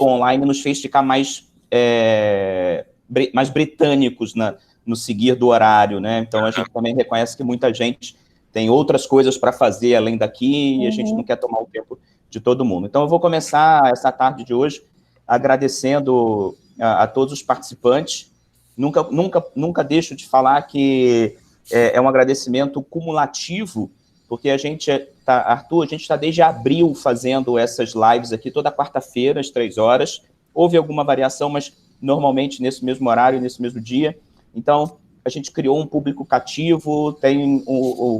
online nos fez ficar mais britânicos no seguir do horário, né? Então, a gente também reconhece que muita gente tem outras coisas para fazer além daqui e a gente não quer tomar o tempo de todo mundo. Então, eu vou começar essa tarde de hoje agradecendo a todos os participantes. Nunca deixo de falar que é um agradecimento cumulativo, porque a gente Arthur, a gente está desde abril fazendo essas lives aqui, toda quarta-feira, às 3 horas. Houve alguma variação, mas normalmente nesse mesmo horário, nesse mesmo dia. Então, a gente criou um público cativo, tem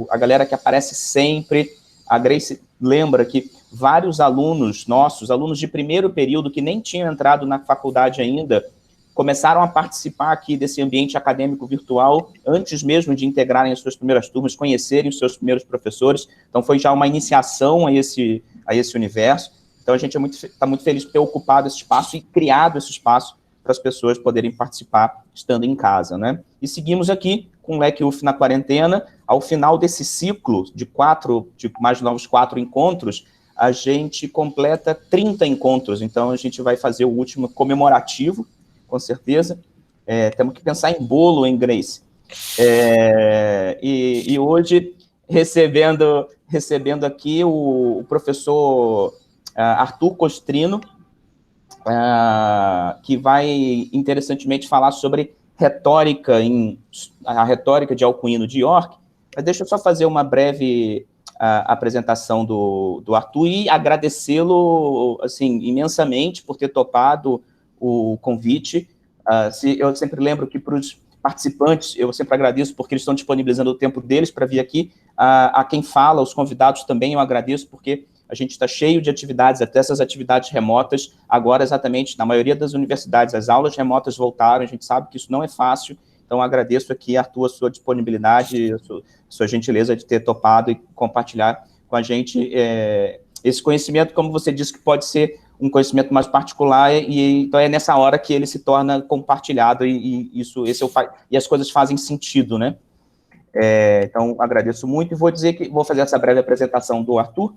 a galera que aparece sempre. A Grace lembra que vários alunos nossos, alunos de primeiro período, que nem tinham entrado na faculdade ainda, começaram a participar aqui desse ambiente acadêmico virtual antes mesmo de integrarem as suas primeiras turmas, conhecerem os seus primeiros professores. Então, foi já uma iniciação a esse universo. Então, a gente está muito feliz por ter ocupado esse espaço e criado esse espaço para as pessoas poderem participar estando em casa, né? E seguimos aqui com o Leque UF na quarentena. Ao final desse ciclo de mais novos 4 encontros, a gente completa 30 encontros. Então, a gente vai fazer o último comemorativo, com certeza. Temos que pensar em bolo, hein, Grace? E hoje, recebendo aqui o professor Arthur Costrino, que vai, interessantemente, falar sobre a retórica de Alcuino de York. Mas deixa eu só fazer uma breve apresentação do Arthur e agradecê-lo, assim, imensamente por ter topado o convite. Eu sempre lembro que para os participantes, eu sempre agradeço porque eles estão disponibilizando o tempo deles para vir aqui. A quem fala, os convidados também eu agradeço, porque a gente está cheio de atividades, até essas atividades remotas. Agora, exatamente, na maioria das universidades, as aulas remotas voltaram, a gente sabe que isso não é fácil. Então, agradeço aqui, Arthur, a sua disponibilidade, a sua gentileza de ter topado e compartilhar com a gente esse conhecimento, como você disse, que pode ser um conhecimento mais particular, então é nessa hora que ele se torna compartilhado e as coisas fazem sentido, né? Então, agradeço muito e vou fazer essa breve apresentação do Arthur,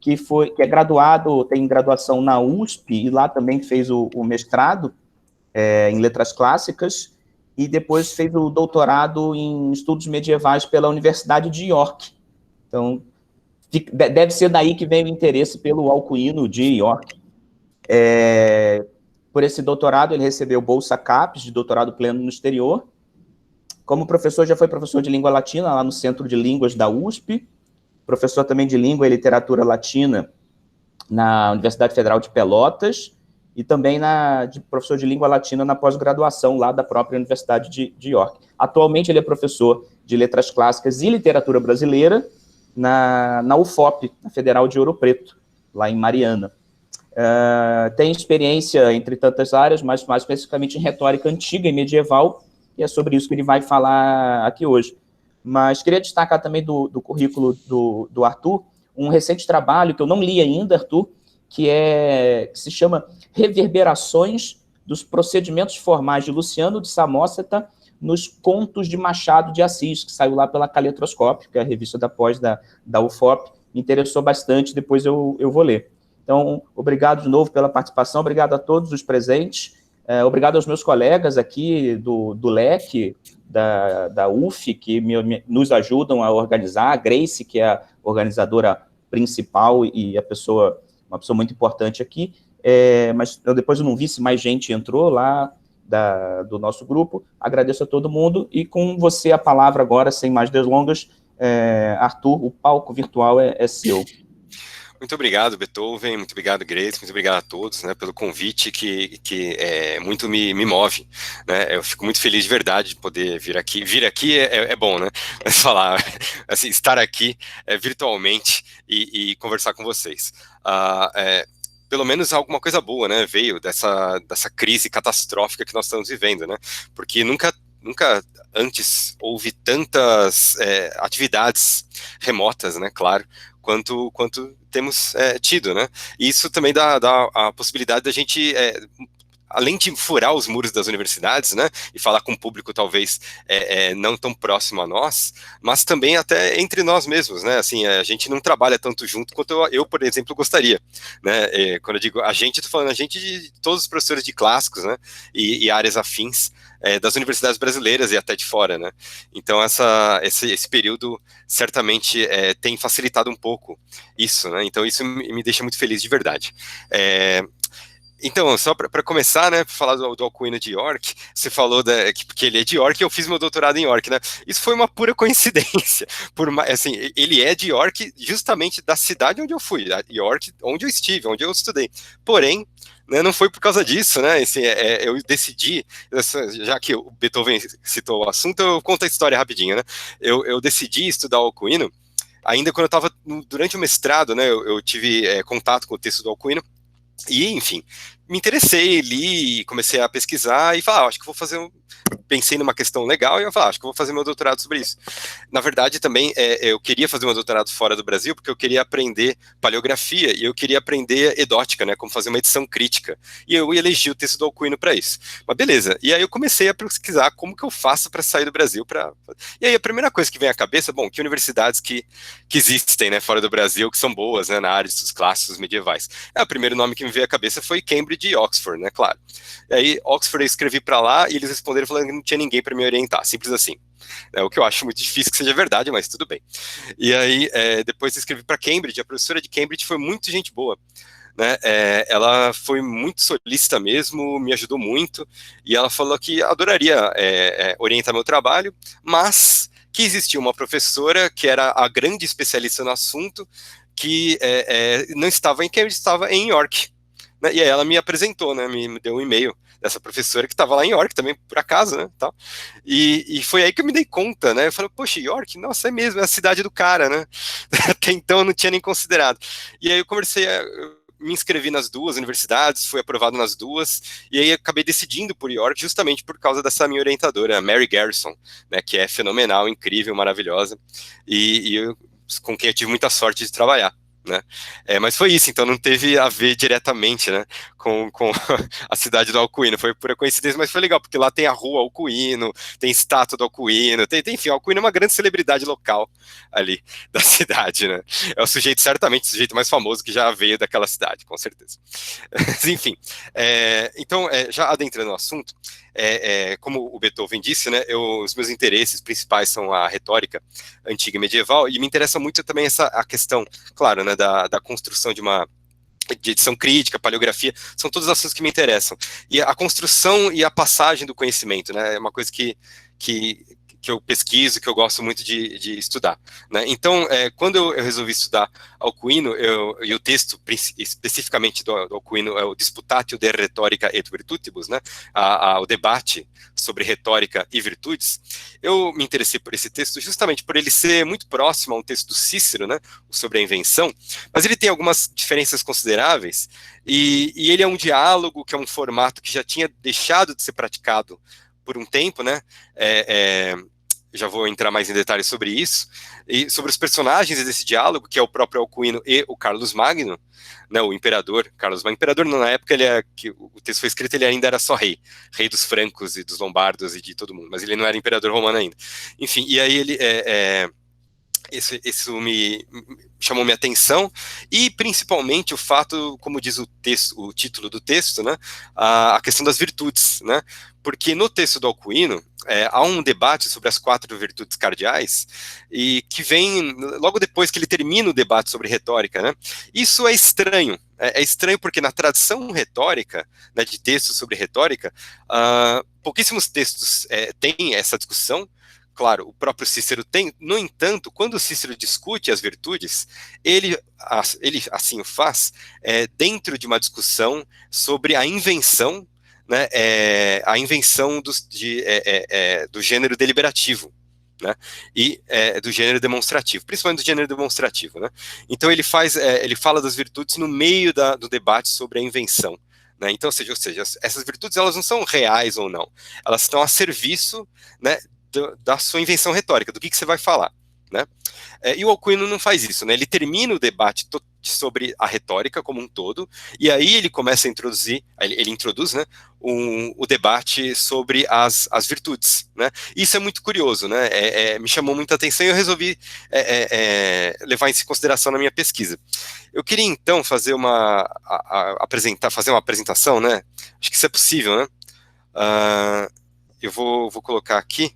que é graduado, tem graduação na USP, e lá também fez o mestrado em letras clássicas, e depois fez o doutorado em estudos medievais pela Universidade de York. Então, deve ser daí que vem o interesse pelo Alcuino de York. Por esse doutorado, ele recebeu bolsa CAPES, de doutorado pleno no exterior. Como professor, já foi professor de língua latina, lá no Centro de Línguas da USP, professor também de língua e literatura latina na Universidade Federal de Pelotas, e também professor de língua latina na pós-graduação lá da própria Universidade de York. Atualmente, ele é professor de letras clássicas e literatura brasileira na UFOP, na Federal de Ouro Preto, lá em Mariana. Tem experiência entre tantas áreas, mas mais especificamente em retórica antiga e medieval, e é sobre isso que ele vai falar aqui hoje. Mas queria destacar também do currículo do Arthur, um recente trabalho que eu não li ainda, Arthur, que se chama Reverberações dos Procedimentos Formais de Luciano de Samosata nos Contos de Machado de Assis, que saiu lá pela Caletroscópio, que é a revista da pós da UFOP, me interessou bastante, depois eu vou ler. Então, obrigado de novo pela participação, obrigado a todos os presentes, obrigado aos meus colegas aqui do LEC, da UF, que nos ajudam a organizar, a Grace, que é a organizadora principal e uma pessoa muito importante aqui, mas depois eu não vi se mais gente entrou lá do nosso grupo. Agradeço a todo mundo e com você a palavra agora, sem mais delongas, Arthur, o palco virtual é seu. Muito obrigado, Beethoven, muito obrigado, Grace, muito obrigado a todos, né, pelo convite que muito me move, né, eu fico muito feliz de verdade de poder vir aqui é bom, né, mas falar, assim, estar aqui virtualmente e conversar com vocês. Pelo menos alguma coisa boa, né, veio dessa crise catastrófica que nós estamos vivendo, né, porque nunca antes houve tantas atividades remotas, né, claro, quanto temos tido, né, e isso também dá a possibilidade da gente além de furar os muros das universidades, né, e falar com um público talvez não tão próximo a nós, mas também até entre nós mesmos, né, assim, a gente não trabalha tanto junto quanto eu, por exemplo, gostaria, né, quando eu digo a gente, estou falando a gente de todos os professores de clássicos, né, e áreas afins, das universidades brasileiras e até de fora, né, então esse período certamente tem facilitado um pouco isso, né, então isso me deixa muito feliz de verdade. Então, só para começar, né, para falar do Alcuino de York, você falou que ele é de York e eu fiz meu doutorado em York, né? Isso foi uma pura coincidência. Assim, ele é de York justamente da cidade onde eu fui, York, onde eu estive, onde eu estudei. Porém, né, não foi por causa disso, né? Assim, eu decidi, já que o Beethoven citou o assunto, eu conto a história rapidinho, né? Eu decidi estudar o Alcuino ainda quando eu estava durante o mestrado, né? Eu tive contato com o texto do Alcuino. E, enfim, me interessei, li, comecei a pesquisar e falar, acho que vou fazer pensei numa questão legal e eu falei, acho que vou fazer meu doutorado sobre isso. Na verdade, também, eu queria fazer meu doutorado fora do Brasil, porque eu queria aprender paleografia e eu queria aprender edótica, né, como fazer uma edição crítica. E eu elegi o texto do Alcuino para isso. Mas beleza, e aí eu comecei a pesquisar como que eu faço para sair do Brasil. E aí a primeira coisa que vem à cabeça, bom, que universidades que existem, né, fora do Brasil, que são boas, né, na área dos clássicos medievais. O primeiro nome que me veio à cabeça foi Cambridge e Oxford, né, claro. E aí, Oxford eu escrevi para lá e eles responderam falando que não tinha ninguém para me orientar, simples assim. O que eu acho muito difícil que seja verdade, mas tudo bem. E aí, depois eu escrevi para Cambridge, a professora de Cambridge foi muito gente boa. Né, ela foi muito solícita mesmo, me ajudou muito, e ela falou que adoraria orientar meu trabalho, mas que existia uma professora que era a grande especialista no assunto, que não estava em Cambridge, estava em York. Né, e aí ela me apresentou, né, me deu um e-mail dessa professora que estava lá em York também, por acaso, né, tal. E foi aí que eu me dei conta, né, eu falei, poxa, York, nossa, é mesmo, é a cidade do cara, né, até então eu não tinha nem considerado. E aí eu me inscrevi nas duas universidades, fui aprovado nas duas, e aí acabei decidindo por York justamente por causa dessa minha orientadora, Mary Garrison, né, que é fenomenal, incrível, maravilhosa, com quem eu tive muita sorte de trabalhar. Né? Mas foi isso, então não teve a ver diretamente, né, com a cidade do Alcuino, foi pura coincidência, mas foi legal, porque lá tem a rua Alcuino, tem estátua do Alcuino, enfim, o Alcuino é uma grande celebridade local ali da cidade, né, é o sujeito, certamente, o sujeito mais famoso que já veio daquela cidade, com certeza. Mas, enfim, então, já adentrando no assunto, como o Beethoven disse, né, os meus interesses principais são a retórica antiga e medieval, e me interessa muito também a questão, claro, né, da construção de edição crítica, paleografia, são todos assuntos que me interessam. E a construção e a passagem do conhecimento, né, é uma coisa que eu pesquiso, que eu gosto muito de estudar. Né? Então, quando eu resolvi estudar Alcuino, e o texto especificamente do Alcuino é o Disputatio de Rhetorica et Virtutibus, né? O debate sobre retórica e virtudes, eu me interessei por esse texto justamente por ele ser muito próximo a um texto do Cícero, né? Sobre a invenção, mas ele tem algumas diferenças consideráveis, e ele é um diálogo, que é um formato que já tinha deixado de ser praticado por um tempo, né? Já vou entrar mais em detalhes sobre isso, e sobre os personagens desse diálogo, que é o próprio Alcuino e o Carlos Magno, né, o imperador, Carlos Magno, imperador na época que o texto foi escrito, ele ainda era só rei dos francos e dos lombardos e de todo mundo, mas ele não era imperador romano ainda. Enfim, e aí isso me chamou minha atenção, e principalmente o fato, como diz o título do texto, né, a questão das virtudes, né, porque no texto do Alcuino há um debate sobre as 4 virtudes cardeais, e que vem logo depois que ele termina o debate sobre retórica, né. Isso é estranho, estranho porque na tradição retórica, né, de textos sobre retórica, pouquíssimos textos têm essa discussão. Claro, o próprio Cícero tem, no entanto, quando o Cícero discute as virtudes, ele assim o faz dentro de uma discussão sobre a invenção, né, a invenção do gênero deliberativo, né, e do gênero demonstrativo, principalmente do gênero demonstrativo, né. Então ele fala das virtudes no meio do debate sobre a invenção. Né, então, ou seja, essas virtudes, elas não são reais ou não, elas estão a serviço, né, da sua invenção retórica, do que você vai falar, né? E o Alcuino não faz isso, né? Ele termina o debate sobre a retórica como um todo, e aí ele começa a introduzir, ele introduz, né, o debate sobre as virtudes, né? Isso é muito curioso, né? Me chamou muita atenção e eu resolvi levar isso em consideração na minha pesquisa. Eu queria então fazer fazer uma apresentação, né? Acho que isso é possível, né? Eu vou colocar aqui,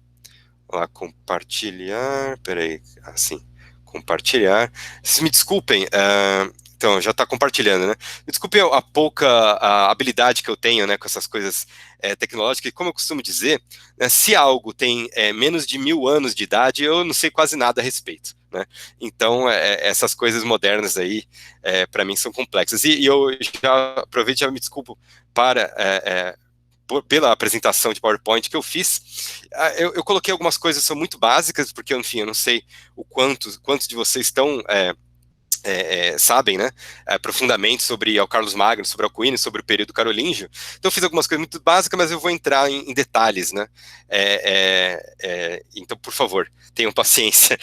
lá, compartilhar, peraí, assim, compartilhar. Vocês me desculpem, então, já está compartilhando, né? Me desculpe a pouca habilidade que eu tenho, né, com essas coisas tecnológicas, e como eu costumo dizer, né, se algo tem menos de 1000 anos de idade, eu não sei quase nada a respeito, né? Então, essas coisas modernas aí, para mim, são complexas. E eu já aproveito e já me desculpo pela apresentação de PowerPoint que eu fiz. Eu coloquei algumas coisas que são muito básicas, porque, enfim, eu não sei quantos de vocês estão... sabem, né, profundamente sobre o Carlos Magno, sobre Alcuino, sobre o período carolíngio. Então eu fiz algumas coisas muito básicas, mas eu vou entrar em detalhes, né. Então, por favor, tenham paciência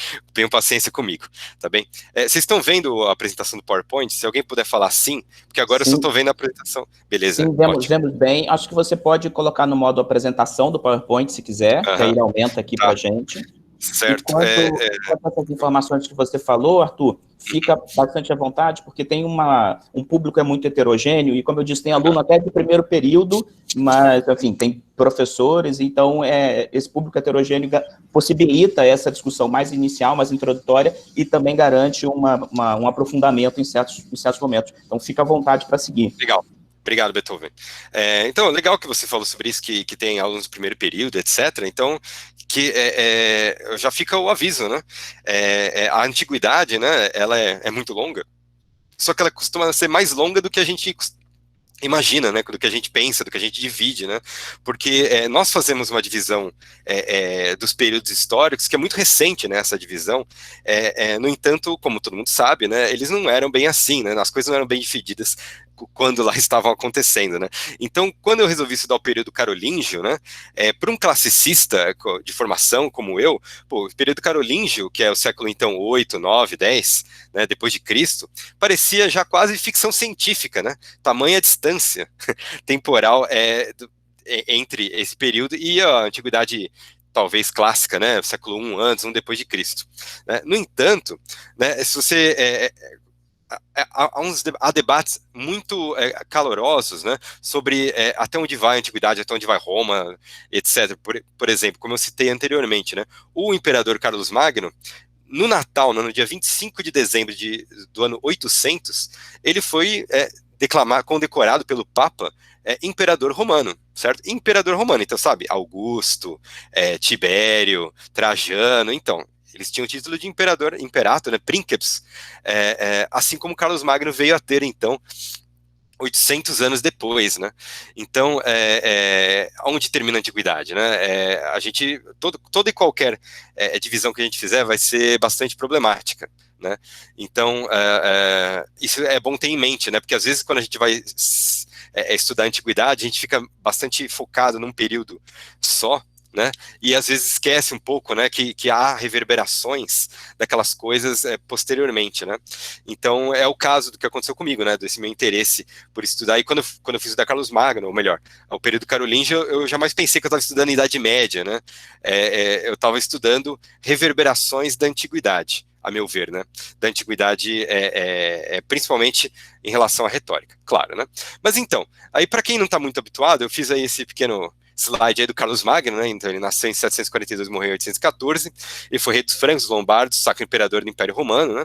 comigo, tá bem? Vocês estão vendo a apresentação do PowerPoint? Se alguém puder falar sim, porque agora sim. Eu só estou vendo a apresentação. Beleza, sim, vemos bem. Acho que você pode colocar no modo apresentação do PowerPoint, se quiser, que aí ele aumenta aqui para a gente. Certo. Quanto a essas informações que você falou, Arthur, fica bastante à vontade, porque tem um público muito heterogêneo, e como eu disse, tem aluno até de primeiro período, mas, enfim, tem professores, então esse público heterogêneo possibilita essa discussão mais inicial, mais introdutória, e também garante um aprofundamento em certos momentos. Então, fica à vontade para seguir. Legal. Obrigado, Beethoven. Então, legal que você falou sobre isso, que tem alunos do primeiro período, etc. Então, já fica o aviso, né? A antiguidade, né, ela é muito longa, só que ela costuma ser mais longa do que a gente imagina, né, do que a gente pensa, do que a gente divide, né, porque nós fazemos uma divisão dos períodos históricos, que é muito recente, né, essa divisão, no entanto, como todo mundo sabe, né, eles não eram bem assim, né, as coisas não eram bem divididas quando lá estavam acontecendo, né. Então, quando eu resolvi estudar o período carolíngio, né, para um classicista de formação como eu, o período carolíngio, que é o século, então, 8, 9, 10, né, depois de Cristo, parecia já quase ficção científica, né, tamanha distância temporal entre esse período e a antiguidade talvez clássica, né, século I antes, um depois de Cristo. Né. No entanto, né, se você... há debates muito calorosos, né, sobre até onde vai a antiguidade, até onde vai Roma, etc. Por exemplo, como eu citei anteriormente, né, o imperador Carlos Magno, no Natal, no dia 25 de dezembro do ano 800, ele foi condecorado pelo Papa imperador romano, certo? Imperador romano, então, sabe, Augusto, Tibério, Trajano, então... Eles tinham o título de imperator, né, princeps, assim como Carlos Magno veio a ter, então, 800 anos depois, né? Então, onde termina a antiguidade, né? A gente, toda e qualquer divisão que a gente fizer vai ser bastante problemática, né? Então, isso é bom ter em mente, né? Porque às vezes quando a gente vai estudar a antiguidade, a gente fica bastante focado num período só, né? E às vezes esquece um pouco, né, que há reverberações daquelas coisas posteriormente, né? Então é o caso do que aconteceu comigo, né, desse meu interesse por estudar. E quando eu fiz o da Carlos Magno, ou melhor, o período carolíngio, eu jamais pensei que eu estava estudando a Idade Média, né? Eu estava estudando reverberações da antiguidade, a meu ver, né, da antiguidade, principalmente em relação à retórica, claro, né? Mas então, aí para quem não está muito habituado, eu fiz aí esse pequeno slide aí do Carlos Magno, né? Então ele nasceu em 742, morreu em 814, ele foi rei dos francos, lombardos, sacro imperador do Império Romano, né?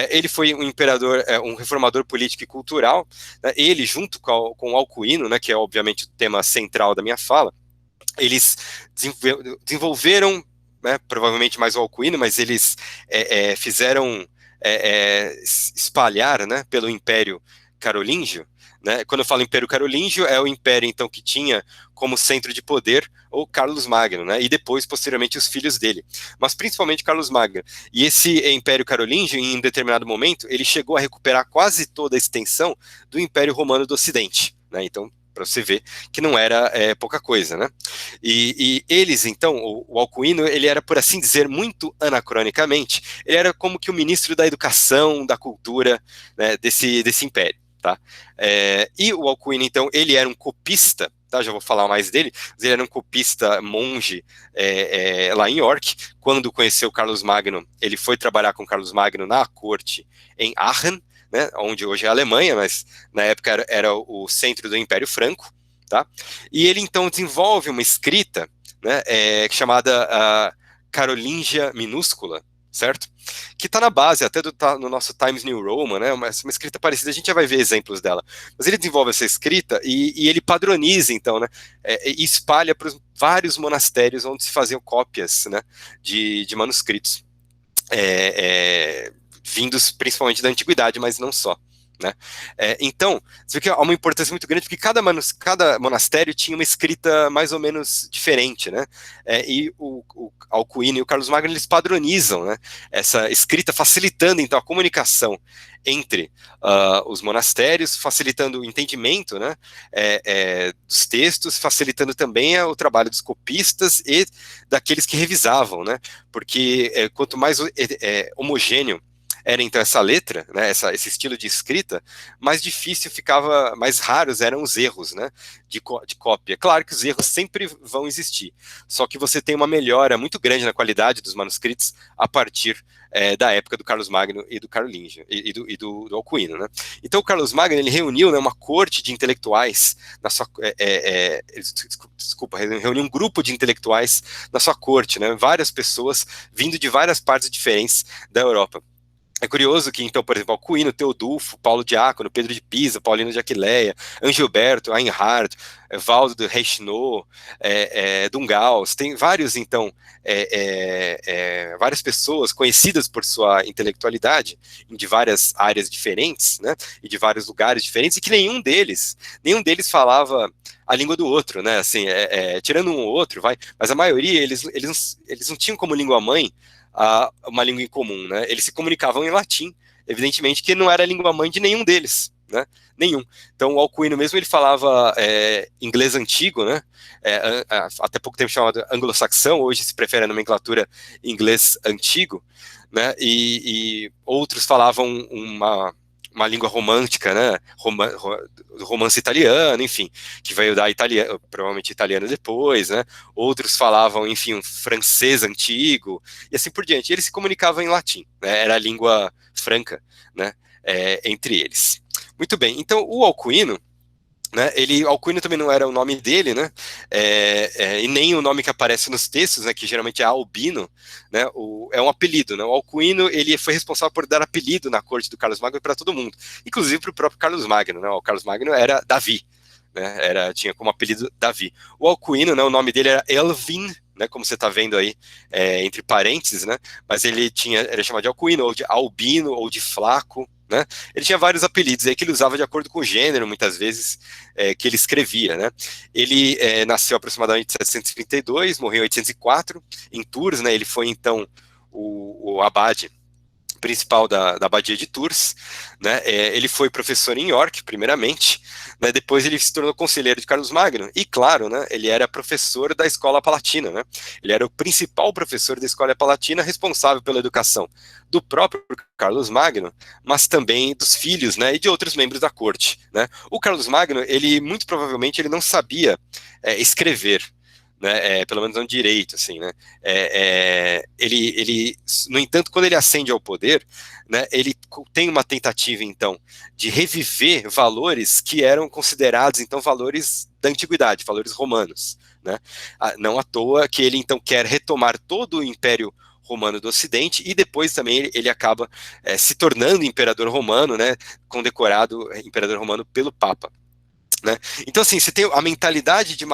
Ele foi um imperador, um reformador político e cultural, né? Ele, junto com Alcuino, né, que é obviamente o tema central da minha fala, eles desenvolveram, né, provavelmente mais o Alcuino, mas eles fizeram espalhar, né, pelo Império Carolíngio, né? Quando eu falo Império Carolíngio, é o império, então, que tinha como centro de poder o Carlos Magno, né? E depois, posteriormente, os filhos dele, mas principalmente Carlos Magno. E esse Império Carolíngio, em um determinado momento, ele chegou a recuperar quase toda a extensão do Império Romano do Ocidente, né? Então, para você ver que não era pouca coisa, né? E eles, então, o Alcuino, ele era, por assim dizer, muito anacronicamente, ele era como que o ministro da educação, da cultura, né, desse império, tá? E o Alcuino, então, ele era um copista, tá? Já vou falar mais dele, mas ele era um copista monge lá em York. Quando conheceu Carlos Magno, ele foi trabalhar com Carlos Magno na corte em Aachen, né, onde hoje é a Alemanha, mas na época era o centro do Império Franco, tá? E ele então desenvolve uma escrita, né, chamada Carolingia Minúscula, certo? Que está na base até no nosso Times New Roman, né? Uma escrita parecida, a gente já vai ver exemplos dela. Mas ele desenvolve essa escrita e ele padroniza, então, né? E espalha para os vários monastérios onde se faziam cópias, né? De manuscritos. Vindos principalmente da antiguidade, mas não só. Né? Então, você vê que há uma importância muito grande, porque cada monastério tinha uma escrita mais ou menos diferente, né? E o Alcuino e o Carlos Magno, eles padronizam, né, essa escrita, facilitando então a comunicação entre os monastérios, facilitando o entendimento, né, dos textos, facilitando também o trabalho dos copistas e daqueles que revisavam, né? Porque quanto mais homogêneo era então essa letra, né, esse estilo de escrita, mais difícil ficava, mais raros eram os erros, né, de cópia. Claro que os erros sempre vão existir, só que você tem uma melhora muito grande na qualidade dos manuscritos a partir da época do Carlos Magno e do Carolíngia, e do Alcuino, né. Então o Carlos Magno, ele reuniu, né, uma corte de intelectuais, reuniu um grupo de intelectuais na sua corte, né, várias pessoas vindo de várias partes diferentes da Europa. É curioso que, então, por exemplo, Alcuino, Teodulfo, Paulo Diácono, Pedro de Pisa, Paulino de Aquileia, Angilberto, Einhard, Valdo de Reichenau, Dungaus, tem vários, então, várias pessoas conhecidas por sua intelectualidade, de várias áreas diferentes, né, e de vários lugares diferentes, e que nenhum deles falava a língua do outro, né, assim, tirando um ou outro, mas a maioria, eles não tinham como língua-mãe uma língua em comum, né? Eles se comunicavam em latim, evidentemente que não era a língua-mãe de nenhum deles, né? Nenhum. Então o Alcuino mesmo, ele falava inglês antigo, né? Até pouco tempo chamado anglo-saxão, hoje se prefere a nomenclatura inglês antigo, né? E outros falavam uma língua romântica, né, romance italiano, enfim, que veio da italiano, provavelmente italiano depois, né, outros falavam, enfim, um francês antigo, e assim por diante. Eles se comunicavam em latim, né, era a língua franca, né, entre eles. Muito bem, então o Alcuino, né, Alcuino também não era o nome dele, né, e nem o nome que aparece nos textos, né, que geralmente é Albino, né, é um apelido, né, o Alcuino, ele foi responsável por dar apelido na corte do Carlos Magno para todo mundo, inclusive para o próprio Carlos Magno, né, o Carlos Magno era Davi, né, tinha como apelido Davi. O Alcuino, né, o nome dele era Elvin, né, como você está vendo aí, entre parênteses, né, mas ele era chamado de Alcuino, ou de Albino, ou de Flaco, né? Ele tinha vários apelidos aí que ele usava de acordo com o gênero, muitas vezes, que ele escrevia, né? Ele nasceu aproximadamente em 732, morreu em 804, em Tours, né? Ele foi, então, o abade principal da abadia de Tours, né? Ele foi professor em York, primeiramente, né? Depois ele se tornou conselheiro de Carlos Magno, e claro, né, ele era professor da Escola Palatina, né? Ele era o principal professor da Escola Palatina, responsável pela educação do próprio Carlos Magno, mas também dos filhos, né, e de outros membros da corte, né? O Carlos Magno, ele muito provavelmente ele não sabia escrever, né, pelo menos não direito, assim, né, ele, no entanto, quando ele ascende ao poder, né, ele tem uma tentativa, então, de reviver valores que eram considerados, então, valores da antiguidade, valores romanos, né, não à toa que ele, então, quer retomar todo o Império Romano do Ocidente, e depois também ele acaba se tornando imperador romano, né, condecorado imperador romano pelo Papa. Né? Então, assim, você tem a mentalidade de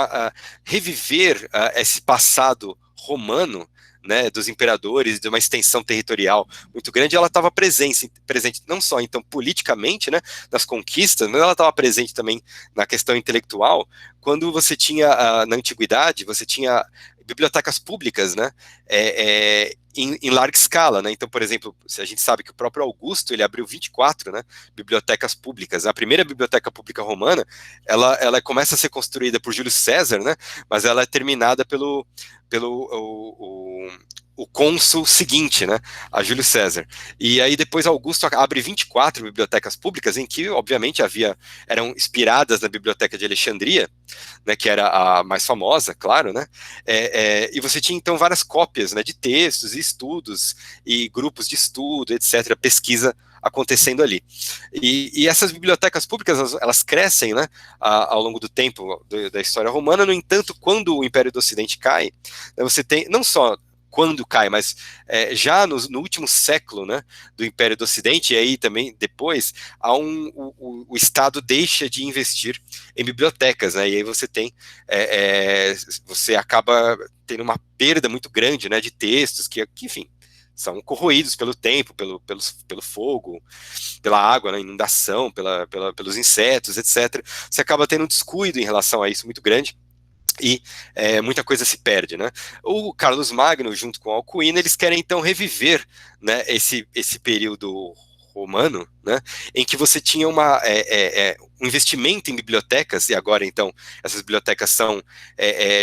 reviver esse passado romano, né, dos imperadores, de uma extensão territorial muito grande. Ela estava presente não só, então, politicamente, né, nas conquistas, mas ela estava presente também na questão intelectual, quando você tinha, na antiguidade, você tinha bibliotecas públicas, né, em larga escala, né? Então, por exemplo, se a gente sabe que o próprio Augusto ele abriu 24, né, bibliotecas públicas. A primeira biblioteca pública romana, ela começa a ser construída por Júlio César, né, mas ela é terminada pelo o cônsul seguinte, né, a Júlio César. E aí depois Augusto abre 24 bibliotecas públicas, em que, obviamente, eram inspiradas na Biblioteca de Alexandria, né, que era a mais famosa, claro, né, e você tinha, então, várias cópias, né, de textos e estudos, e grupos de estudo, etc., pesquisa acontecendo ali. E essas bibliotecas públicas, elas crescem, né, ao longo do tempo da história romana. No entanto, quando o Império do Ocidente cai, você tem, não só quando cai, mas já no último século, né, do Império do Ocidente, e aí também depois, o Estado deixa de investir em bibliotecas, né, e aí você tem, você acaba tendo uma perda muito grande, né, de textos que enfim, são corroídos pelo tempo, pelo fogo, pela água, né, inundação, pelos insetos, etc. Você acaba tendo um descuido em relação a isso muito grande, e muita coisa se perde, né? O Carlos Magno, junto com o Alcuino, eles querem então reviver, né, esse período romano, né, em que você tinha um investimento em bibliotecas, e agora então essas bibliotecas são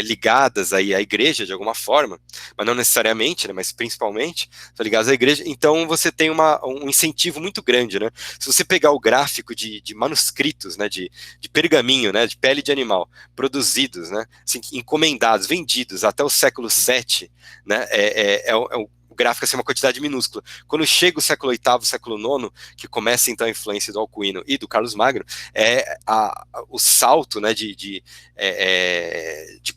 ligadas aí à igreja de alguma forma, mas não necessariamente, né, mas principalmente são ligadas à igreja. Então você tem um incentivo muito grande, né? Se você pegar o gráfico de manuscritos, né, de pergaminho, né, de pele de animal, produzidos, né, assim, encomendados, vendidos até o século VII, né, o gráfico é uma quantidade minúscula. Quando chega o século VIII, século IX, que começa então a influência do Alcuino e do Carlos Magno, o salto, né, de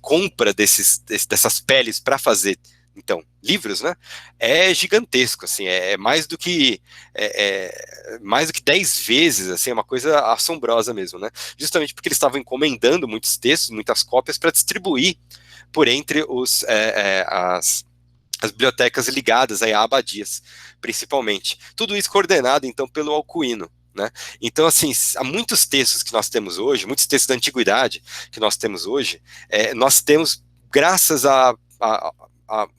compra dessas peles para fazer, então, livros, né, é gigantesco, assim, mais do que 10 vezes, assim, é uma coisa assombrosa mesmo, né, justamente porque eles estavam encomendando muitos textos, muitas cópias para distribuir por entre as bibliotecas ligadas aí a abadias, principalmente. Tudo isso coordenado, então, pelo Alcuino, né? Então, assim, há muitos textos que nós temos hoje, muitos textos da antiguidade que nós temos hoje, nós temos graças a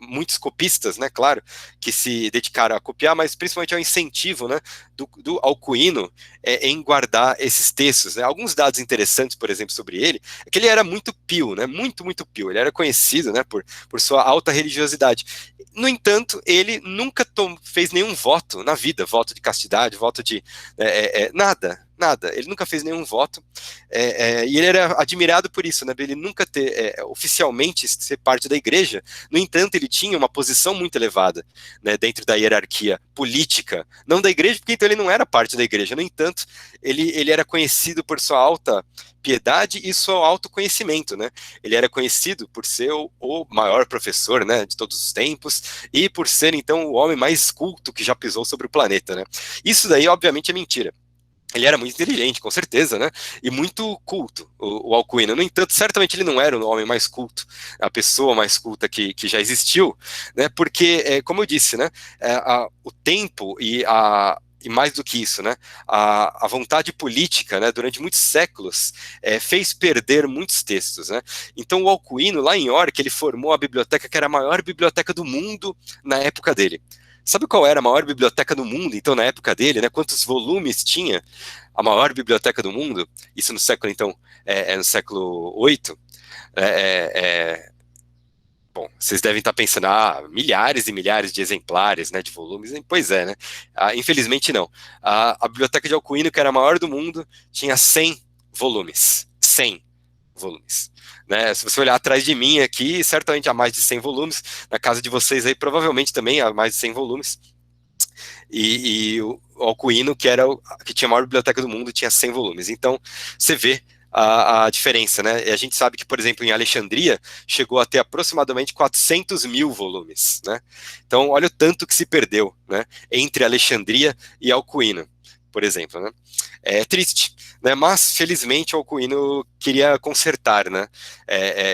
muitos copistas, né, claro, que se dedicaram a copiar, mas principalmente ao incentivo, né, do Alcuino em guardar esses textos, né. Alguns dados interessantes, por exemplo, sobre ele, é que ele era muito pio, né, muito, muito pio, ele era conhecido, né, por sua alta religiosidade. No entanto, ele nunca fez nenhum voto na vida, voto de castidade, voto de nada, ele nunca fez nenhum voto, e ele era admirado por isso, né, ele nunca ter oficialmente ser parte da igreja. No entanto, ele tinha uma posição muito elevada, né, dentro da hierarquia política, não da igreja, porque então ele não era parte da igreja. No entanto, ele era conhecido por sua alta piedade e seu autoconhecimento, né? Ele era conhecido por ser o maior professor, né, de todos os tempos, e por ser, então, o homem mais culto que já pisou sobre o planeta, né? Isso daí, obviamente, é mentira. Ele era muito inteligente, com certeza, né? E muito culto, o Alcuino. No entanto, certamente ele não era o homem mais culto, a pessoa mais culta que já existiu, né? Porque, como eu disse, né? O tempo e mais do que isso, né, a vontade política, né, durante muitos séculos, fez perder muitos textos, né. Então o Alcuino, lá em York, ele formou a biblioteca que era a maior biblioteca do mundo na época dele. Sabe qual era a maior biblioteca do mundo, então, na época dele, né? Quantos volumes tinha a maior biblioteca do mundo? Isso no século, então, no século VIII. Bom, vocês devem estar pensando, milhares e milhares de exemplares, né, de volumes. Pois é, né? Infelizmente não. A biblioteca de Alcuino, que era a maior do mundo, tinha 100 volumes. 100 volumes. Né? Se você olhar atrás de mim aqui, certamente há mais de 100 volumes. Na casa de vocês aí, provavelmente também há mais de 100 volumes. E o Alcuino, que tinha a maior biblioteca do mundo, tinha 100 volumes. Então, você vê a diferença, né? E a gente sabe que, por exemplo, em Alexandria, chegou a ter aproximadamente 400 mil volumes, né? Então, olha o tanto que se perdeu, né? Entre Alexandria e Alcuino. por exemplo, né? É triste, né? Mas, felizmente, o Alcuino queria consertar, né,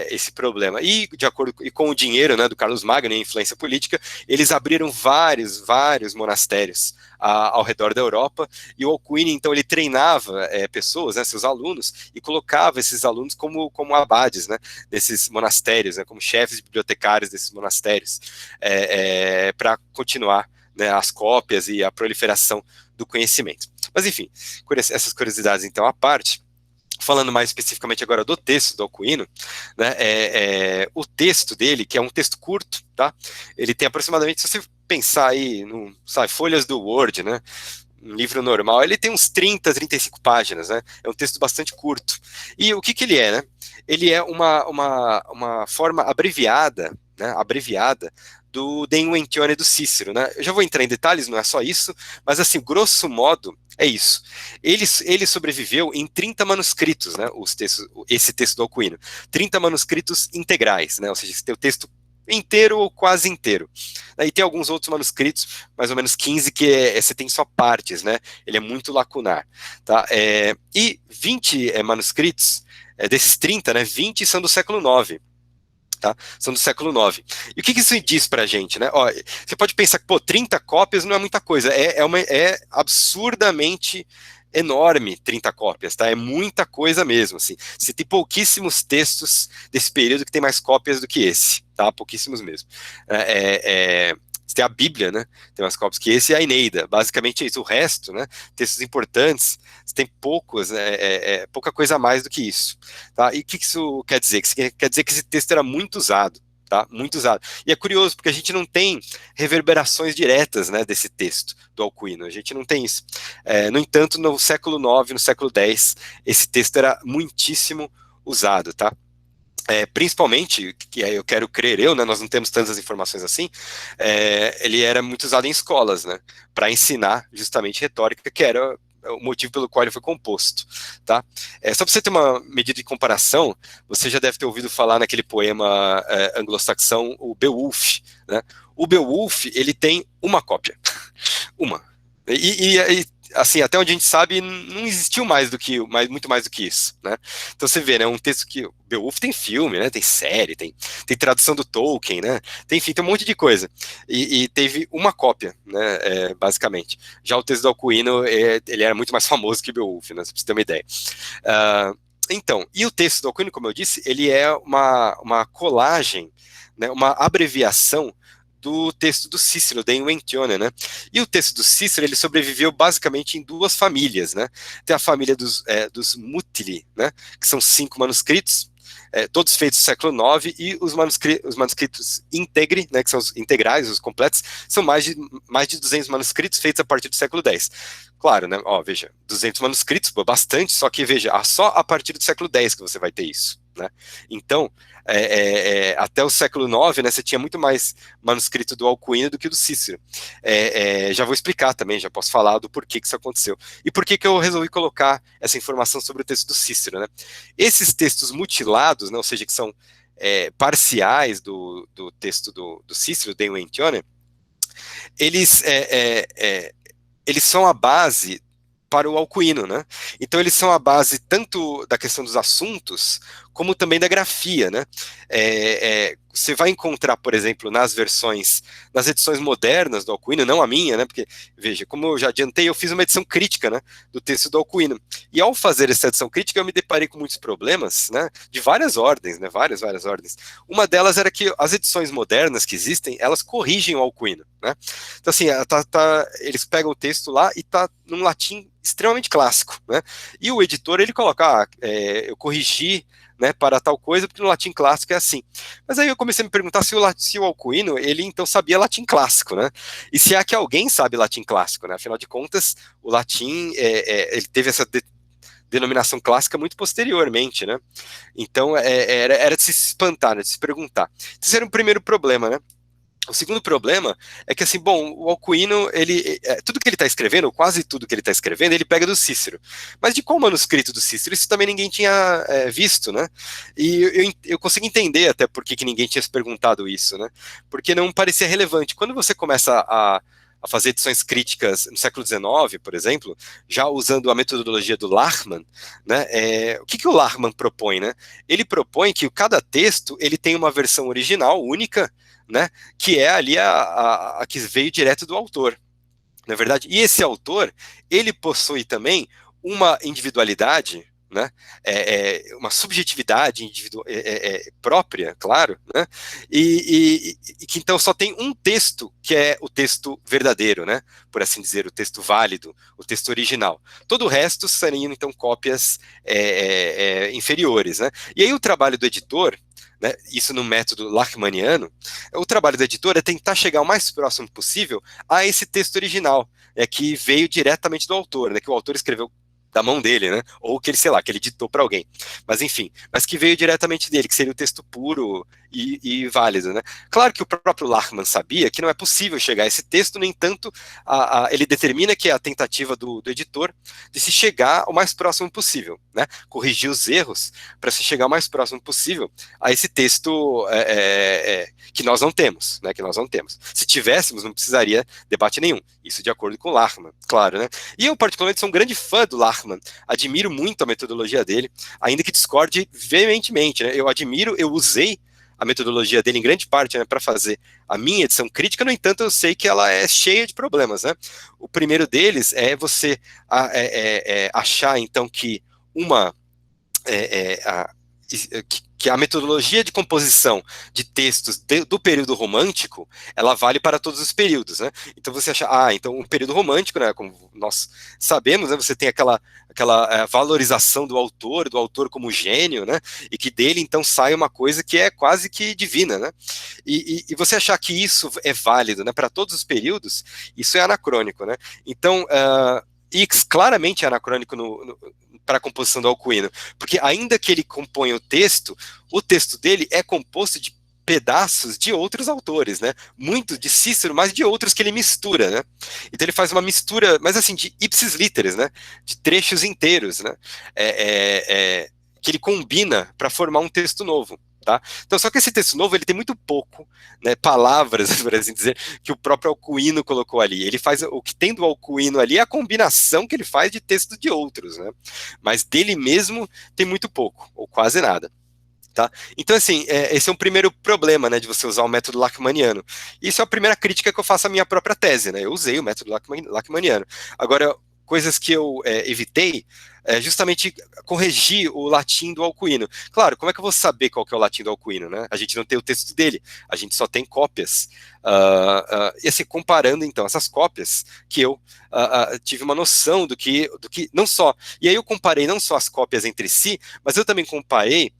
esse problema. E, de acordo com o dinheiro, né, do Carlos Magno e a influência política, eles abriram vários monastérios ao redor da Europa, e o Alcuino, então, ele treinava pessoas, né, seus alunos, e colocava esses alunos como abades, né, desses monastérios, né, como chefes bibliotecários desses monastérios, para continuar, né, as cópias e a proliferação do conhecimento. Mas, enfim, essas curiosidades, então, à parte, falando mais especificamente agora do texto do Alcuino, né, o texto dele, que é um texto curto, tá? Ele tem aproximadamente, se você pensar aí, sabe, folhas do Word, né, um livro normal, ele tem uns 30, 35 páginas, né? É um texto bastante curto. E o que ele é, né? Ele é uma forma abreviada, né? Abreviada do De Inventione do Cícero, né? Eu já vou entrar em detalhes, não é só isso, mas assim, grosso modo, é isso. Ele sobreviveu em 30 manuscritos, né? Esse texto do Alcuino. 30 manuscritos integrais, né? Ou seja, você tem o texto inteiro ou quase inteiro. E tem alguns outros manuscritos, mais ou menos 15, que você tem só partes, né? Ele é muito lacunar. Tá? E 20 manuscritos, desses 30, né, 20 são do século IX. Tá? São do século IX. E o que isso diz pra gente, né? Ó, você pode pensar que, pô, 30 cópias não é muita coisa, é absurdamente enorme 30 cópias, tá? É muita coisa mesmo, assim. Você tem pouquíssimos textos desse período que tem mais cópias do que esse, tá? Pouquíssimos mesmo. Você tem a Bíblia, né? Tem mais cópias que esse e a Eneida. Basicamente é isso. O resto, né? Textos importantes, você tem poucos, pouca coisa a mais do que isso. Tá? E o que isso quer dizer? Quer dizer que esse texto era muito usado. Tá? Muito usado. E é curioso, porque a gente não tem reverberações diretas, né, desse texto do Alcuino. A gente não tem isso. No entanto, no século IX, no século X, esse texto era muitíssimo usado. Tá? Principalmente, que eu quero crer né, nós não temos tantas informações assim, ele era muito usado em escolas, né, para ensinar justamente retórica, que era o motivo pelo qual ele foi composto, tá? Só para você ter uma medida de comparação, você já deve ter ouvido falar naquele poema anglo-saxão, o Beowulf, né? O Beowulf, ele tem uma cópia, uma. E assim, até onde a gente sabe, não existiu muito mais do que isso, né? Então você vê, né, um texto que o Beowulf tem filme, né, tem série, tem tradução do Tolkien, né, enfim, tem um monte de coisa. E teve uma cópia, né, basicamente. Já o texto do Alcuino, ele era muito mais famoso que o Beowulf, né, pra você ter uma ideia. Então, e o texto do Alcuino, como eu disse, ele é uma colagem, né, uma abreviação do texto do Cícero, De Inventione, né? E o texto do Cícero, ele sobreviveu basicamente em duas famílias, né? Tem a família dos Mutili, né? Que são 5 manuscritos, todos feitos no século IX, e os manuscritos integri, né? Que são os integrais, os completos, são mais de 200 manuscritos feitos a partir do século X. Claro, né? Ó, veja, 200 manuscritos, bastante, só que veja, só a partir do século X que você vai ter isso, né? Então, até o século IX, né, você tinha muito mais manuscrito do Alcuino do que do Cícero. Já vou explicar também, já posso falar do porquê que isso aconteceu. E por que eu resolvi colocar essa informação sobre o texto do Cícero, né? Esses textos mutilados, né, ou seja, que são parciais do texto do Cícero, De Inventione, eles são a base para o Alcuino, né? Então eles são a base tanto da questão dos assuntos, como também da grafia, né? Você vai encontrar, por exemplo, nas edições modernas do Alcuino, não a minha, né? Porque, veja, como eu já adiantei, eu fiz uma edição crítica, né, do texto do Alcuino. E ao fazer essa edição crítica, eu me deparei com muitos problemas, né? De várias ordens, né? Várias ordens. Uma delas era que as edições modernas que existem, elas corrigem o Alcuino, né? Então, assim, eles pegam o texto lá e tá num latim extremamente clássico, né? E o editor, ele coloca, eu corrigi, né, para tal coisa, porque no latim clássico é assim. Mas aí eu comecei a me perguntar se o Alcuino, ele então sabia latim clássico, né? E se é que alguém sabe latim clássico, né? Afinal de contas, o latim, ele teve essa denominação clássica muito posteriormente, né? Então, era de se espantar, né, de se perguntar. Esse era o primeiro problema, né? O segundo problema é que, assim, bom, o Alcuino, tudo que ele está escrevendo, ou quase tudo que ele está escrevendo, ele pega do Cícero. Mas de qual manuscrito do Cícero? Isso também ninguém tinha visto, né? E eu consigo entender até por que ninguém tinha se perguntado isso, né? Porque não parecia relevante. Quando você começa a a fazer edições críticas no século XIX, por exemplo, já usando a metodologia do Lachmann, né, o que o Lachmann propõe, né? Ele propõe que cada texto ele tem uma versão original, única, né, que é ali a que veio direto do autor, na verdade. E esse autor, ele possui também uma individualidade, né, uma subjetividade própria, claro, né, e que então só tem um texto que é o texto verdadeiro, né, por assim dizer, o texto válido, o texto original. Todo o resto seriam então cópias inferiores, né. E aí o trabalho do editor, né, isso no método lachmanniano, o trabalho do editor é tentar chegar o mais próximo possível a esse texto original, que veio diretamente do autor, né, que o autor escreveu da mão dele, né, ou que ele, sei lá, que ele ditou para alguém, mas enfim, mas que veio diretamente dele, que seria o texto puro e válido, né. Claro que o próprio Lachmann sabia que não é possível chegar a esse texto, no entanto, ele determina que é a tentativa do editor de se chegar o mais próximo possível, né, corrigir os erros para se chegar o mais próximo possível a esse texto que nós não temos, né, que nós não temos. Se tivéssemos, não precisaria debate nenhum, isso de acordo com o Lachmann, claro, né. E eu particularmente sou um grande fã do Lachmann, admiro muito a metodologia dele, ainda que discorde veementemente, né, eu usei a metodologia dele em grande parte, né, para fazer a minha edição crítica, no entanto eu sei que ela é cheia de problemas, né. O primeiro deles é você achar então que uma que a metodologia de composição de textos do período romântico, ela vale para todos os períodos, né? Então você acha, então o período romântico, né, como nós sabemos, né, você tem aquela valorização do autor como gênio, né, e que dele então sai uma coisa que é quase que divina, né? E você achar que isso é válido, né, para todos os períodos, isso é anacrônico, né? Então, e claramente é anacrônico para a composição do Alcuino, porque ainda que ele componha o texto dele é composto de pedaços de outros autores, né? Muito de Cícero, mas de outros que ele mistura, né? Então ele faz uma mistura, mas assim, de ipsis literis, né? De trechos inteiros, né? Que ele combina para formar um texto novo. Tá? Então, só que esse texto novo ele tem muito pouco, né, palavras, por assim dizer, que o próprio Alcuino colocou ali. Ele faz o que tem do Alcuino ali é a combinação que ele faz de texto de outros, né? Mas dele mesmo tem muito pouco, ou quase nada. Tá? Então, assim, esse é um primeiro problema, né, de você usar o método lachmanniano. Isso é a primeira crítica que eu faço à minha própria tese, né? Eu usei o método lachmanniano. Agora, coisas que eu evitei justamente corrigir o latim do Alcuino. Claro, como é que eu vou saber qual que é o latim do Alcuino, né? A gente não tem o texto dele, a gente só tem cópias. E assim, comparando então essas cópias, que eu tive uma noção do que não só, e aí eu comparei não só as cópias entre si, mas eu também comparei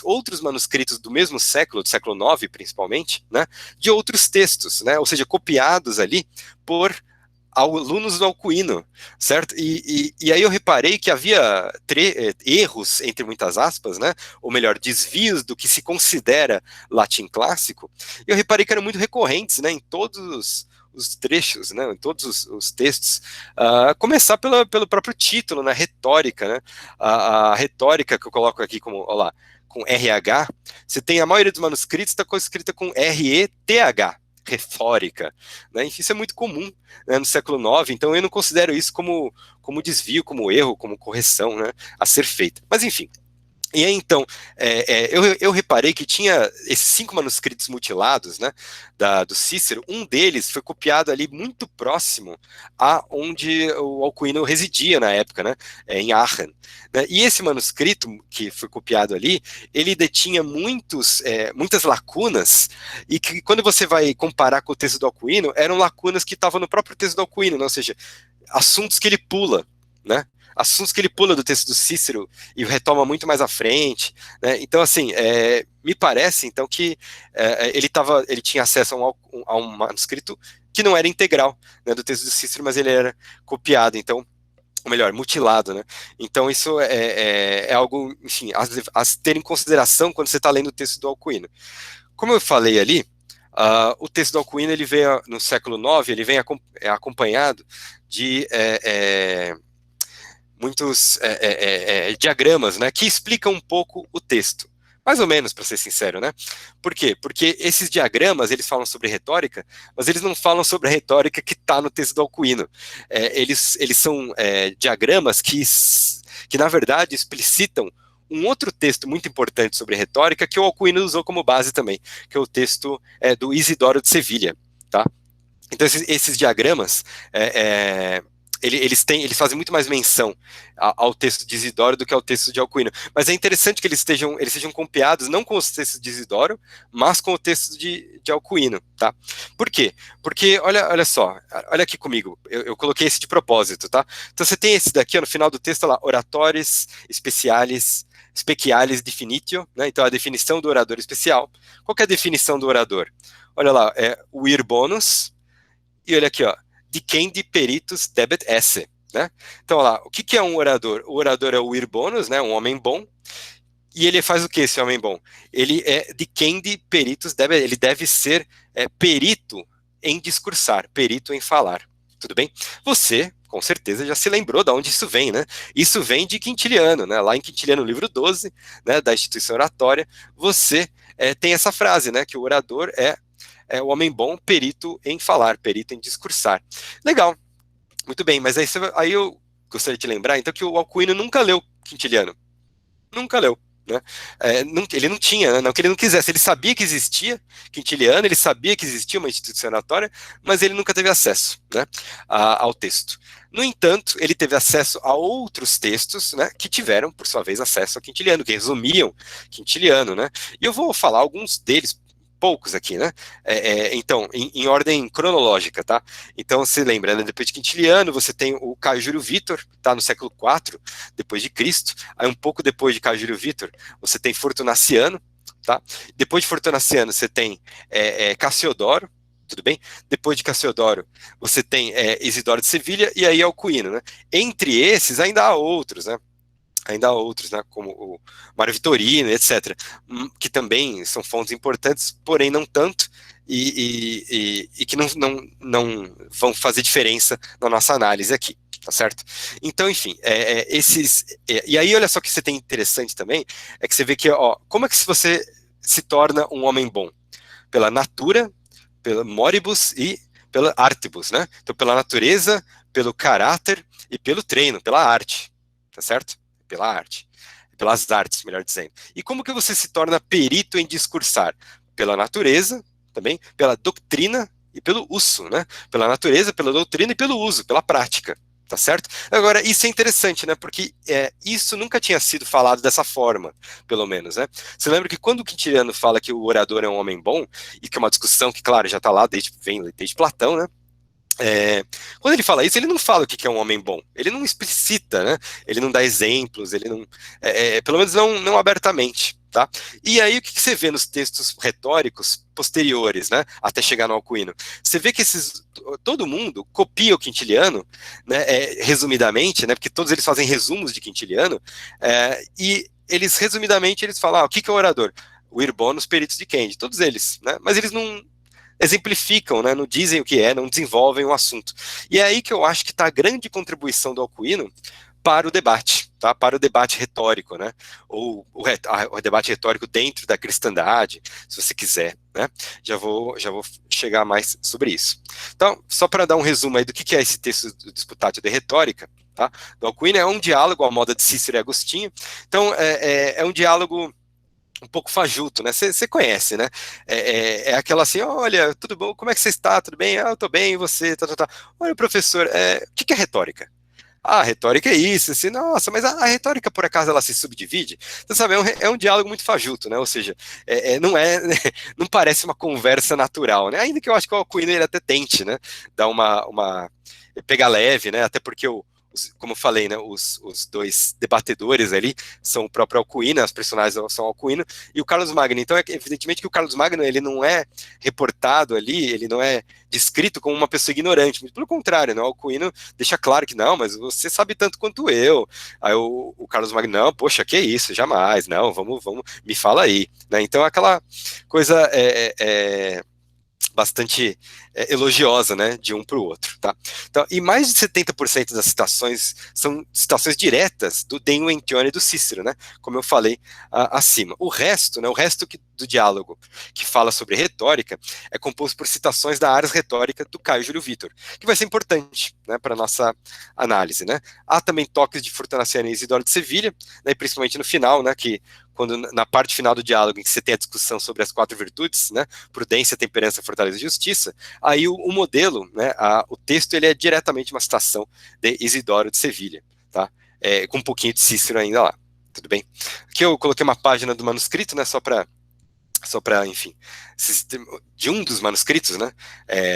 outros manuscritos do mesmo século, do século IX principalmente, né, de outros textos, né, ou seja, copiados ali por alunos do Alcuino, certo? E aí eu reparei que havia erros, entre muitas aspas, né? Ou melhor, desvios do que se considera latim clássico. E eu reparei que eram muito recorrentes, né? Em todos os trechos, né? Em todos os textos. Começar pelo próprio título, né? Retórica, né? A retórica que eu coloco aqui como, olha lá, com RH, você tem a maioria dos manuscritos está escrita com R-E-T-H. Retórica, né? Enfim, isso é muito comum, né, no século IX, então eu não considero isso como desvio, como erro, como correção, né, a ser feita. Mas enfim, e aí então, eu reparei que tinha esses 5 manuscritos mutilados, né, do Cícero, um deles foi copiado ali muito próximo a onde o Alcuino residia na época, né, em Aachen. Né, e esse manuscrito que foi copiado ali, ele detinha muitas lacunas, e que quando você vai comparar com o texto do Alcuino, eram lacunas que estavam no próprio texto do Alcuino, né, ou seja, assuntos que ele pula, né, assuntos que ele pula do texto do Cícero e retoma muito mais à frente, né? Então, assim, me parece, então, que ele tinha acesso a um manuscrito que não era integral, né, do texto do Cícero, mas ele era copiado, então, ou melhor, mutilado, né? Então, isso é algo, enfim, a ter em consideração quando você está lendo o texto do Alcuino. Como eu falei ali, o texto do Alcuino, ele veio, no século IX, ele vem acompanhado de muitos diagramas, né, que explicam um pouco o texto. Mais ou menos, para ser sincero, né? Por quê? Porque esses diagramas, eles falam sobre retórica, mas eles não falam sobre a retórica que está no texto do Alcuino. Eles são diagramas que, na verdade, explicitam um outro texto muito importante sobre retórica que o Alcuino usou como base também, que é o texto do Isidoro de Sevilha, tá? Então, esses diagramas, eles fazem muito mais menção ao texto de Isidoro do que ao texto de Alcuino. Mas é interessante que eles sejam copiados não com os textos de Isidoro, mas com o texto de Alcuino, tá? Por quê? Porque, olha só, olha aqui comigo, eu coloquei esse de propósito, tá? Então, você tem esse daqui, ó, no final do texto, lá, oratores speciales definitio, né? Então, a definição do orador especial. Qual que é a definição do orador? Olha lá, o vir bonus, e olha aqui, ó, dicendi peritus debet esse, né? Então, olha lá, o que é um orador? O orador é o vir bonus, né, um homem bom, e ele faz o que, esse homem bom? Ele é dicendi peritus debet, ele deve ser perito em discursar, perito em falar, tudo bem? Você, com certeza, já se lembrou de onde isso vem, né? Isso vem de Quintiliano, né? Lá em Quintiliano, livro 12, né, da instituição oratória, você tem essa frase, né, que o orador é o homem bom, perito em falar, perito em discursar. Legal, muito bem, mas aí eu gostaria de lembrar, então, que o Alcuino nunca leu Quintiliano. Nunca leu. Né? Ele não tinha, né? Não que ele não quisesse, ele sabia que existia Quintiliano, ele sabia que existia uma instituição oratória, mas ele nunca teve acesso, né, ao texto. No entanto, ele teve acesso a outros textos, né, que tiveram, por sua vez, acesso a Quintiliano, que resumiam Quintiliano, né? E eu vou falar alguns deles, poucos aqui, né? Então, em ordem cronológica, tá? Então, você lembra, né? Depois de Quintiliano, você tem o Caio Júlio Vítor, tá? No século IV, depois de Cristo. Aí, um pouco depois de Caio Júlio Vítor, você tem Fortunaciano, tá? Depois de Fortunaciano, você tem Cassiodoro, tudo bem? Depois de Cassiodoro, você tem Isidoro de Sevilha e aí Alcuino, né? Entre esses, ainda há outros, né? Como o Mário Vitorino, etc., que também são fontes importantes, porém não tanto, e que não vão fazer diferença na nossa análise aqui, tá certo? Então, enfim, e aí olha só que você tem interessante também, é que você vê que, ó, como é que você se torna um homem bom? Pela natura, pela moribus e pela artibus, né? Então, pela natureza, pelo caráter e pelo treino, pela arte, tá certo? Pela arte, pelas artes, melhor dizendo. E como que você se torna perito em discursar? Pela natureza, também, pela doutrina e pelo uso, né? Pela natureza, pela doutrina e pelo uso, pela prática, tá certo? Agora, isso é interessante, né? Porque isso nunca tinha sido falado dessa forma, pelo menos, né? Você lembra que quando o Quintiliano fala que o orador é um homem bom, e que é uma discussão que, claro, já está lá vem desde Platão, né? Quando ele fala isso, ele não fala o que é um homem bom, ele não explicita, né? Ele não dá exemplos, ele não, pelo menos não abertamente, tá? E aí o que você vê nos textos retóricos posteriores, né? Até chegar no Alcuino, você vê que todo mundo copia o Quintiliano, né? Resumidamente, né? Porque todos eles fazem resumos de Quintiliano, e eles resumidamente eles falam, o que é o orador? O ir bonus peritus dicendi, todos eles, né? Mas eles não exemplificam, né, não dizem o que não desenvolvem o assunto. E é aí que eu acho que está a grande contribuição do Alcuino para o debate, tá? Para o debate retórico, né? Ou o debate retórico dentro da cristandade, se você quiser, né? Já vou chegar mais sobre isso. Então, só para dar um resumo aí do que é esse texto do Disputatio de Retórica, tá? Do Alcuino, é um diálogo à moda de Cícero e Agostinho. Então, é um diálogo um pouco fajuto, né? Você conhece, né? É aquela assim, olha, tudo bom? Como é que você está? Tudo bem? Ah, eu tô bem, e você? Tá. Olha, professor, o que é retórica? Ah, a retórica é isso, assim, nossa, mas a retórica, por acaso, ela se subdivide? Você sabe, é um diálogo muito fajuto, né? Ou seja, não parece uma conversa natural, né? Ainda que eu acho que o Alcuino ele até tente, né? Dar pegar leve, né? Até porque como eu falei, né, os dois debatedores ali são o próprio Alcuino, as personagens são Alcuino e o Carlos Magno. Então, evidentemente que o Carlos Magno, ele não é reportado ali, ele não é descrito como uma pessoa ignorante, muito pelo contrário, né, o Alcuino deixa claro que não, mas você sabe tanto quanto eu. Aí o Carlos Magno, não, poxa, que isso, jamais, não, vamos, me fala aí. Né? Então, aquela coisa bastante elogiosa, né, de um para o outro, tá? Então, e mais de 70% das citações são citações diretas do De Inventione e do Cícero, né, como eu falei acima. O resto, né, do diálogo que fala sobre retórica é composto por citações da Ars Retórica do Caio Júlio Vítor, que vai ser importante, né, para a nossa análise, né. Há também toques de Fortunaciano e Isidoro de Sevilha, né, principalmente no final, né, que quando na parte final do diálogo, em que você tem a discussão sobre as 4 virtudes, né, prudência, temperança, fortaleza e justiça, aí o modelo, né, o texto, ele é diretamente uma citação de Isidoro de Sevilha, tá? Com um pouquinho de Cícero ainda lá, tudo bem? Aqui eu coloquei uma página do manuscrito, né, só para, enfim, de um dos manuscritos, né,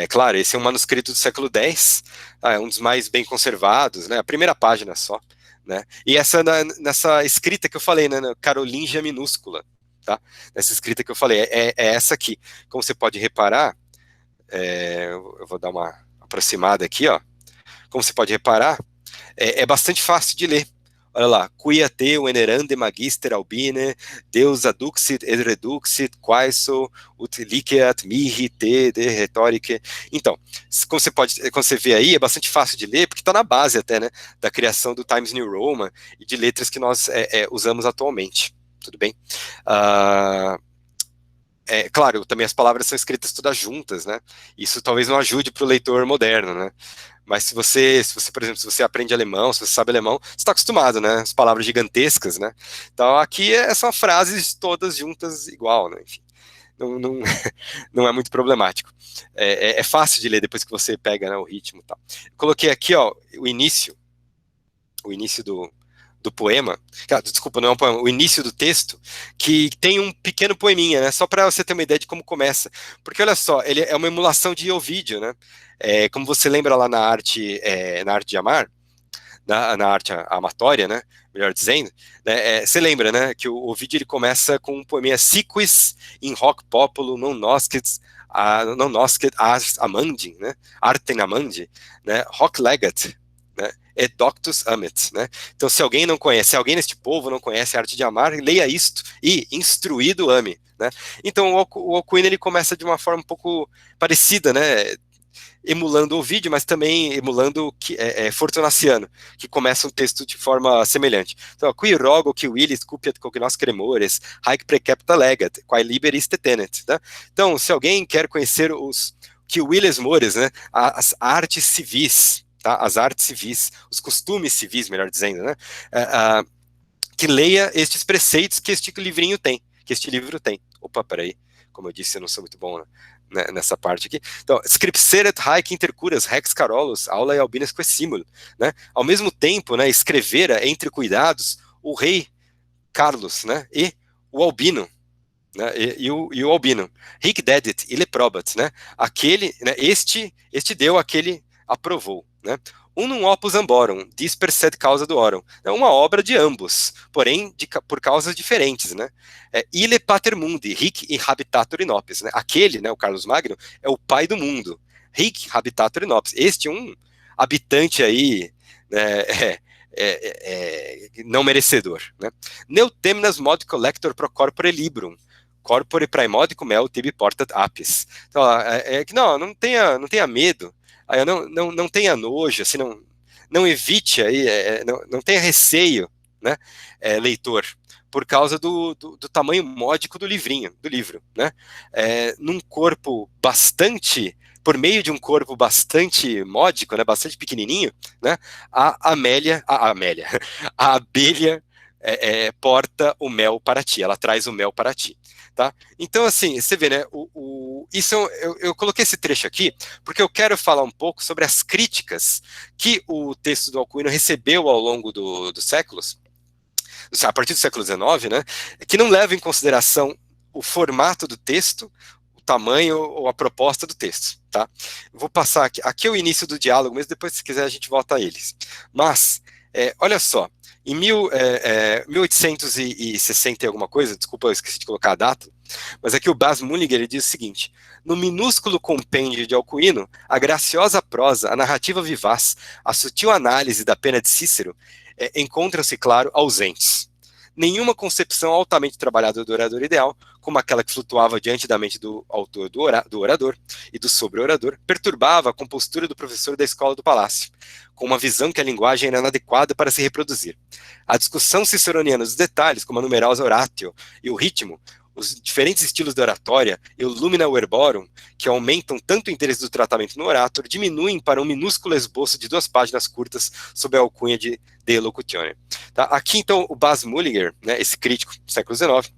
claro, esse é um manuscrito do século X, é um dos mais bem conservados, né, a primeira página só, né, e essa nessa escrita que eu falei, né, Carolingia minúscula, tá, essa escrita que eu falei, é essa aqui, como você pode reparar, eu vou dar uma aproximada aqui, ó, como você pode reparar, é bastante fácil de ler. Olha lá, quia te venerande magister albine, Deus aduxit et reduxit, quaeso ut liceat mihi te de retorique. Então, como você vê aí, é bastante fácil de ler, porque está na base até, né, da criação do Times New Roman e de letras que nós usamos atualmente. Tudo bem? Claro, também as palavras são escritas todas juntas, né? Isso talvez não ajude para o leitor moderno, né? Mas se você, por exemplo, se você aprende alemão, se você sabe alemão, você está acostumado, né? As palavras gigantescas, né? Então aqui são frases todas juntas igual, né? Enfim, não, não é muito problemático. É fácil de ler depois que você pega, né, o ritmo e tal. Eu coloquei aqui, ó, o início do poema, desculpa, não é um poema, o início do texto, que tem um pequeno poeminha, né, só para você ter uma ideia de como começa, porque olha só, ele é uma emulação de Ovídio, né, como você lembra lá na arte de amar, na arte amatória, né, melhor dizendo, né, você lembra, né, que o Ovídio ele começa com um poeminha Siquis in hoc populo non noscit as amandi, né, artem amandi, né, hoc legat, né, et doctus amet, né? Então, se alguém neste povo não conhece a arte de amar, leia isto e instruído ame, né? Então, o Alcuino ele começa de uma forma um pouco parecida, né? Emulando Ovídio, mas também emulando Fortunaciano, que começa um texto de forma semelhante. Então, qui rogo que willis cupiat cognos cremores, haec precepta legat, quae liberis te tenet, tá? Então, se alguém quer conhecer os que willis mores, né? As artes civis, tá? As artes civis, os costumes civis, melhor dizendo, né? Que leia estes preceitos que este livrinho tem, que este livro tem. Opa, peraí, como eu disse, eu não sou muito bom, né, nessa parte aqui. Então, scripseret haec intercuras rex carolos, aula e albinas quessimul, né? Ao mesmo tempo, né, escrevera entre cuidados o rei Carlos, né, e o Albino, né, e o Albino. Hic dedit, ille probat, né? Aquele, né, este deu, aquele aprovou, né? Unum opus amborum, disper sed causa duorum. É uma obra de ambos, porém por causas diferentes, né? Ille pater mundi, hic in habitator in opis, né? Aquele, né, o Carlos Magno, é o pai do mundo. Hic habitator in opis. Este é um habitante aí, né, não merecedor, né? Neutemnas mod collector pro corpore librum, corpore praemodicum mel tibi portat apis. Então, não tenha medo, não tenha nojo, assim, não evite aí, não tenha receio, né, leitor, por causa do tamanho módico do livro, né? Por meio de um corpo bastante módico, né, bastante pequenininho, né, a abelha porta o mel para ti, ela traz o mel para ti, tá? Então, assim, você vê, né, eu coloquei esse trecho aqui porque eu quero falar um pouco sobre as críticas que o texto do Alcuino recebeu ao longo dos séculos, a partir do século XIX, né, que não leva em consideração o formato do texto, o tamanho ou a proposta do texto, tá? Eu vou passar aqui é o início do diálogo, mesmo depois, se quiser, a gente volta a eles. Mas, olha só, em 1860 e alguma coisa, desculpa, eu esqueci de colocar a data, mas aqui o Bas Mulliger, ele diz o seguinte: no minúsculo compêndio de Alcuino, a graciosa prosa, a narrativa vivaz, a sutil análise da pena de Cícero encontram-se, claro, ausentes. nenhuma concepção altamente trabalhada do orador ideal, como aquela que flutuava diante da mente do autor do orador e do sobre-orador, perturbava a compostura do professor da escola do palácio, com uma visão que a linguagem era inadequada para se reproduzir. A discussão ciceroniana dos detalhes, como a numerosa oratio e o ritmo, os diferentes estilos de oratória e o lumina verborum, que aumentam tanto o interesse do tratamento no orátor, diminuem para um minúsculo esboço de 2 páginas curtas sob a alcunha de Elocutione. Tá? Aqui, então, o Bas Mulliger, né, esse crítico do século XIX,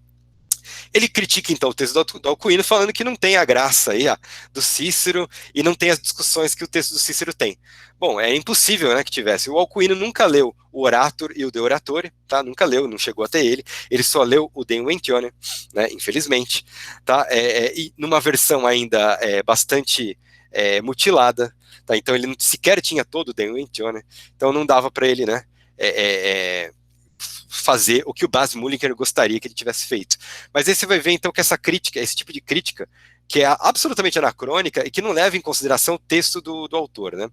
ele critica, então, o texto do Alcuino, falando que não tem a graça aí, do Cícero e não tem as discussões que o texto do Cícero tem. Bom, é impossível, né, que tivesse. O Alcuino nunca leu o Orator e o De Oratore, tá? Nunca leu, não chegou até ele só leu o De Inventione, né, infelizmente, tá? E numa versão ainda bastante mutilada, tá? Então ele sequer tinha todo o De Inventione, então não dava para ele, né, fazer o que o Bas Mulliger gostaria que ele tivesse feito. Mas aí você vai ver, então, que essa crítica, esse tipo de crítica, que é absolutamente anacrônica e que não leva em consideração o texto do autor, né?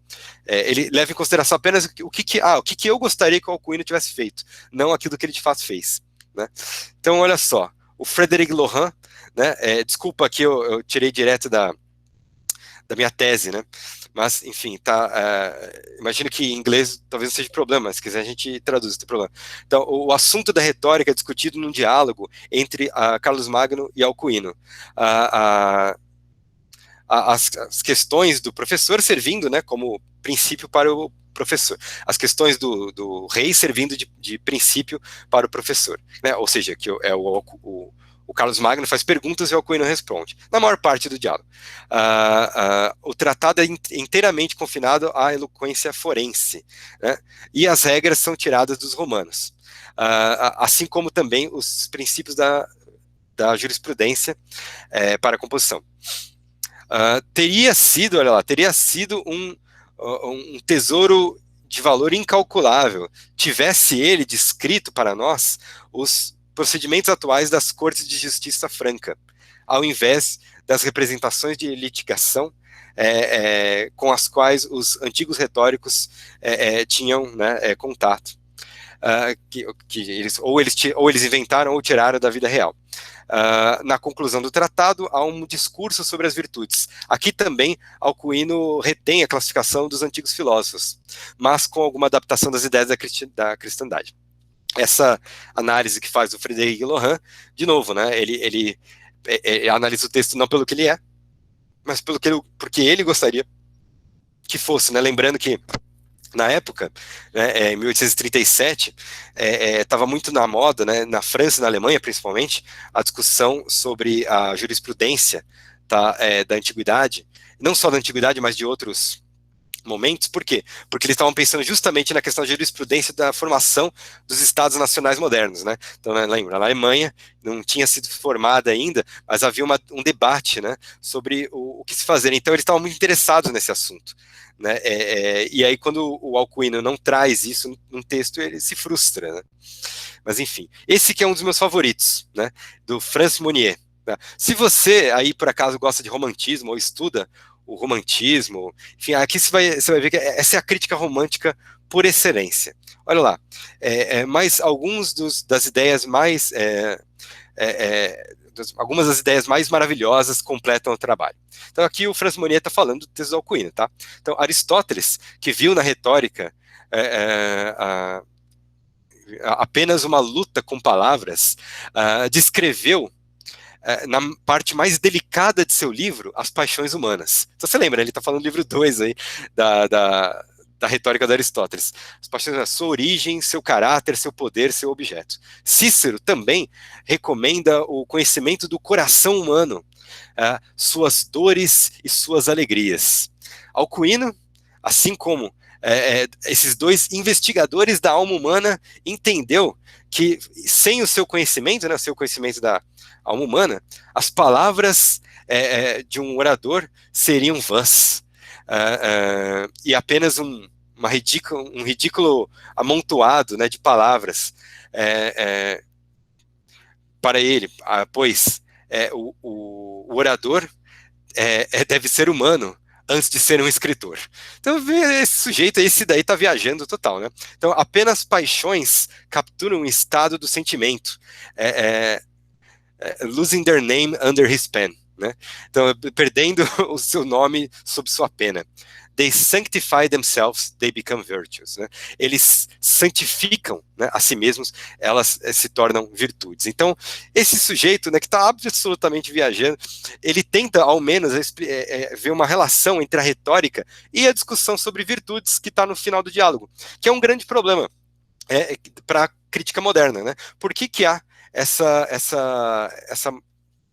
Ele leva em consideração apenas o que eu gostaria que o Alcuino tivesse feito, não aquilo que ele de fato fez, né? Então, olha só, o Frédéric Laurent, né? Desculpa que eu tirei direto da minha tese, né? Mas, enfim, imagino que em inglês talvez não seja problema, mas se quiser a gente traduz, não tem problema. Então, o assunto da retórica é discutido num diálogo entre Carlos Magno e Alcuino. As questões do professor servindo, né, como princípio para o professor. As questões do rei servindo de princípio para o professor. Né? Ou seja, que o Carlos Magno faz perguntas e o Alcuino responde, na maior parte do diálogo. O tratado é inteiramente confinado à eloquência forense, né? E as regras são tiradas dos romanos, assim como também os princípios da jurisprudência para a composição. Teria sido um tesouro de valor incalculável, tivesse ele descrito para nós os procedimentos atuais das cortes de justiça franca, ao invés das representações de litigação com as quais os antigos retóricos tinham, né, contato, que eles inventaram ou tiraram da vida real. Na conclusão do tratado, há um discurso sobre as virtudes. Aqui também, Alcuino retém a classificação dos antigos filósofos, mas com alguma adaptação das ideias da cristandade. Essa análise que faz o Frédéric Laurent, de novo, né, ele analisa o texto não pelo que ele é, mas porque ele gostaria que fosse, né, lembrando que na época, né, em 1837, estava muito na moda, né, na França e na Alemanha, principalmente, a discussão sobre a jurisprudência, tá, da antiguidade, não só da antiguidade, mas de outros momentos. Por quê? Porque eles estavam pensando justamente na questão da jurisprudência da formação dos Estados nacionais modernos, né? Então, lembra, a Alemanha não tinha sido formada ainda, mas havia um debate, né, sobre o que se fazer. Então, eles estavam muito interessados nesse assunto, né? E aí, quando o Alcuino não traz isso num texto, ele se frustra, né? Mas, enfim, esse que é um dos meus favoritos, né, do Franz Monnier. Né? Se você aí, por acaso, gosta de romantismo ou estuda o romantismo, enfim, aqui você vai ver que essa é a crítica romântica por excelência. Olha lá, mais alguns das ideias mais, algumas das ideias mais maravilhosas completam o trabalho. Então aqui o Franz Monnier está falando do texto do Alcuino, tá? Então Aristóteles, que viu na retórica apenas uma luta com palavras, descreveu na parte mais delicada de seu livro, As Paixões Humanas. Então você lembra, ele está falando do livro 2 aí, da retórica de Aristóteles. As paixões humanas, sua origem, seu caráter, seu poder, seu objeto. Cícero também recomenda o conhecimento do coração humano, suas dores e suas alegrias. Alcuino, assim como esses dois investigadores da alma humana, entendeu que sem o seu conhecimento, né, o seu conhecimento da alma humana, as palavras de um orador seriam vãs, e apenas um ridículo amontoado, né, de palavras para ele, pois o orador deve ser humano antes de ser um escritor. Então, esse sujeito, esse daí tá viajando total, né? Então, apenas paixões capturam o estado do sentimento. Losing their name under his pen, né? Então, perdendo o seu nome sob sua pena. They sanctify themselves, they become virtues, né? Eles santificam, né, a si mesmos, elas se tornam virtudes. Então, esse sujeito, né, que está absolutamente viajando, ele tenta, ao menos, ver uma relação entre a retórica e a discussão sobre virtudes que está no final do diálogo, que é um grande problema para a crítica moderna, né? Por que há essa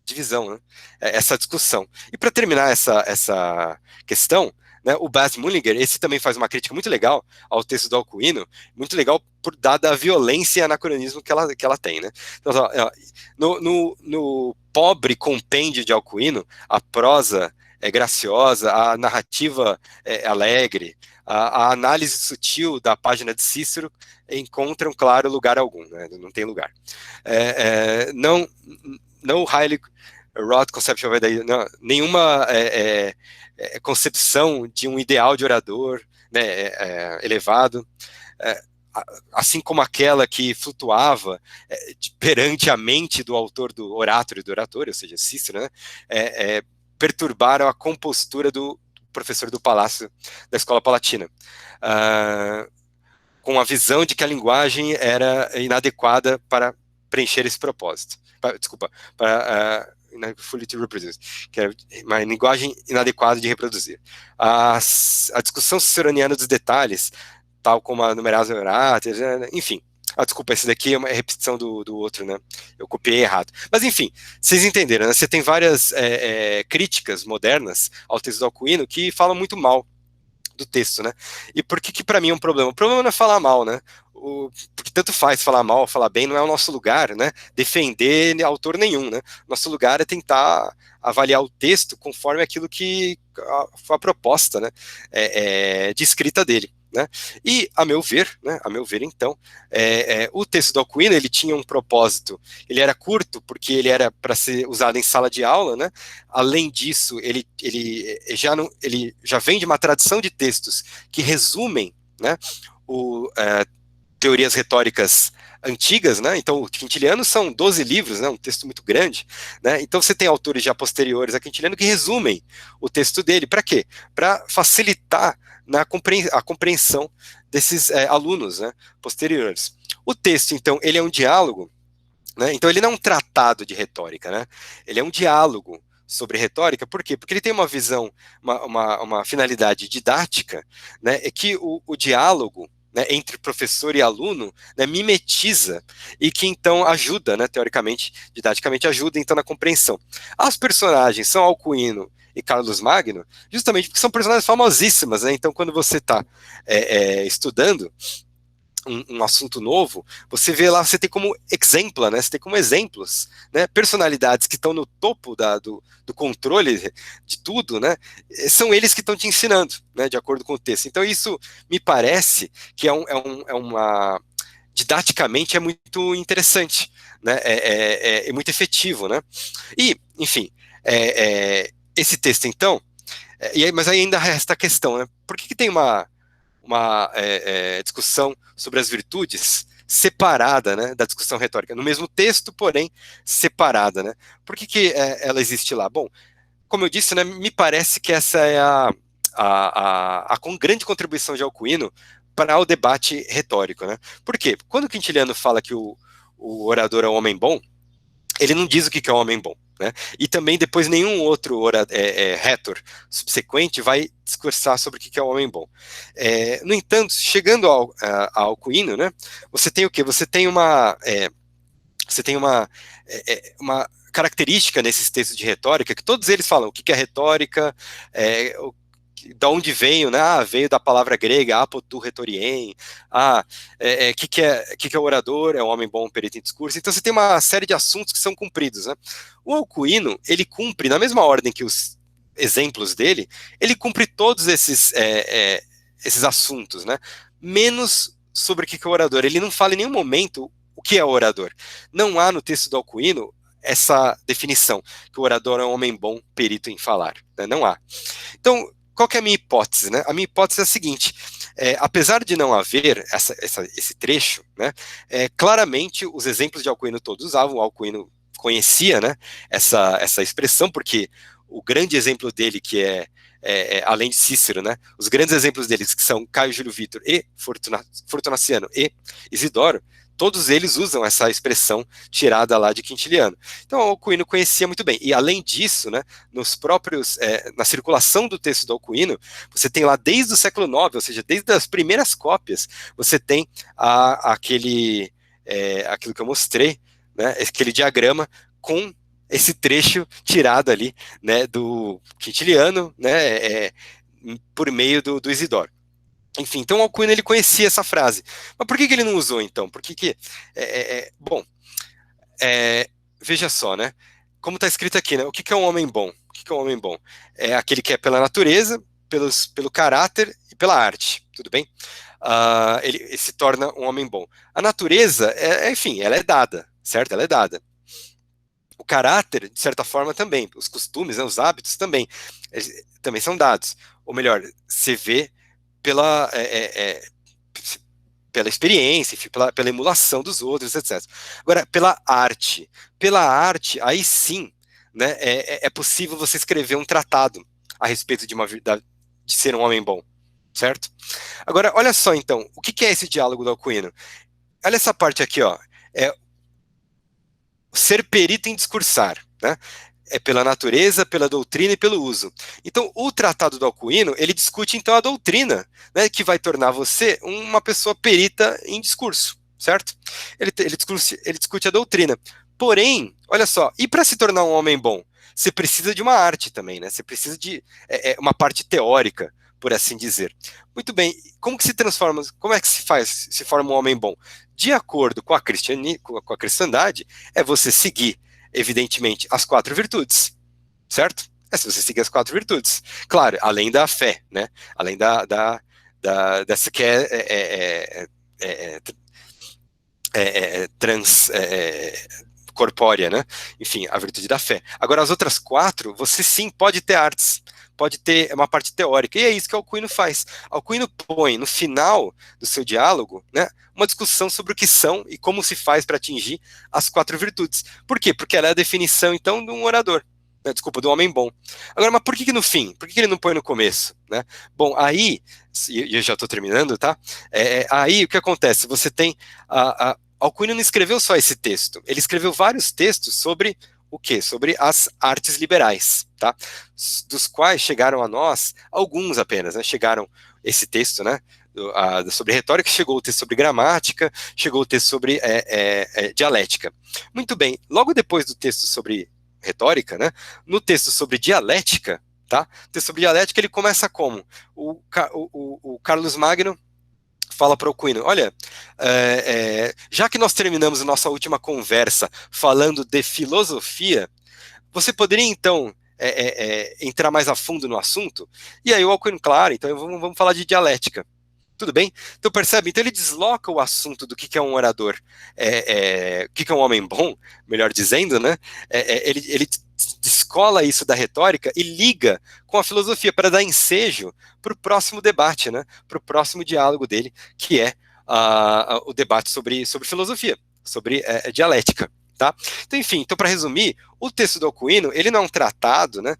divisão, né? Essa discussão? E para terminar essa questão, né, o Bas Mullinger, esse também faz uma crítica muito legal ao texto do Alcuino, muito legal por dada a violência e anacronismo que ela tem, né? Então, no pobre compêndio de Alcuino, a prosa é graciosa, a narrativa é alegre, a análise sutil da página de Cícero encontra um claro lugar algum, né? Não tem lugar. Não highly wrought conception of ideas, nenhuma concepção de um ideal de orador, né, elevado, assim como aquela que flutuava perante a mente do autor do orátorio e do oratório, ou seja, Cícero, né, perturbaram a compostura do professor do palácio da Escola Palatina, com a visão de que a linguagem era inadequada para preencher esse propósito. Para fully to reproduce, que é uma linguagem inadequada de reproduzir. A discussão ciceroniana dos detalhes, tal como a numerável oráter, enfim. Desculpa, esse daqui é uma repetição do outro, né? Eu copiei errado. Mas, enfim, vocês entenderam, né? Você tem várias críticas modernas ao texto do Alcuino que falam muito mal do texto, né? E por que para mim é um problema? O problema não é falar mal, né? Porque tanto faz falar mal ou falar bem, não é o nosso lugar, né? Defender autor nenhum, né? Nosso lugar é tentar avaliar o texto conforme aquilo que foi a proposta, né? De escrita dele. Né? E, a meu ver, então, o texto do Alcuino, ele tinha um propósito, ele era curto, porque ele era para ser usado em sala de aula, né? Além disso, ele já vem de uma tradição de textos que resumem, né, teorias retóricas antigas, né? Então, o Quintiliano são 12 livros, né? Um texto muito grande, né? Então, você tem autores já posteriores a Quintiliano que resumem o texto dele. Para quê? Para facilitar a compreensão desses alunos, né, posteriores. O texto, então, ele é um diálogo, né? Então, ele não é um tratado de retórica, né? Ele é um diálogo sobre retórica. Por quê? Porque ele tem uma visão, uma finalidade didática, né? É que o diálogo, né, entre professor e aluno, né, mimetiza e que então ajuda, né, teoricamente, didaticamente ajuda então na compreensão. As personagens são Alcuino e Carlos Magno, justamente porque são personagens famosíssimas, né? Então quando você está estudando um assunto novo, você vê lá, você tem como exemplo, né? Você tem como exemplos, né? Personalidades que estão no topo do controle de tudo, né? São eles que estão te ensinando, né? De acordo com o texto. Então isso me parece que didaticamente é muito interessante, né? É muito efetivo, né? E, enfim, esse texto então, mas ainda resta a questão, né? Por que tem uma discussão sobre as virtudes separada, né, da discussão retórica, no mesmo texto, porém separada, né? Por que ela existe lá? Bom, como eu disse, né, me parece que essa é a grande contribuição de Alcuino para o debate retórico, né? Por quê? Quando Quintiliano fala que o orador é um homem bom, ele não diz o que é um homem bom, né? E também depois nenhum outro retor subsequente vai discursar sobre o que é um homem bom. No entanto, chegando ao Alcuino, né, você tem o quê? Você tem uma característica nesses textos de retórica, que todos eles falam o que é retórica, da onde veio, né? Veio da palavra grega, apotu retorien. Que é o orador? É um homem bom, perito em discurso. Então você tem uma série de assuntos que são cumpridos, né? O Alcuino, ele cumpre, na mesma ordem que os exemplos dele, ele cumpre todos esses assuntos, né? Menos sobre o que é o orador. Ele não fala em nenhum momento o que é o orador. Não há no texto do Alcuino essa definição, que o orador é um homem bom, perito em falar. Né? Não há. Então, qual que é a minha hipótese, né? A minha hipótese é a seguinte, apesar de não haver esse trecho, né, claramente os exemplos de Alcuino todos usavam, o Alcuino conhecia, né, essa expressão, porque o grande exemplo dele, que além de Cícero, né, os grandes exemplos deles, que são Caio Júlio Vítor e Fortunaciano e Isidoro, todos eles usam essa expressão tirada lá de Quintiliano. Então, Alcuino conhecia muito bem. E, além disso, né, na circulação do texto do Alcuino, você tem lá desde o século IX, ou seja, desde as primeiras cópias, você tem aquilo que eu mostrei, né, aquele diagrama com esse trecho tirado ali, né, do Quintiliano, né, por meio do Isidoro. Enfim, então o Alcuino ele conhecia essa frase. Mas por que ele não usou, então? Por que bom, veja só, né? Como está escrito aqui, né? O que é um homem bom? O que é um homem bom? É aquele que é pela natureza, pelo caráter e pela arte, tudo bem? Ele se torna um homem bom. A natureza, enfim, ela é dada, certo? Ela é dada. O caráter, de certa forma, também. Os costumes, né, os hábitos também são dados. Ou melhor, se vê pela experiência, pela emulação dos outros, etc. Agora, pela arte, aí sim, né, é possível você escrever um tratado a respeito de ser um homem bom, certo? Agora, olha só então, o que é esse diálogo do Alcuino? Olha essa parte aqui, ó, ser perito em discursar, né? É pela natureza, pela doutrina e pelo uso. Então, o Tratado do Alcuino, ele discute, então, a doutrina, né, que vai tornar você uma pessoa perita em discurso, certo? Ele discute a doutrina. Porém, olha só, e para se tornar um homem bom? Você precisa de uma arte também, né? Você precisa de uma parte teórica, por assim dizer. Muito bem, como é que se forma um homem bom? De acordo com a cristandade, é você seguir evidentemente, as 4 virtudes, certo? Se você seguir as 4 virtudes. Claro, além da fé, né? Além dessa que corpórea, né? Enfim, a virtude da fé. Agora, as outras 4, você sim pode ter artes, pode ter uma parte teórica, e é isso que Alcuino faz. Alcuino põe no final do seu diálogo, né, uma discussão sobre o que são e como se faz para atingir as 4 virtudes. Por quê? Porque ela é a definição, então, de um orador, né, desculpa, de um homem bom. Agora, mas por que no fim? Por que ele não põe no começo? Né? Bom, aí, e eu já estou terminando, tá? Aí, o que acontece? Você tem Alcuino não escreveu só esse texto, ele escreveu vários textos sobre o quê? Sobre as artes liberais, tá? Dos quais chegaram a nós, alguns apenas, né? Chegaram esse texto, né? Sobre retórica, chegou o texto sobre gramática, chegou o texto sobre dialética. Muito bem, logo depois do texto sobre retórica, né? No texto sobre dialética, tá? O texto sobre dialética ele começa como? O Carlos Magno fala para o Alcuino, olha, já que nós terminamos a nossa última conversa falando de filosofia, você poderia então entrar mais a fundo no assunto? E aí o Alcuino, claro, então vamos falar de dialética. Tudo bem? Então percebe? Então ele desloca o assunto do que é um orador, o que é um homem bom, melhor dizendo, né? Ele descola isso da retórica e liga com a filosofia para dar ensejo para o próximo debate, né? Para o próximo diálogo dele, que é o debate sobre filosofia, sobre dialética. Tá? Então, enfim, para resumir, o texto do Alcuino, ele não é um tratado, né,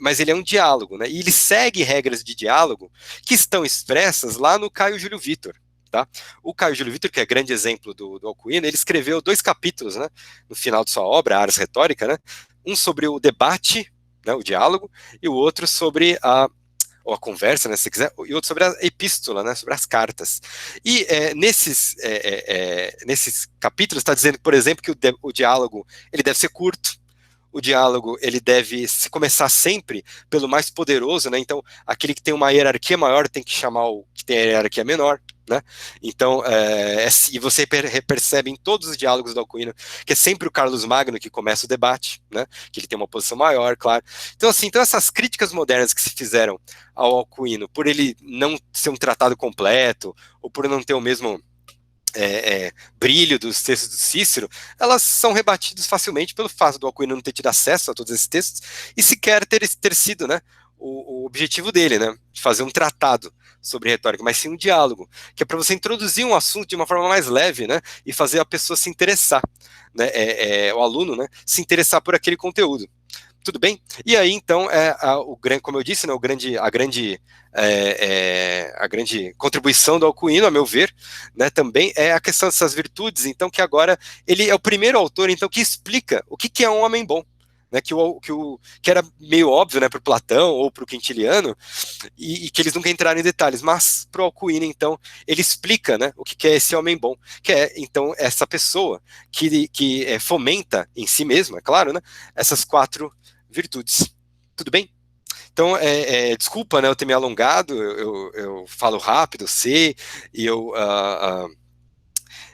mas ele é um diálogo, né, e ele segue regras de diálogo que estão expressas lá no Caio Júlio Vítor. Tá? O Caio Júlio Vítor, que é grande exemplo do Alcuino, ele escreveu 2 capítulos, né, no final de sua obra, Ars Retórica, né, um sobre o debate, né, o diálogo, e o outro sobre ou a conversa, né, se quiser, e outro sobre a epístola, né, sobre as cartas. E nesses capítulos está dizendo, por exemplo, que o diálogo ele deve ser curto, o diálogo ele deve se começar sempre pelo mais poderoso, né, então aquele que tem uma hierarquia maior tem que chamar o que tem a hierarquia menor, né, então, e você percebe em todos os diálogos do Alcuino que é sempre o Carlos Magno que começa o debate, né, que ele tem uma posição maior, claro. Então, assim, essas críticas modernas que se fizeram ao Alcuino, por ele não ser um tratado completo, ou por não ter o mesmo brilho dos textos do Cícero, elas são rebatidas facilmente pelo fato do Alcuino não ter tido acesso a todos esses textos e sequer ter sido, né, o objetivo dele, né, de fazer um tratado sobre retórica, mas sim um diálogo, que é para você introduzir um assunto de uma forma mais leve, né, e fazer a pessoa se interessar, né, o aluno, né, se interessar por aquele conteúdo. Tudo bem? E aí, então, como eu disse, né, a grande contribuição do Alcuino, a meu ver, né, também é a questão dessas virtudes, então, que agora ele é o primeiro autor, então, que explica o que é um homem bom, né, que era meio óbvio, né, para o Platão ou para o Quintiliano, e que eles nunca entraram em detalhes, mas para o Alcuino, então, ele explica, né, o que é esse homem bom, que é, então, essa pessoa que fomenta em si mesma, é claro, né, essas 4 virtudes. Tudo bem? Então, desculpa, né, eu ter me alongado, eu falo rápido, sei, e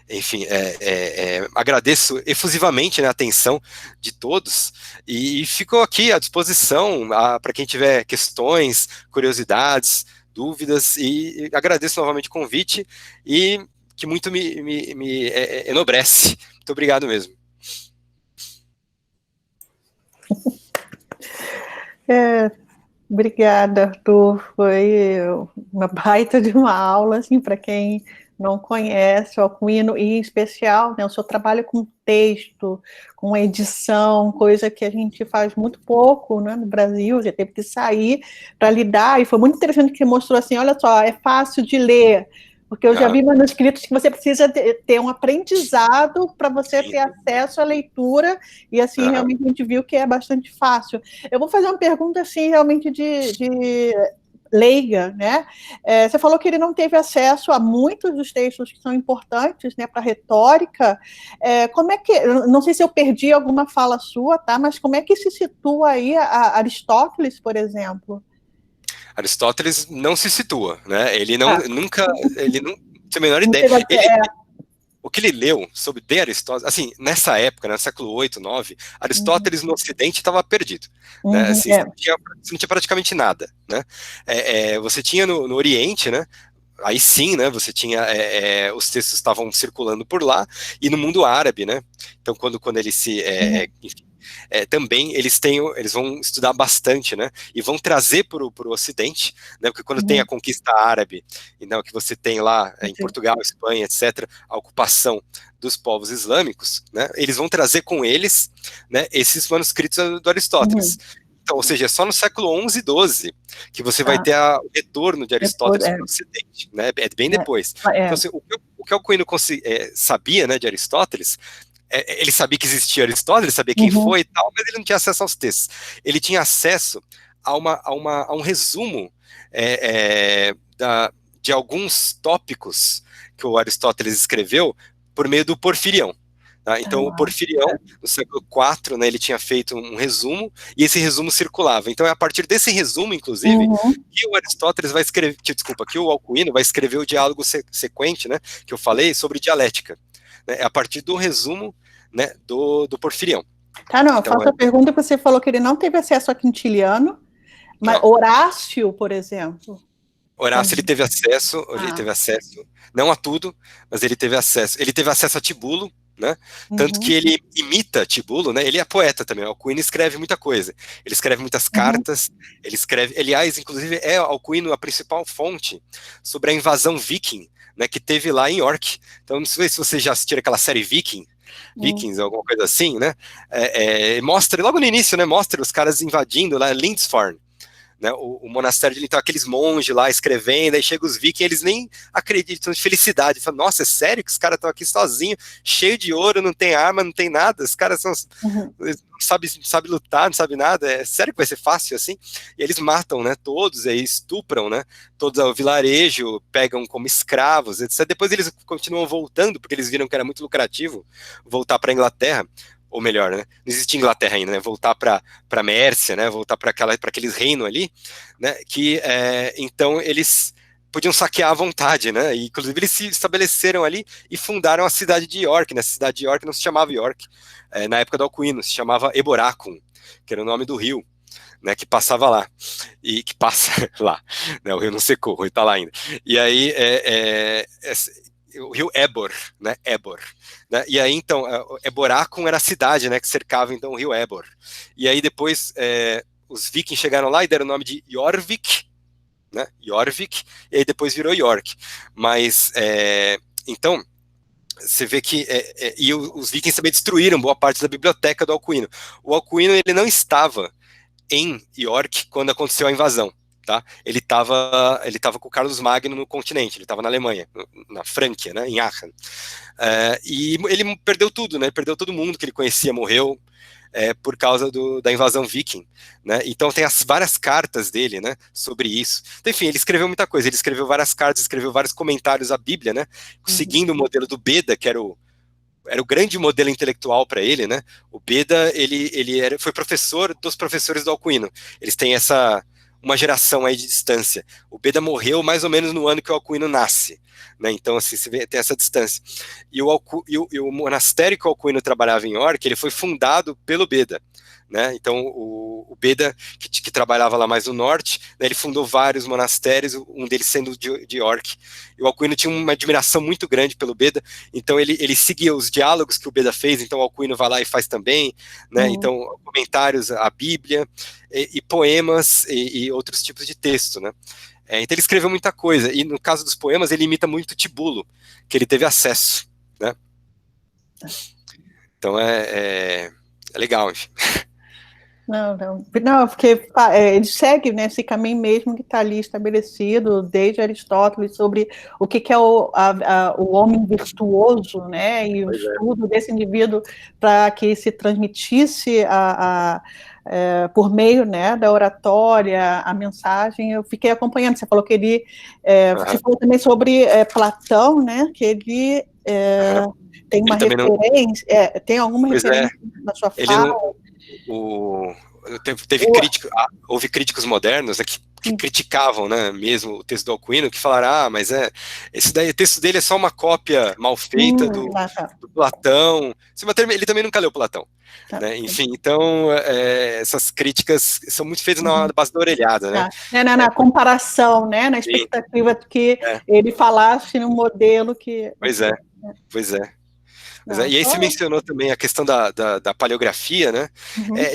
enfim, agradeço efusivamente, né, a atenção de todos, e fico aqui à disposição para quem tiver questões, curiosidades, dúvidas, e agradeço novamente o convite, e que muito me enobrece. Muito obrigado mesmo. Obrigada, Arthur. Foi uma baita de uma aula, assim, para quem não conhece o Alcuino, e em especial, né, o seu trabalho com texto, com edição, coisa que a gente faz muito pouco, né, no Brasil, já teve que sair para lidar, e foi muito interessante que você mostrou assim, olha só, é fácil de ler, porque eu já vi manuscritos que você precisa ter um aprendizado para você ter acesso à leitura, e assim, realmente a gente viu que é bastante fácil. Eu vou fazer uma pergunta, assim, realmente de leiga, né? Você falou que ele não teve acesso a muitos dos textos que são importantes, né, para retórica. Como é que, não sei se eu perdi alguma fala sua, tá? Mas como é que se situa aí a Aristóteles, por exemplo? Aristóteles não se situa, né? Ele não tem a menor ideia. O que ele leu sobre de Aristóteles, assim, nessa época, no século 8, 9, Aristóteles no Ocidente estava perdido, né? Assim, você não tinha praticamente nada, né? Você tinha no Oriente, né? Aí sim, né, você tinha, os textos estavam circulando por lá, e no mundo árabe, né, então quando ele se, enfim, também eles vão estudar bastante, né, e vão trazer para o Ocidente, né, porque quando tem a conquista árabe, e não, que você tem lá em Portugal, Espanha, etc., a ocupação dos povos islâmicos, né, eles vão trazer com eles, né, esses manuscritos do Aristóteles. Então, ou seja, é só no século XI e XII que você vai ter o retorno de Aristóteles para o Ocidente, né? É bem depois. Então, assim, o que Alcuino sabia, né, de Aristóteles, ele sabia que existia Aristóteles, sabia quem foi e tal, mas ele não tinha acesso aos textos. Ele tinha acesso a um resumo de alguns tópicos que o Aristóteles escreveu por meio do Porfirião. Tá? Então, o Porfirião, no século IV, né, ele tinha feito um resumo, e esse resumo circulava. Então, é a partir desse resumo, inclusive, que o Aristóteles vai escrever, que o Alcuino vai escrever o diálogo sequente, né, que eu falei, sobre dialética. Né, é a partir do resumo, né, do Porfirião. Tá, não, então, faço a pergunta que você falou que ele não teve acesso a Quintiliano, mas Horácio, por exemplo... Horácio, ele teve acesso, não a tudo, mas ele teve acesso a Tibulo, né? Tanto que ele imita Tibulo, né? Ele é poeta também. Alcuino escreve muita coisa. Ele escreve muitas cartas. Ele escreve, aliás, inclusive Alcuino a principal fonte sobre a invasão viking, né? Que teve lá em York. Então, não sei se você já assistiu aquela série Vikings, alguma coisa assim, né? Mostra logo no início, né? Mostra os caras invadindo lá Lindisfarne. Né, o monastério de então, aqueles monges lá escrevendo, aí chega os vikings, eles nem acreditam de felicidade, falam, nossa, é sério que os caras estão aqui sozinhos, cheio de ouro, não tem arma, não tem nada, os caras não sabem lutar, não sabem nada, é sério que vai ser fácil assim? E eles matam, né, todos, aí estupram, né, todo o vilarejo, pegam como escravos, etc. Depois eles continuam voltando, porque eles viram que era muito lucrativo voltar para a Inglaterra, ou melhor, né, não existia Inglaterra ainda, né, voltar para Mércia, né, voltar para aqueles reinos ali, né, que então eles podiam saquear à vontade, né, e inclusive eles se estabeleceram ali e fundaram a cidade de York, né, a cidade de York não se chamava York, na época do Alcuino, se chamava Eboracum, que era o nome do rio, né, que passava lá, e que passa lá, né, o rio não secou, o rio está lá ainda, e aí o rio Ebor, né, Ebor, né, e aí então, Eboracum era a cidade, né, que cercava então o rio Ebor, e aí depois os vikings chegaram lá e deram o nome de Jorvik, né? Jorvik, e aí depois virou York. Mas, então, você vê que os vikings também destruíram boa parte da biblioteca do Alcuino. O Alcuino, ele não estava em York quando aconteceu a invasão, tá? Ele estava com o Carlos Magno no continente, ele estava na Alemanha, na Franquia, né, em Aachen. E ele perdeu tudo, né? Perdeu todo mundo que ele conhecia, morreu por causa da invasão viking, né? Então tem as várias cartas dele, né, sobre isso. Então, enfim, ele escreveu muita coisa, ele escreveu várias cartas, escreveu vários comentários à Bíblia, né? Seguindo o modelo do Beda, que era o grande modelo intelectual para ele, né? O Beda, foi professor dos professores do Alcuino. Eles têm uma geração aí de distância. O Beda morreu mais ou menos no ano que o Alcuino nasce, né? Então, assim, você vê, tem essa distância. E o monastério que o Alcuino trabalhava em York, ele foi fundado pelo Beda, né? Então, o Beda, que trabalhava lá mais no norte, né, ele fundou vários monastérios, um deles sendo de York. E o Alcuino tinha uma admiração muito grande pelo Beda, então ele seguia os diálogos que o Beda fez, então o Alcuino vai lá e faz também, né? Então, comentários à Bíblia, e poemas, e outros tipos de texto, né? Então ele escreveu muita coisa, e no caso dos poemas, ele imita muito Tibulo, que ele teve acesso, né? Então é legal, enfim. Não, porque ele segue, né, esse caminho mesmo que está ali estabelecido desde Aristóteles sobre o que é o homem virtuoso, né, e o estudo desse indivíduo para que se transmitisse por meio, né, da oratória, a mensagem. Eu fiquei acompanhando, você falou que ele, você falou também sobre Platão, né, que ele tem uma referência, tem alguma referência na sua fala? Houve críticos modernos, né, que criticavam, né, mesmo o texto do Alcuino, que falaram, mas o texto dele é só uma cópia mal feita do Platão. Ele também nunca leu Platão, né? Enfim, então essas críticas são muito feitas na base da orelhada, né? Na comparação, né, na expectativa de que ele falasse num modelo que... Pois é. E aí você mencionou também a questão da paleografia, né?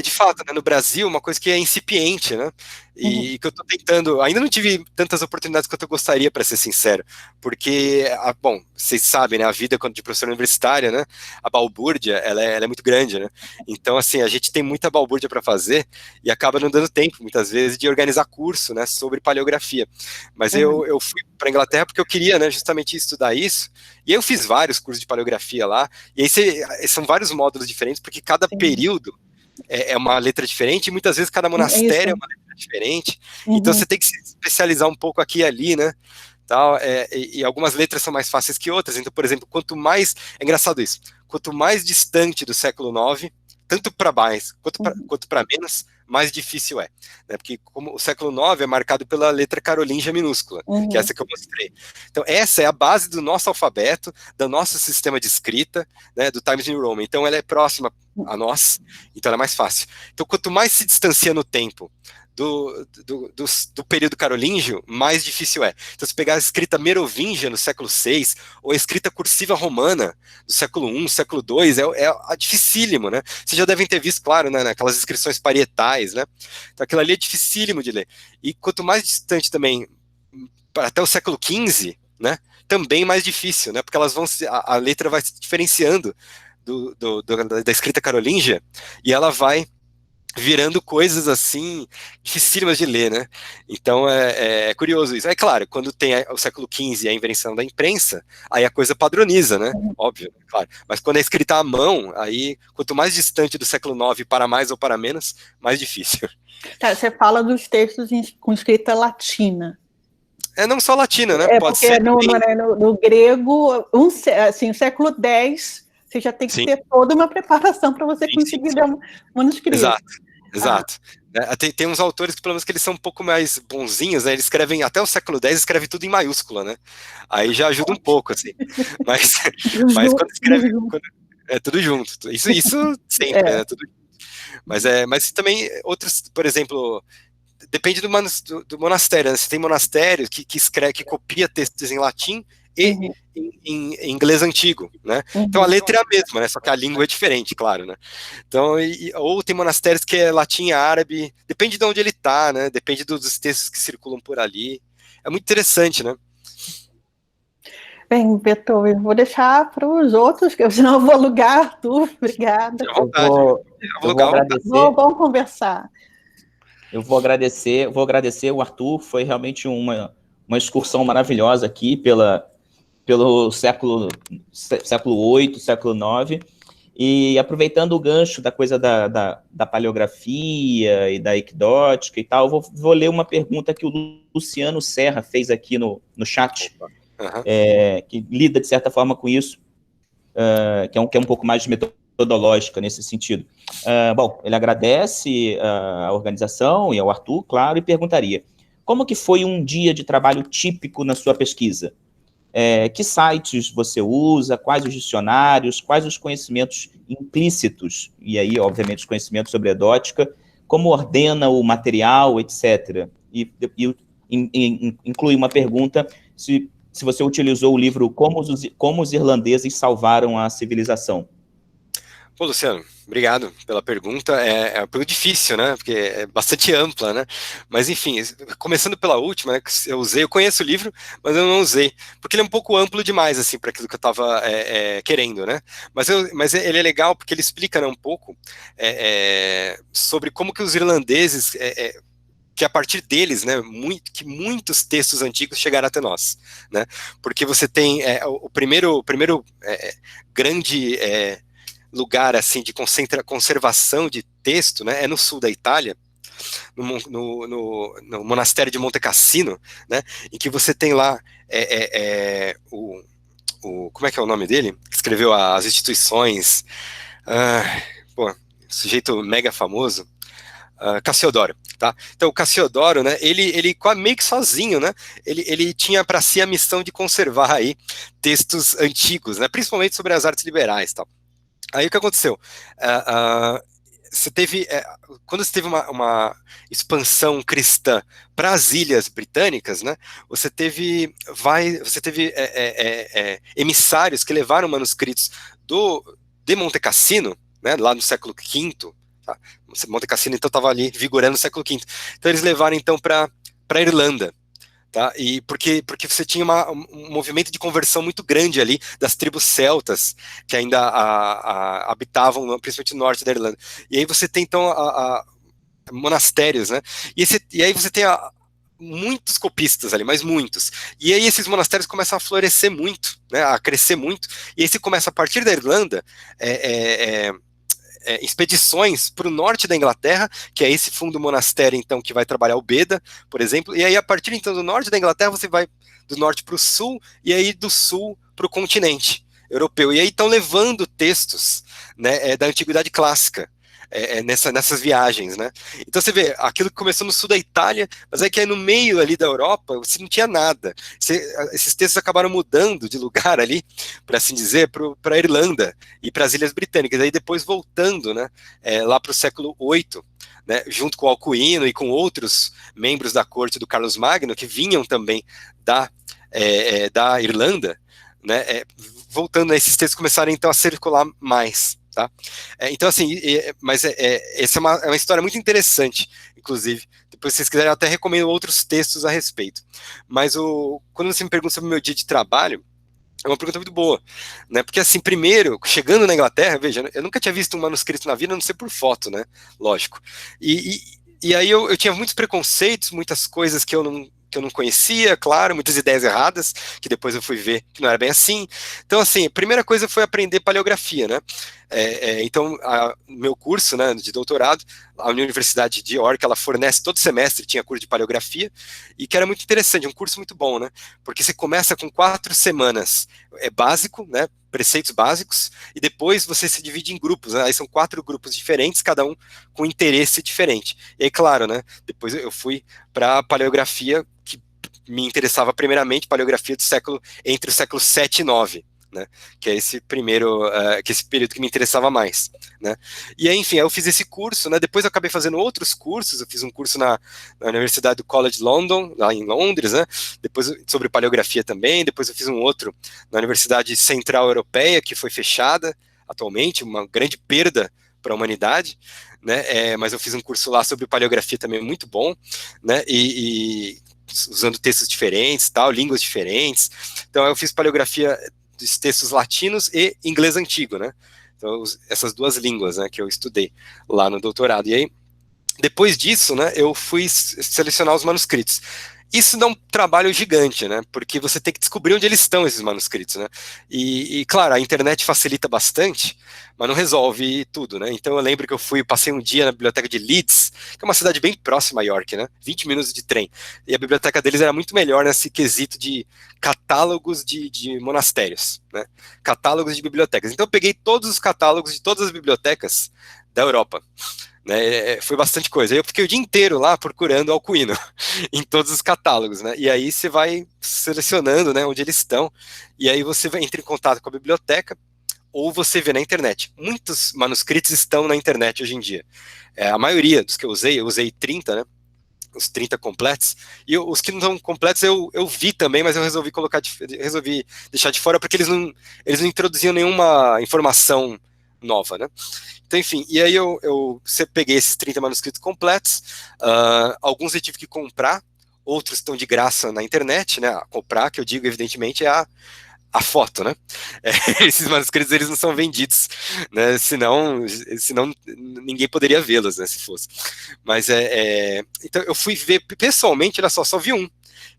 De fato, né, no Brasil, uma coisa que é incipiente, né? E que eu estou tentando, ainda não tive tantas oportunidades quanto eu gostaria, para ser sincero, porque, bom, vocês sabem, né, a vida de professor universitária, né, a balbúrdia, ela é muito grande, né? Então, assim, a gente tem muita balbúrdia para fazer e acaba não dando tempo, muitas vezes, de organizar curso, né, sobre paleografia. Mas eu fui para a Inglaterra porque eu queria, né, justamente estudar isso, e aí eu fiz vários cursos de paleografia lá, e aí são vários módulos diferentes, porque cada período é uma letra diferente, e muitas vezes cada monastério é uma letra diferente, então você tem que se especializar um pouco aqui e ali, né, tal, e algumas letras são mais fáceis que outras. Então, por exemplo, é engraçado isso, quanto mais distante do século IX, tanto para mais, quanto para menos, mais difícil é, né? Porque como o século IX é marcado pela letra carolíngia minúscula, que é essa que eu mostrei. Então, essa é a base do nosso alfabeto, do nosso sistema de escrita, né, do Times New Roman. Então, ela é próxima a nós, então ela é mais fácil. Então, quanto mais se distancia no tempo do período carolíngio, mais difícil é. Então, se pegar a escrita merovingia no século VI, ou a escrita cursiva romana do século I, século II, é dificílimo, né? Vocês já devem ter visto, claro, né, naquelas inscrições parietais, né? Então, aquilo ali é dificílimo de ler. E quanto mais distante também, até o século XV, né, também mais difícil, né? Porque a letra vai se diferenciando da escrita carolíngia, e ela vai virando coisas assim dificílimas de ler, né? Então é curioso isso. É claro, quando tem o século XV e a invenção da imprensa, aí a coisa padroniza, né? Óbvio, claro. Mas quando é escrita à mão, aí quanto mais distante do século IX para mais ou para menos, mais difícil. Tá, você fala dos textos com escrita latina. Não só latina, né? Pode ser. No grego, assim, o século X, você já tem que ter toda uma preparação para você conseguir ler um manuscrito. Exato. Tem uns autores que, pelo menos, que eles são um pouco mais bonzinhos, né? Eles escrevem, até o século X, escreve tudo em maiúscula, né? Aí já ajuda um pouco, assim. Mas quando escreve... É tudo junto. Isso sempre, né? Tudo junto. Mas também outros, por exemplo... Depende do monastério, né? Você tem monastério que copia textos em latim e em inglês antigo, né? Então a letra é a mesma, né? Só que a língua é diferente, claro, né? Então, ou tem monastérios que é latim e árabe, depende de onde ele está, né? Depende dos textos que circulam por ali. É muito interessante, né? Bem, Beethoven, eu vou deixar para os outros, que senão eu vou alugar, Arthur. Obrigada. Eu vou agradecer. Vamos conversar. Eu vou agradecer o Arthur, foi realmente uma excursão maravilhosa aqui pelo século VIII, século IX, e aproveitando o gancho da coisa da paleografia e da equidótica e tal, vou ler uma pergunta que o Luciano Serra fez aqui no chat, que lida, de certa forma, com isso, que é um pouco mais metodológica nesse sentido. Bom, ele agradece a organização e ao Arthur, claro, e perguntaria: como que foi um dia de trabalho típico na sua pesquisa? Que sites você usa, quais os dicionários, quais os conhecimentos implícitos, e aí, obviamente, os conhecimentos sobre edótica, como ordena o material, etc. E inclui uma pergunta se você utilizou o livro Como os Irlandeses Salvaram a Civilização. Pô, Luciano, obrigado pela pergunta. É uma pergunta difícil, né? Porque é bastante ampla, né? Mas, enfim, começando pela última, né, que eu conheço o livro, mas eu não usei, porque ele é um pouco amplo demais, assim, para aquilo que eu estava querendo, né? Mas ele é legal porque ele explica, né, um pouco sobre como que os irlandeses... que a partir deles, né, que muitos textos antigos chegaram até nós, né? Porque você tem o primeiro grande lugar assim de conservação de texto, né, é no sul da Itália, no monastério de Monte Cassino, né, em que você tem lá como é que é o nome dele? Que escreveu as instituições, sujeito mega famoso, Cassiodoro, tá? Então o Cassiodoro, né, ele meio que sozinho, né, ele tinha para si a missão de conservar aí textos antigos, né, principalmente sobre as artes liberais, tal. Aí o que aconteceu? Você teve, quando você teve uma expansão cristã para as ilhas britânicas, né, você teve emissários que levaram manuscritos de Monte Cassino, né, lá no século V, tá? Monte Cassino então estava ali vigorando no século V. Então eles levaram então para a Irlanda. Tá? E porque você tinha um movimento de conversão muito grande ali das tribos celtas que ainda habitavam principalmente no norte da Irlanda. E aí você tem então monastérios, né? E aí você tem muitos copistas ali, mas muitos. E aí esses monastérios começam a florescer muito, né? A crescer muito. E aí você começa a partir da Irlanda expedições para o norte da Inglaterra, que é esse fundo monastério, então, que vai trabalhar o Beda, por exemplo, e aí a partir, então, do norte da Inglaterra, você vai do norte para o sul, e aí do sul para o continente europeu, e aí estão levando textos, né, da Antiguidade Clássica, nessas viagens, né? Então você vê, aquilo que começou no sul da Itália, mas é que aí no meio ali da Europa, você não tinha nada. Esses textos acabaram mudando de lugar ali, por assim dizer, para a Irlanda e para as Ilhas Britânicas, aí depois voltando, né, lá para o século VIII, né, junto com o Alcuino e com outros membros da corte do Carlos Magno, que vinham também da Irlanda, né, voltando a esses textos começaram então a circular mais. Tá? Então, assim, essa é uma história muito interessante, inclusive. Depois, se vocês quiserem, eu até recomendo outros textos a respeito. Mas quando você me pergunta sobre o meu dia de trabalho, é uma pergunta muito boa, né? Porque, assim, primeiro, chegando na Inglaterra, veja, eu nunca tinha visto um manuscrito na vida, a não ser por foto, né? Lógico. E aí eu tinha muitos preconceitos, muitas coisas que eu não conhecia, claro, muitas ideias erradas, que depois eu fui ver que não era bem assim. Então, assim, a primeira coisa foi aprender paleografia, né? Então, meu curso, né, de doutorado, a Universidade de York, ela fornece todo semestre, tinha curso de paleografia, e que era muito interessante, um curso muito bom, né? Porque você começa com 4 semanas, básico, né? Preceitos básicos, e depois você se divide em grupos, né? Aí são 4 grupos diferentes, cada um com interesse diferente. E aí, claro, né? Depois eu fui para a paleografia, que me interessava primeiramente, paleografia entre o século 7 e 9, né, que é esse primeiro, que é esse período que me interessava mais, né, e aí, enfim, eu fiz esse curso, né, depois eu acabei fazendo outros cursos, eu fiz um curso na Universidade do College London, lá em Londres, né, depois sobre paleografia também, depois eu fiz um outro na Universidade Central Europeia, que foi fechada atualmente, uma grande perda para a humanidade, né, mas eu fiz um curso lá sobre paleografia também muito bom, né, e usando textos diferentes, tal, línguas diferentes, então eu fiz paleografia dos textos latinos e inglês antigo, né? Então, essas duas línguas, né, que eu estudei lá no doutorado. E aí, depois disso, né, eu fui selecionar os manuscritos. Isso dá um trabalho gigante, né? Porque você tem que descobrir onde eles estão, esses manuscritos, né? E claro, a internet facilita bastante, mas não resolve tudo, né? Então eu lembro que passei um dia na biblioteca de Leeds, que é uma cidade bem próxima a York, né? 20 minutos de trem. E a biblioteca deles era muito melhor nesse quesito de catálogos de monastérios, né? Catálogos de bibliotecas. Então eu peguei todos os catálogos de todas as bibliotecas da Europa. Né, foi bastante coisa. Eu fiquei o dia inteiro lá procurando Alcuino em todos os catálogos, né? E aí você vai selecionando, né, onde eles estão, e aí você entra em contato com a biblioteca, ou você vê na internet. Muitos manuscritos estão na internet hoje em dia. A maioria dos que eu usei 30, né? Os 30 completos, e os que não estão completos eu vi também, mas eu resolvi deixar de fora, porque eles não introduziam nenhuma informação nova, né? Então, enfim, e aí eu peguei esses 30 manuscritos completos, alguns eu tive que comprar, outros estão de graça na internet, né? Comprar, que eu digo, evidentemente, é a foto, né? Esses manuscritos, eles não são vendidos, né? Senão ninguém poderia vê-los, né? Se fosse. Mas então eu fui ver pessoalmente, olha só vi um.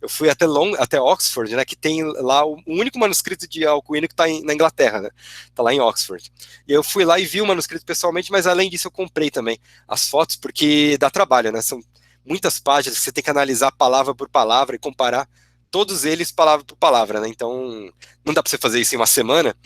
Eu fui até Oxford, né, que tem lá o único manuscrito de Alcuino que está na Inglaterra, né, tá lá em Oxford. E eu fui lá e vi o manuscrito pessoalmente, mas além disso eu comprei também as fotos, porque dá trabalho, né, são muitas páginas que você tem que analisar palavra por palavra e comparar todos eles palavra por palavra, né, então não dá para você fazer isso em uma semana,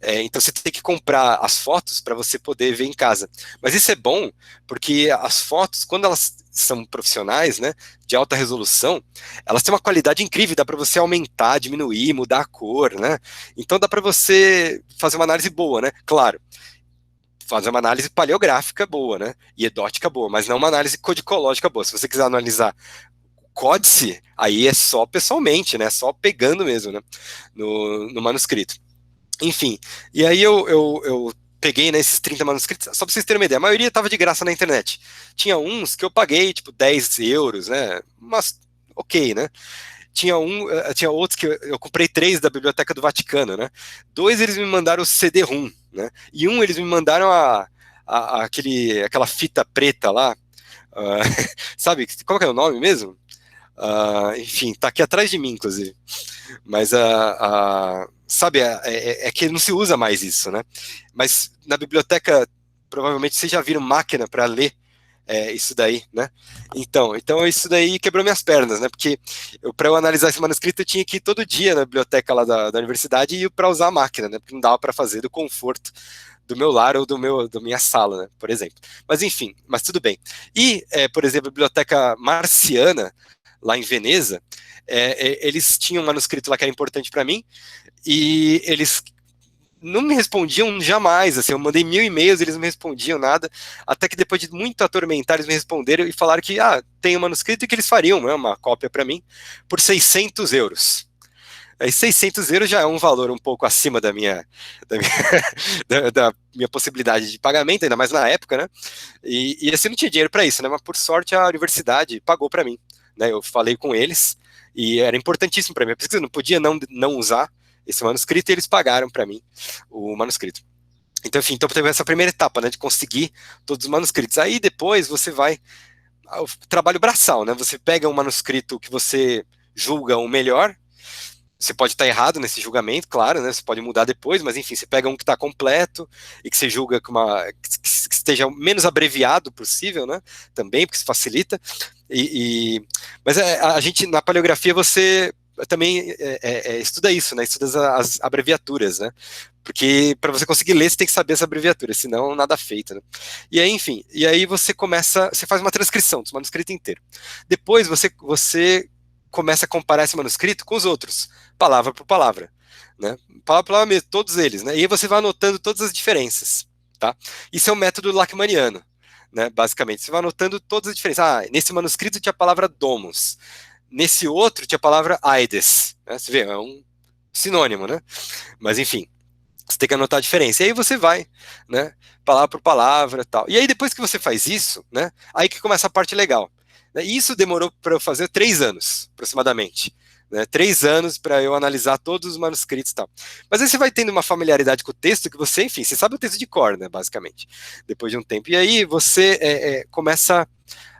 então você tem que comprar as fotos para você poder ver em casa. Mas isso é bom, porque as fotos, quando elas são profissionais, né, de alta resolução, elas têm uma qualidade incrível, dá para você aumentar, diminuir, mudar a cor, né, então dá para você fazer uma análise boa, né, claro, fazer uma análise paleográfica boa, né, e edótica boa, mas não uma análise codicológica boa. Se você quiser analisar códice, aí é só pessoalmente, né, só pegando mesmo, né, no manuscrito. Enfim, e aí eu peguei, né, esses 30 manuscritos, só para vocês terem uma ideia, a maioria estava de graça na internet. Tinha uns que eu paguei, tipo, 10 euros, né, mas ok, né. Tinha outros que eu comprei 3 da Biblioteca do Vaticano, né. 2 eles me mandaram o CD-ROM, né, e eles me mandaram aquela fita preta lá, sabe, qual que é o nome mesmo? Enfim, tá aqui atrás de mim, inclusive. Mas sabe, é que não se usa mais isso, né? Mas na biblioteca, provavelmente vocês já viram máquina para ler isso daí, né? Então isso daí quebrou minhas pernas, né? Porque para eu analisar esse manuscrito eu tinha que ir todo dia na biblioteca lá da universidade e ir para usar a máquina, né? Porque não dava para fazer do conforto do meu lar ou da minha sala, né? Por exemplo. Mas enfim, mas tudo bem. E, por exemplo, a biblioteca marciana lá em Veneza, eles tinham um manuscrito lá que era importante para mim, e eles não me respondiam jamais, assim, eu mandei 1000 e-mails, eles não me respondiam nada, até que depois de muito atormentar, eles me responderam e falaram que, tem um manuscrito e que eles fariam, né, uma cópia para mim, por 600 euros. Aí 600 euros já é um valor um pouco acima da minha da minha possibilidade de pagamento, ainda mais na época, né, e assim, não tinha dinheiro para isso, né, mas por sorte a universidade pagou para mim. Né, eu falei com eles, e era importantíssimo para mim, a pesquisa não podia não usar esse manuscrito, e eles pagaram para mim o manuscrito. Então, enfim, teve essa primeira etapa, né, de conseguir todos os manuscritos. Aí depois você vai ao trabalho braçal, né, você pega um manuscrito que você julga o melhor, você pode estar errado nesse julgamento, claro, né, você pode mudar depois, mas enfim, você pega um que está completo e que você julga que esteja o menos abreviado possível, né, também, porque isso facilita. Mas a gente, na paleografia, você também estuda isso, né, estuda as abreviaturas, né, porque para você conseguir ler, você tem que saber as abreviaturas, senão nada feito, né. E aí, enfim, você faz uma transcrição do manuscrito inteiro. Depois você começa a comparar esse manuscrito com os outros, palavra por palavra. né? Palavra por palavra mesmo, todos eles, né? E aí você vai anotando todas as diferenças, tá? Isso é o método lachmaniano, né? Basicamente, você vai anotando todas as diferenças. Ah, nesse manuscrito tinha a palavra domus, nesse outro tinha a palavra aides, né? Você vê, é um sinônimo, né? Mas enfim, você tem que anotar a diferença. E aí você vai, né? Palavra por palavra, tal. E aí depois que você faz isso, né? Aí que começa a parte legal. E isso demorou para eu fazer 3 anos, aproximadamente. Né, 3 anos para eu analisar todos os manuscritos e tal. Mas aí você vai tendo uma familiaridade com o texto que você, enfim, você sabe o texto de cor, né, basicamente, depois de um tempo. E aí você começa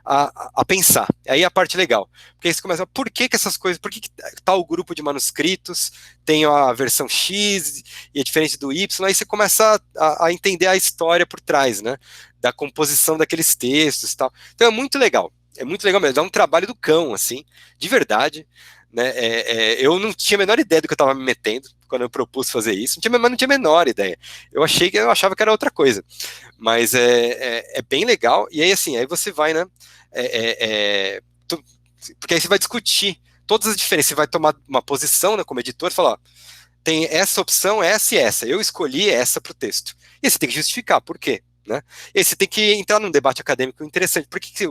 a pensar. Aí a parte legal. Porque aí você começa, por que essas coisas, por que tal grupo de manuscritos tem a versão X e é diferente do Y? Aí você começa a entender a história por trás, né, da composição daqueles textos e tal. Então é muito legal mesmo, dá um trabalho do cão, assim, de verdade. Né, eu não tinha a menor ideia do que eu estava me metendo quando eu propus fazer isso, não tinha a menor ideia. Eu achava que era outra coisa, mas é bem legal. E aí assim, aí você vai, né? Porque aí você vai discutir todas as diferenças, você vai tomar uma posição, né, como editor, e falar, ó, tem essa opção, essa e essa. Eu escolhi essa para o texto. E você tem que justificar por quê. Né? E aí você tem que entrar num debate acadêmico interessante. Por que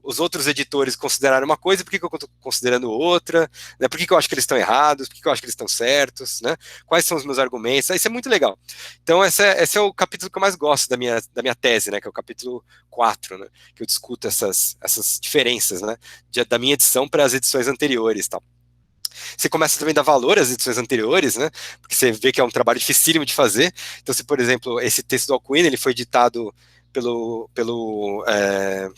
os outros editores consideraram uma coisa, por que eu estou considerando outra? Né? Por que eu acho que eles estão errados? Por que eu acho que eles estão certos? Né? Quais são os meus argumentos? Isso é muito legal. Então, esse é o capítulo que eu mais gosto da minha tese, né? Que é o capítulo 4, né? Que eu discuto essas diferenças, né? Da minha edição para as edições anteriores, tal. Você começa também a dar valor às edições anteriores, né? Porque você vê que é um trabalho dificílimo de fazer. Então, se, por exemplo, esse texto do Alcuin, ele foi editado pelo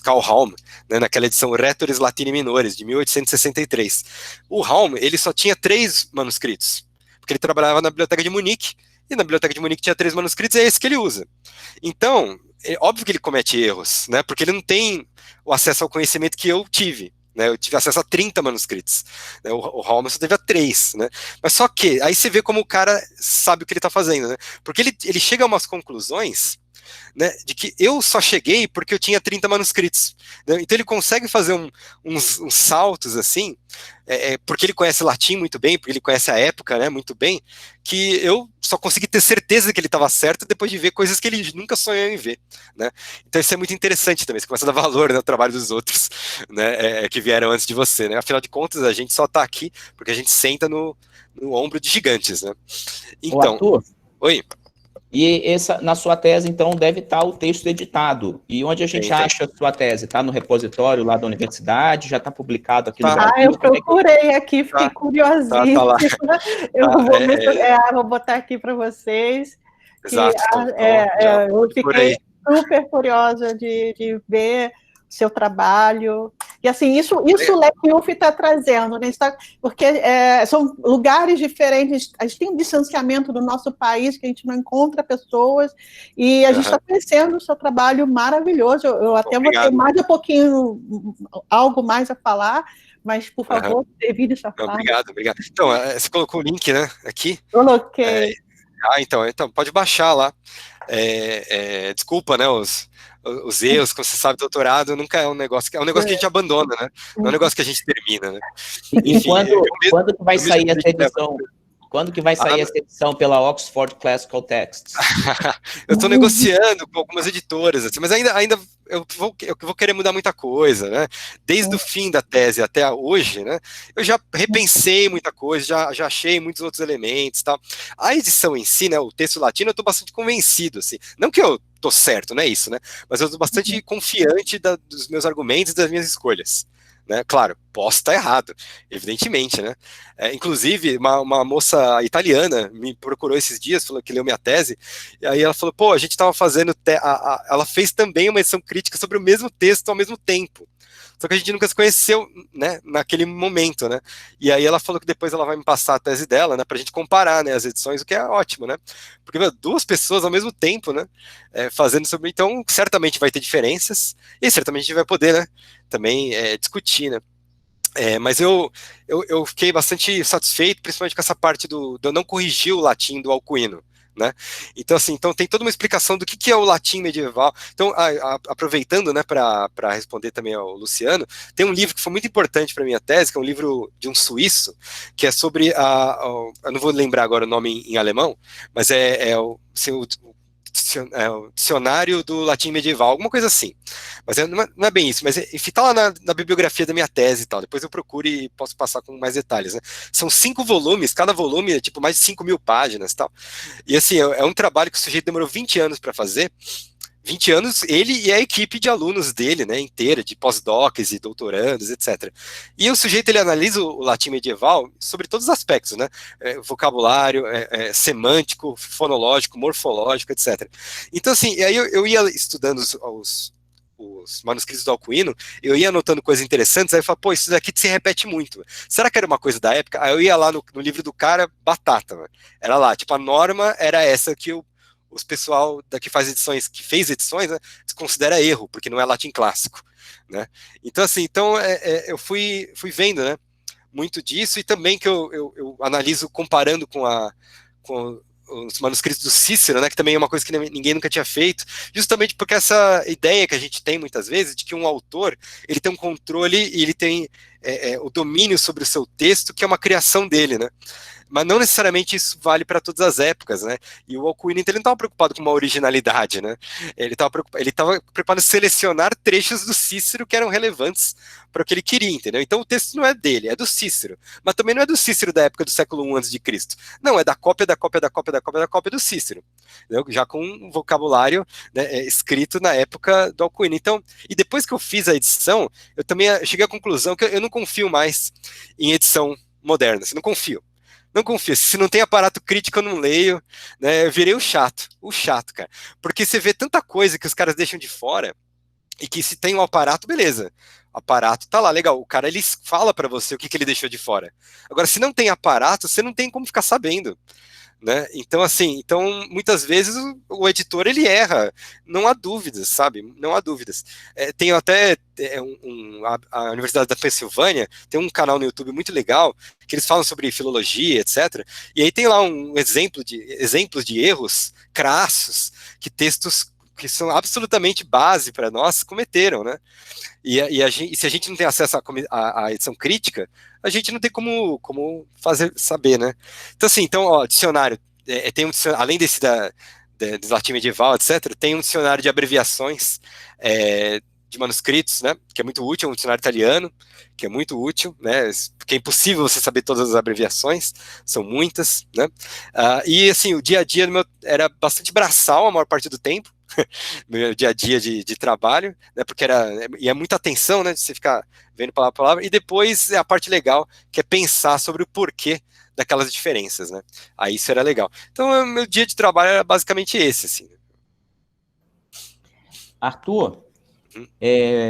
Karl Halm, né, naquela edição Rhetores Latini Minores, de 1863. O Halm, ele só tinha 3 manuscritos, porque ele trabalhava na Biblioteca de Munique, e na Biblioteca de Munique tinha 3 manuscritos, e é esse que ele usa. Então, é óbvio que ele comete erros, né, porque ele não tem o acesso ao conhecimento que eu tive. Né, eu tive acesso a 30 manuscritos. Né, o Halm só teve a 3. Né, mas só que, aí você vê como o cara sabe o que ele está fazendo. Né, porque ele chega a umas conclusões, né, de que eu só cheguei porque eu tinha 30 manuscritos. Né, então ele consegue fazer uns saltos assim, porque ele conhece latim muito bem, porque ele conhece a época, né, muito bem, que eu só consegui ter certeza que ele estava certo depois de ver coisas que ele nunca sonhou em ver. Né. Então isso é muito interessante também, você começa a dar valor, né, ao trabalho dos outros, né, que vieram antes de você. Né. Afinal de contas, a gente só está aqui porque a gente senta no ombro de gigantes. Né. Então, Arthur, oi. E na sua tese, então, deve estar o texto editado. E onde a gente acha a sua tese? Está no repositório lá da universidade? Já está publicado aqui no Brasil? Eu procurei aqui, fiquei curiosíssima. Tá lá. Vou botar aqui para vocês. Exato. Eu fiquei super curiosa de ver seu trabalho. E assim, isso o LecUF está trazendo, né? Porque são lugares diferentes, a gente tem um distanciamento do nosso país, que a gente não encontra pessoas, e a gente está conhecendo o seu trabalho maravilhoso. Eu até vou ter mais um pouquinho, algo mais a falar, mas, por favor, termine essa fala. Obrigado. Então, você colocou o link, né, aqui? Coloquei. Então, pode baixar lá. Desculpa, né, os erros, como você sabe, doutorado nunca é um negócio que a gente abandona, né? Não é um negócio que a gente termina, né? Enfim, quando que vai sair essa edição? Quando que vai sair essa edição pela Oxford Classical Texts? Eu estou negociando com algumas editoras, assim, mas ainda eu vou querer mudar muita coisa, né? Desde o fim da tese até hoje, né? Eu já repensei muita coisa, já achei muitos outros elementos, tal. A edição em si, né? O texto latino, eu estou bastante convencido, assim. Não que eu tô certo, não é isso, né? Mas eu estou bastante confiante dos meus argumentos e das minhas escolhas. Né? Claro, posso estar errado, evidentemente, né? Inclusive, uma moça italiana me procurou esses dias, falou que leu minha tese, e aí ela falou, pô, a gente estava fazendo, ela fez também uma edição crítica sobre o mesmo texto ao mesmo tempo, só que a gente nunca se conheceu, né, naquele momento, né, e aí ela falou que depois ela vai me passar a tese dela, né, pra gente comparar, né, as edições, o que é ótimo, né, porque, meu, 2 pessoas ao mesmo tempo, né, fazendo sobre, então, certamente vai ter diferenças, e certamente a gente vai poder, né, também discutir, né. Mas eu fiquei bastante satisfeito, principalmente com essa parte do eu não corrigir o latim do Alcuino, né? Então, assim, então tem toda uma explicação do que é o latim medieval. Então, aproveitando, né, para responder também ao Luciano, tem um livro que foi muito importante para minha tese, que é um livro de um suíço, que é sobre eu não vou lembrar agora o nome em alemão, mas o dicionário do latim medieval, alguma coisa assim. Mas não é bem isso, mas enfim, tá lá na bibliografia da minha tese e tal. Depois eu procuro e posso passar com mais detalhes, né? São 5 volumes, cada volume é tipo mais de 5.000 páginas e tal. E assim, é um trabalho que o sujeito demorou 20 anos para fazer. 20 anos, ele e a equipe de alunos dele, né, inteira, de pós-docs e doutorandos, etc. E o sujeito, ele analisa o latim medieval sobre todos os aspectos, né, vocabulário, semântico, fonológico, morfológico, etc. Então, assim, aí eu ia estudando os manuscritos do Alcuino, eu ia anotando coisas interessantes, aí eu falava, pô, isso daqui se repete muito. Será que era uma coisa da época? Aí eu ia lá no livro do cara, batata, mano. Era lá, tipo, a norma era essa que os pessoal que fez edições, né, considera erro, porque não é latim clássico, né? Então, assim, eu fui vendo, né, muito disso, e também que eu analiso comparando com os manuscritos do Cícero, né, que também é uma coisa que ninguém nunca tinha feito, justamente porque essa ideia que a gente tem muitas vezes de que um autor, ele tem um controle e ele tem o domínio sobre o seu texto, que é uma criação dele, né? Mas não necessariamente isso vale para todas as épocas, né? E o Alcuino, então, ele não estava preocupado com uma originalidade, né? Ele estava preocupado em selecionar trechos do Cícero que eram relevantes para o que ele queria, entendeu? Então o texto não é dele, é do Cícero. Mas também não é do Cícero da época do século I a.C. Não, é da cópia do Cícero, entendeu? Já com um vocabulário, né, escrito na época do Alcuino. Então, e depois que eu fiz a edição, eu também cheguei à conclusão que eu não confio mais em edição moderna, assim, não confio. Não confio. Se não tem aparato crítico, eu não leio, né? Eu virei o chato, cara. Porque você vê tanta coisa que os caras deixam de fora, e que se tem um aparato, beleza. O aparato tá lá, legal. O cara, ele fala para você o que ele deixou de fora. Agora, se não tem aparato, você não tem como ficar sabendo, né? Então, assim, muitas vezes o editor, ele erra, não há dúvidas, sabe? Não há dúvidas. Tem até a Universidade da Pensilvânia tem um canal no YouTube muito legal, que eles falam sobre filologia, etc. E aí tem lá exemplos de erros crassos, que textos que são absolutamente base para nós cometeram, né? E se a gente não tem acesso à edição crítica, a gente não tem como saber, né? Então, assim, ó, dicionário, tem além desse do latim medieval, etc., tem um dicionário de abreviações de manuscritos, né? Que é muito útil, é um dicionário italiano, que é muito útil, né? Porque é impossível você saber todas as abreviações, são muitas, né? E, assim, o dia a dia era bastante braçal a maior parte do tempo, meu dia a dia de trabalho, né, porque é muita atenção, né, de você ficar vendo palavra por palavra, e depois é a parte legal, que é pensar sobre o porquê daquelas diferenças, né, aí isso era legal. Então, meu dia de trabalho era basicamente esse, assim. Arthur,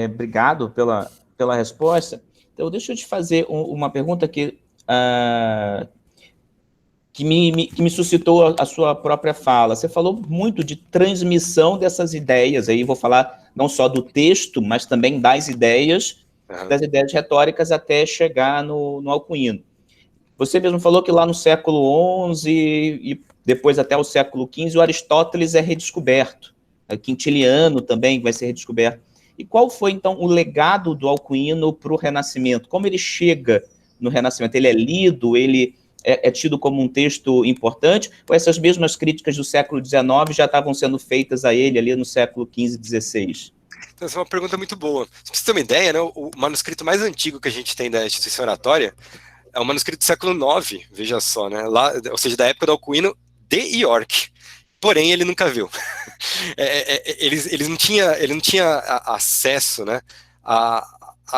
obrigado pela resposta. Então, deixa eu te fazer uma pergunta que me suscitou a sua própria fala. Você falou muito de transmissão dessas ideias, aí vou falar não só do texto, mas também das ideias retóricas até chegar no Alcuino. Você mesmo falou que lá no século XI e depois até o século XV, o Aristóteles é redescoberto, o Quintiliano também vai ser redescoberto. E qual foi, então, o legado do Alcuino para o Renascimento? Como ele chega no Renascimento? Ele é lido, ele é tido como um texto importante, ou essas mesmas críticas do século XIX já estavam sendo feitas a ele ali no século XV e XVI? Então, essa é uma pergunta muito boa. Pra você ter uma ideia, né, o manuscrito mais antigo que a gente tem da instituição oratória é um manuscrito do século IX, veja só, né, lá, ou seja, da época do Alcuino de York. Porém, ele nunca viu. Ele não tinha acesso, né,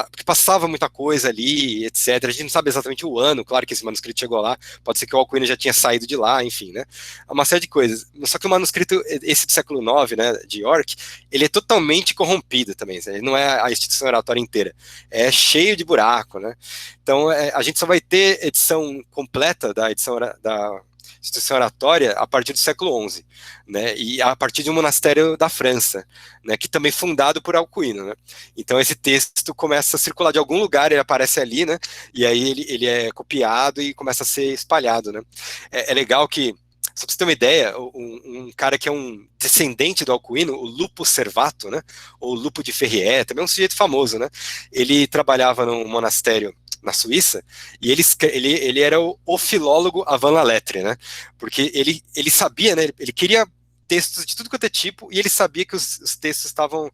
porque passava muita coisa ali, etc. A gente não sabe exatamente o ano, claro que esse manuscrito chegou lá, pode ser que o Alcuino já tinha saído de lá, enfim, né? Uma série de coisas. Só que o manuscrito, esse do século IX, né, de York, ele é totalmente corrompido também, ele não é a instituição oratória inteira, é cheio de buraco, né? Então, a gente só vai ter edição completa da edição da instituição oratória a partir do século XI, né, e a partir de um monastério da França, né, que também fundado por Alcuino, né. Então esse texto começa a circular de algum lugar, ele aparece ali, né, e aí ele é copiado e começa a ser espalhado, né. É legal que Só para você ter uma ideia, um cara que é um descendente do Alcuino, o Lupo Servato, né, ou Lupo de Ferrier, também é um sujeito famoso, né, ele trabalhava num monastério na Suíça, e ele era o filólogo avant la lettre, né, porque ele sabia, né, ele queria textos de tudo quanto é tipo, e ele sabia que os textos estavam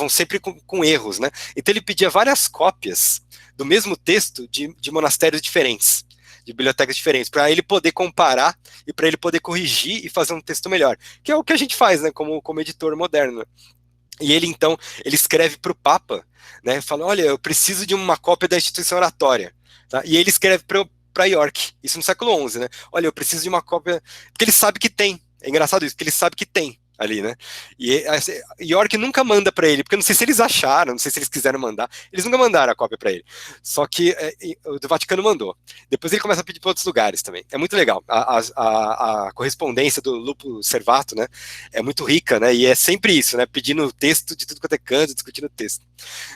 sempre com erros, né? Então ele pedia várias cópias do mesmo texto de monastérios diferentes, de bibliotecas diferentes, para ele poder comparar e para ele poder corrigir e fazer um texto melhor, que é o que a gente faz, né, como editor moderno. E ele, então, ele escreve para o Papa, né, fala, olha, eu preciso de uma cópia da instituição oratória, tá? E ele escreve para York, isso no século XI, né? Olha, eu preciso de uma cópia, porque ele sabe que tem. É engraçado isso, porque ele sabe que tem ali, né? E York nunca manda para ele, porque eu não sei se eles acharam, não sei se eles quiseram mandar, eles nunca mandaram a cópia para ele. Só que o do Vaticano mandou. Depois ele começa a pedir para outros lugares também. É muito legal. A correspondência do Lupo Servato, né? É muito rica, né? E é sempre isso, né? Pedindo texto de tudo quanto é canto, discutindo texto.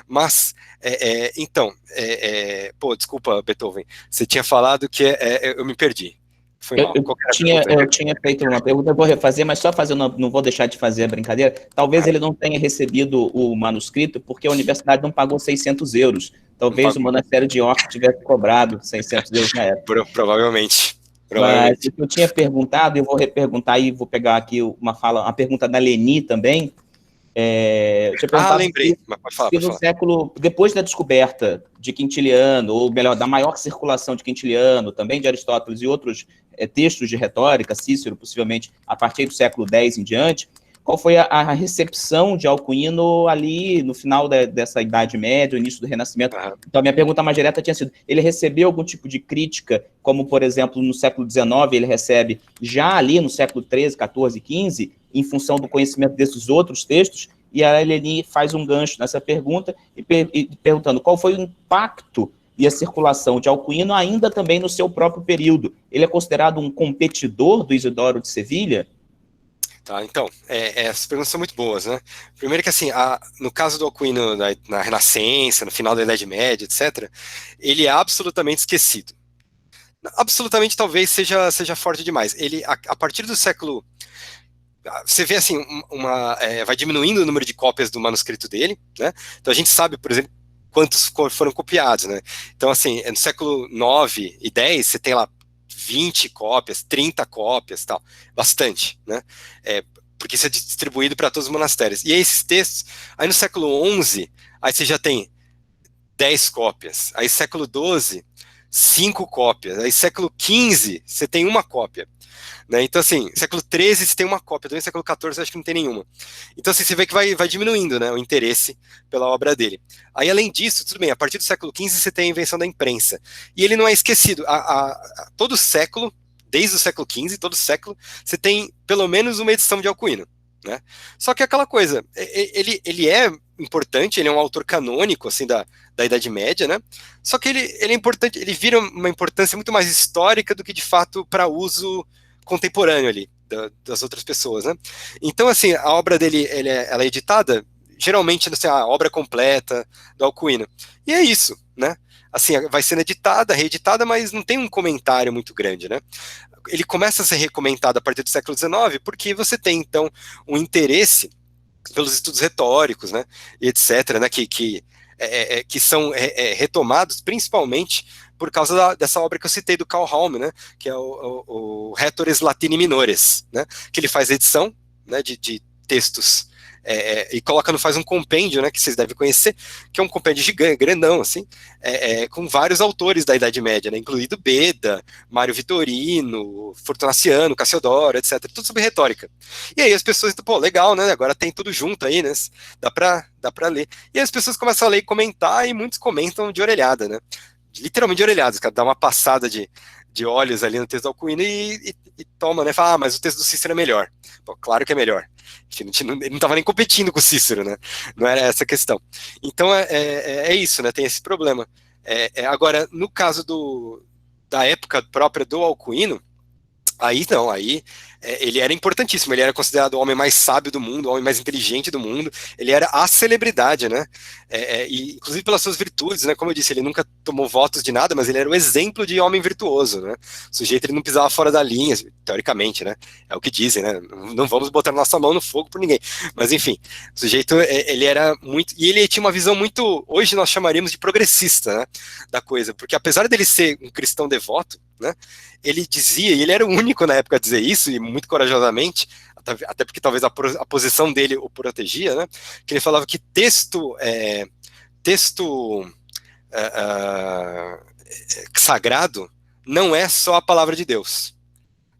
Mas, então, pô, desculpa, Beethoven, você tinha falado que eu me perdi. Foi mal. Eu tinha feito uma pergunta, eu vou refazer, mas só fazendo, não vou deixar de fazer a brincadeira. Talvez ele não tenha recebido o manuscrito porque a universidade não pagou 600 euros. Talvez o monastério de York tivesse cobrado 600 euros na época. Provavelmente. Mas o que eu tinha perguntado, eu vou reperguntar e vou pegar aqui uma pergunta da Leni também. Eu tinha perguntado lembrei. Mas pode falar, se no século, depois da descoberta de Quintiliano, ou melhor, da maior circulação de Quintiliano, também de Aristóteles e outros textos de retórica, Cícero, possivelmente, a partir do século X em diante, qual foi a recepção de Alcuino ali no final dessa Idade Média, início do Renascimento? Então, a minha pergunta mais direta tinha sido, ele recebeu algum tipo de crítica, como, por exemplo, no século XIX, ele recebe já ali no século XIII, XIV, XV, em função do conhecimento desses outros textos, e a Eleni faz um gancho nessa pergunta, e perguntando qual foi o impacto e a circulação de Alcuino ainda também no seu próprio período. Ele é considerado um competidor do Isidoro de Sevilha? Tá, então, essas perguntas são muito boas, né? Primeiro que, assim, no caso do Alcuino na Renascença, no final da Idade Média, etc., ele é absolutamente esquecido. Absolutamente, talvez, seja forte demais. Ele, a partir do século... Você vê, assim, vai diminuindo o número de cópias do manuscrito dele, né? Então, a gente sabe, por exemplo, quantos foram copiados, né? Então, assim, no século IX e X, você tem lá 20 cópias, 30 cópias, tal, bastante, né? Porque isso é distribuído para todos os monastérios. E aí esses textos, aí no século XI, aí você já tem 10 cópias, aí século XII, 5 cópias, aí século XV, você tem uma cópia. Né? Então, assim, século XIII você tem uma cópia, também século XIV acho que não tem nenhuma. Então, assim, você vê que vai diminuindo, né, o interesse pela obra dele. Aí, além disso, tudo bem, a partir do século XV você tem a invenção da imprensa. E ele não é esquecido. Todo século, desde o século XV, todo século, você tem pelo menos uma edição de Alcuino. Né? Só que aquela coisa, ele é importante, ele é um autor canônico, assim, da Idade Média, né? Só que ele é importante, ele vira uma importância muito mais histórica do que, de fato, para uso contemporâneo ali, das outras pessoas, né? Então, assim, a obra dele, ela é editada, geralmente, assim, a obra completa do Alcuino. E é isso, né? Assim, vai sendo editada, reeditada, mas não tem um comentário muito grande, né? Ele começa a ser recomentado a partir do século XIX, porque você tem, então, um interesse pelos estudos retóricos, né? E etc., né? Que são retomados, principalmente por causa dessa obra que eu citei do Karl Halm, né, que é o Rhetores Latini Minores, né, que ele faz edição, né, de textos e faz um compêndio, né, que vocês devem conhecer, que é um compêndio gigante, grandão, assim, com vários autores da Idade Média, né, incluído Beda, Mário Vitorino, Fortunaciano, Cassiodoro, etc., tudo sobre retórica. E aí as pessoas, pô, legal, né, agora tem tudo junto aí, né, dá pra ler. E aí as pessoas começam a ler e comentar, e muitos comentam de orelhada, né, literalmente de orelhadas, cara, dá uma passada de olhos ali no texto do Alcuino e toma, né, fala, mas o texto do Cícero é melhor. Pô, claro que é melhor. Ele não estava nem competindo com o Cícero, né, não era essa a questão. Então é isso, né, tem esse problema. Agora, no caso da época própria do Alcuino, Aí não, aí ele era importantíssimo, ele era considerado o homem mais sábio do mundo, o homem mais inteligente do mundo, ele era a celebridade, né? E, inclusive pelas suas virtudes, né? Como eu disse, ele nunca tomou votos de nada, mas ele era o exemplo de homem virtuoso, né? O sujeito ele não pisava fora da linha, teoricamente, né? É o que dizem, né? Não vamos botar nossa mão no fogo por ninguém. Mas enfim, o sujeito ele era muito. E ele tinha uma visão muito. Hoje nós chamaríamos de progressista, né? Da coisa, porque apesar dele ser um cristão devoto, né? Ele dizia, e ele era o único na época a dizer isso, e muito corajosamente, até porque talvez a posição dele o protegia, né? Que ele falava que texto sagrado não é só a palavra de Deus.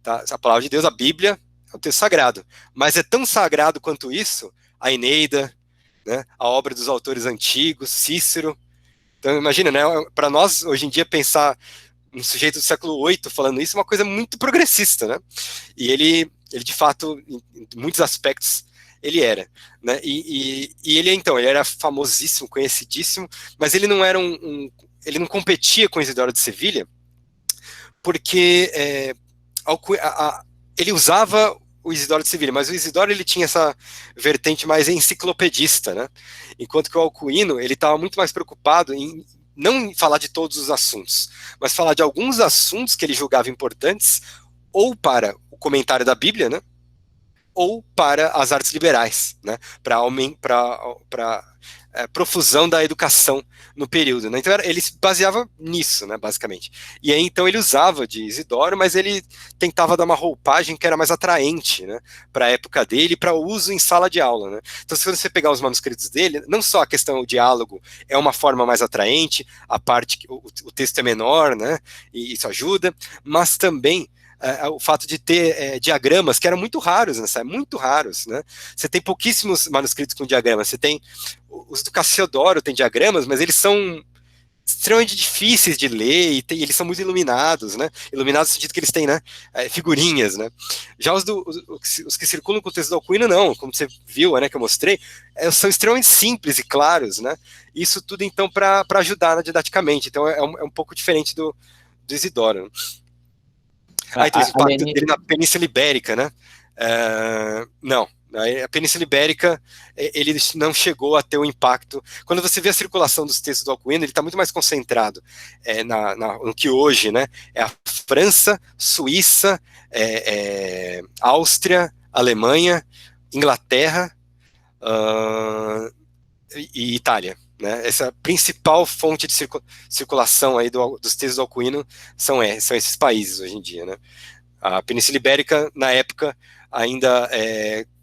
Tá? A palavra de Deus, a Bíblia, é um texto sagrado. Mas é tão sagrado quanto isso, a Eneida, né? A obra dos autores antigos, Cícero. Então, imagina, né? Para nós, hoje em dia, pensar um sujeito do século VIII falando isso é uma coisa muito progressista, né? E ele de fato, em muitos aspectos, ele era, né? E ele, então, ele era famosíssimo, conhecidíssimo, mas ele não era ele não competia com Isidoro de Sevilha, porque ele usava o Isidoro de Sevilha, mas o Isidoro ele tinha essa vertente mais enciclopedista, né? Enquanto que o Alcuino ele estava muito mais preocupado em não falar de todos os assuntos, mas falar de alguns assuntos que ele julgava importantes, ou para o comentário da Bíblia, né? Ou para as artes liberais, né? Para profusão da educação no período, né? Então ele se baseava nisso, né, basicamente. E aí então ele usava de Isidoro, mas ele tentava dar uma roupagem que era mais atraente, né, para a época dele, para uso em sala de aula, né? Então se você pegar os manuscritos dele, não só a questão do diálogo é uma forma mais atraente, a parte que o texto é menor, né, e isso ajuda, mas também o fato de ter diagramas que eram muito raros, né, muito raros, né? Você tem pouquíssimos manuscritos com diagramas. Você tem os do Cassiodoro tem diagramas, mas eles são extremamente difíceis de ler e eles são muito iluminados, né? Iluminados no sentido que eles têm, né, figurinhas, né? Já os que circulam com o texto do Alcuino, não, como você viu, né, que eu mostrei, são extremamente simples e claros, né? Isso tudo então para ajudar didaticamente. Então é um pouco diferente do Isidoro, né? Então esse impacto dele na Península Ibérica, né? Não, a Península Ibérica ele não chegou a ter um impacto. Quando você vê a circulação dos textos do Alcuino, ele está muito mais concentrado no que hoje, né, é a França, Suíça, Áustria, Alemanha, Inglaterra e Itália. Né? Essa principal fonte de circulação aí dos textos do Alcuino são esses países hoje em dia, né? A Península Ibérica, na época, ainda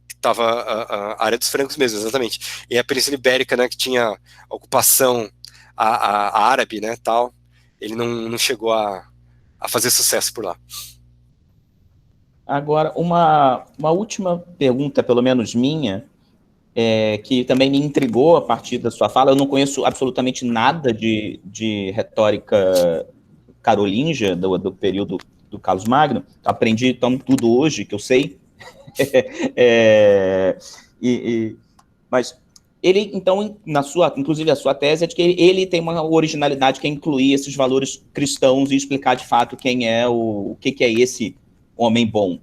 estava a área dos francos mesmo, exatamente. E a Península Ibérica, né, que tinha ocupação a árabe, né, tal, ele não chegou a fazer sucesso por lá. Agora, uma última pergunta, pelo menos minha, que também me intrigou a partir da sua fala. Eu não conheço absolutamente nada de retórica carolíngia do período do Carlos Magno. Aprendi então tudo hoje que eu sei. Mas ele, então, inclusive a sua tese é de que ele tem uma originalidade que é incluir esses valores cristãos e explicar de fato quem é o que é esse homem bom.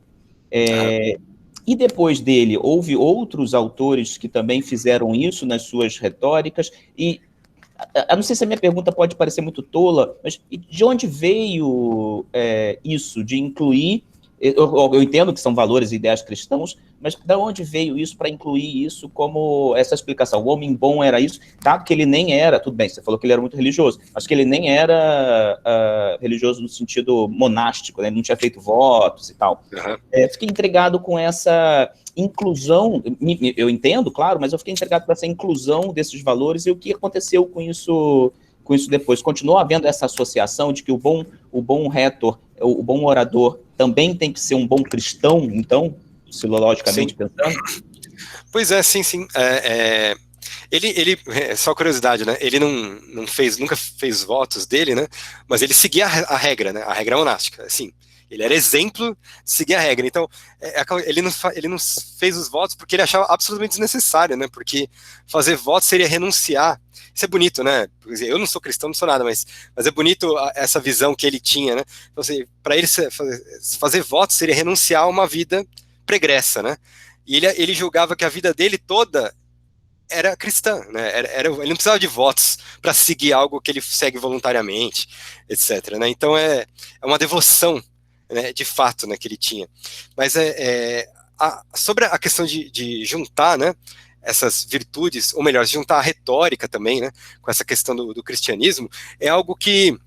E depois dele, houve outros autores que também fizeram isso nas suas retóricas, e eu não sei se a minha pergunta pode parecer muito tola, mas de onde veio isso, de incluir, eu entendo que são valores e ideias cristãos, mas de onde veio isso para incluir isso como essa explicação? O homem bom era isso, dado que ele nem era, tudo bem, você falou que ele era muito religioso, mas que ele nem era religioso no sentido monástico, né? Ele não tinha feito votos e tal. Uhum. Fiquei intrigado com essa inclusão, eu entendo, claro, mas eu fiquei intrigado com essa inclusão desses valores e o que aconteceu com isso depois. Continua havendo essa associação de que o bom retor, o bom orador também tem que ser um bom cristão, então, filologicamente pensando? Pois é, sim. Ele só curiosidade, né? Ele nunca fez votos dele, né? Mas ele seguia a regra, né? A regra monástica, assim. Ele era exemplo de seguir a regra. Então, ele não fez os votos porque ele achava absolutamente desnecessário, né? Porque fazer votos seria renunciar. Isso é bonito, né? Eu não sou cristão, não sou nada, mas é bonito essa visão que ele tinha, né? Então, assim, para ele fazer votos seria renunciar a uma vida pregressa, né? E ele julgava que a vida dele toda era cristã, né? Ele não precisava de votos para seguir algo que ele segue voluntariamente, etc. Né? Então é uma devoção, né, de fato, né, que ele tinha. Mas sobre a questão de juntar, né, essas virtudes, ou melhor, juntar a retórica também, né, com essa questão do cristianismo, é algo que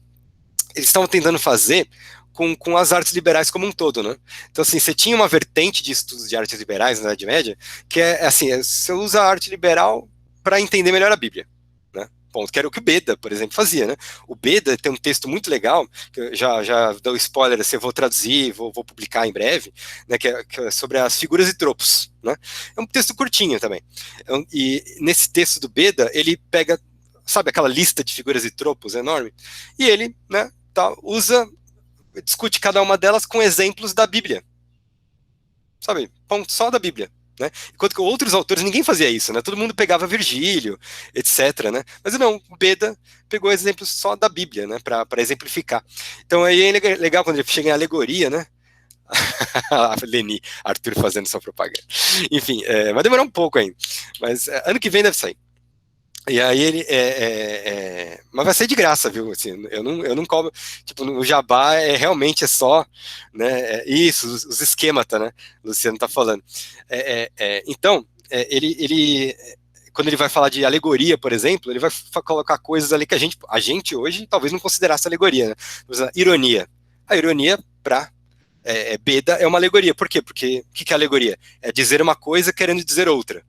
eles estavam tentando fazer com as artes liberais como um todo, né? Então, assim, você tinha uma vertente de estudos de artes liberais na Idade Média, que assim, você usa a arte liberal para entender melhor a Bíblia, né? Ponto. Que era o que o Beda, por exemplo, fazia, né? O Beda tem um texto muito legal, que eu já dou spoiler, assim, eu vou traduzir, vou publicar em breve, né? Que é sobre as figuras e tropos, né? É um texto curtinho também. E nesse texto do Beda, ele pega, sabe, aquela lista de figuras e tropos enorme, e ele, né, discute cada uma delas com exemplos da Bíblia. Sabe? Ponto, só da Bíblia. Né? Enquanto que outros autores, ninguém fazia isso, né? Todo mundo pegava Virgílio, etc. Né? Mas não, o Beda pegou exemplos só da Bíblia, né? Para exemplificar. Então aí é legal quando ele chega em alegoria, né? Leni, Arthur fazendo sua propaganda. Enfim, vai demorar um pouco ainda. Mas ano que vem deve sair. E aí ele mas vai ser de graça, viu? Assim, eu não cobro. Tipo, no Jabá realmente só, né? Isso, os esquemata, né? O Luciano tá falando. Então, ele quando ele vai falar de alegoria, por exemplo, ele vai colocar coisas ali que a gente hoje talvez não considerasse alegoria, né? Ironia. A ironia para Beda é uma alegoria. Por quê? Porque o que é alegoria? É dizer uma coisa querendo dizer outra.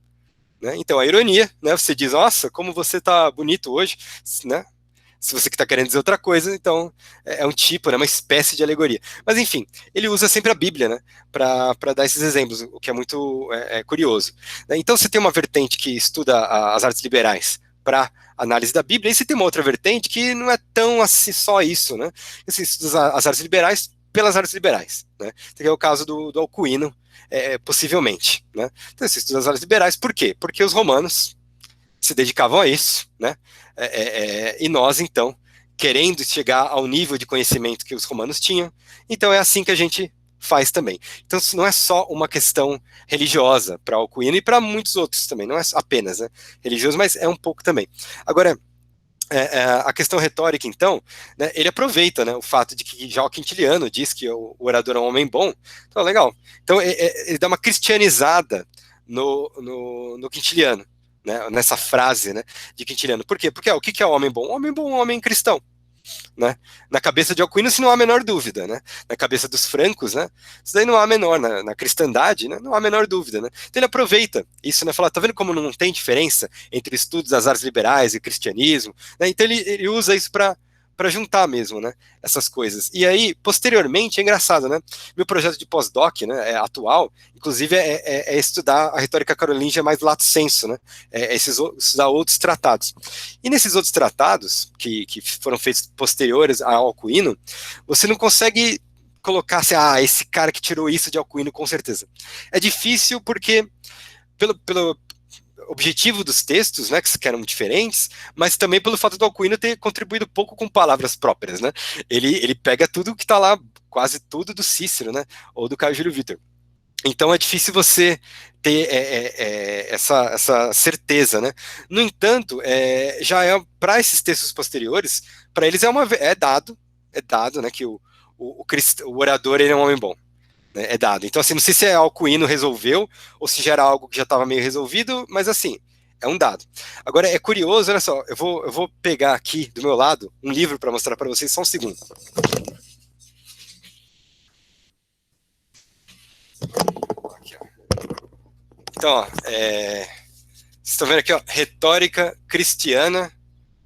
Né? Então, a ironia, né? Você diz, nossa, como você tá bonito hoje, né? Se você que está querendo dizer outra coisa, então é um tipo, né, uma espécie de alegoria. Mas, enfim, ele usa sempre a Bíblia, né, para dar esses exemplos, o que é muito curioso. Então, você tem uma vertente que estuda as artes liberais para análise da Bíblia, e você tem uma outra vertente que não é tão assim só isso, né? Você estuda as artes liberais pelas artes liberais, né? Que é o caso do Alcuino, possivelmente, né? Então, você estuda as artes liberais, por quê? Porque os romanos se dedicavam a isso, né? E nós, então, querendo chegar ao nível de conhecimento que os romanos tinham, então é assim que a gente faz também. Então, isso não é só uma questão religiosa para Alcuino e para muitos outros também, não é apenas, né, religioso, mas é um pouco também. Agora, a questão retórica, então, né, ele aproveita, né, o fato de que já o Quintiliano diz que o orador é um homem bom, então legal. Então ele dá uma cristianizada no Quintiliano, né, nessa frase, né, de Quintiliano. Por quê? Porque o que é o homem bom? O homem bom é um homem cristão. Né? Na cabeça de Aquinas não há a menor dúvida, né? Na cabeça dos francos, né? Isso daí não há a menor, na cristandade, né? Não há a menor dúvida, né? Então ele aproveita isso, né? Fala, tá vendo como não tem diferença entre estudos das artes liberais e cristianismo, né? Então ele usa isso para juntar mesmo, né? Essas coisas. E aí, posteriormente, é engraçado, né? Meu projeto de pós-doc, né? Atual, inclusive, é estudar a retórica carolíngia mais lato sensu, né? Estudar outros tratados. E nesses outros tratados, que foram feitos posteriores a Alcuino, você não consegue colocar assim, esse cara que tirou isso de Alcuino, com certeza. É difícil porque, pelo objetivo dos textos, né, que eram diferentes, mas também pelo fato do Alcuino ter contribuído pouco com palavras próprias, né? Ele pega tudo que está lá, quase tudo do Cícero, né, ou do Caio Júlio Vítor. Então é difícil você ter essa certeza, né? No entanto, já para esses textos posteriores, para eles é dado, né, que o orador ele é um homem bom. É dado. Então, assim, não sei se Alcuino resolveu ou se já era algo que já estava meio resolvido, mas assim, é um dado. Agora, é curioso, olha só, eu vou pegar aqui do meu lado um livro para mostrar para vocês, só um segundo. Aqui, ó. Então, ó, vocês estão vendo aqui, ó, Retórica Cristiana,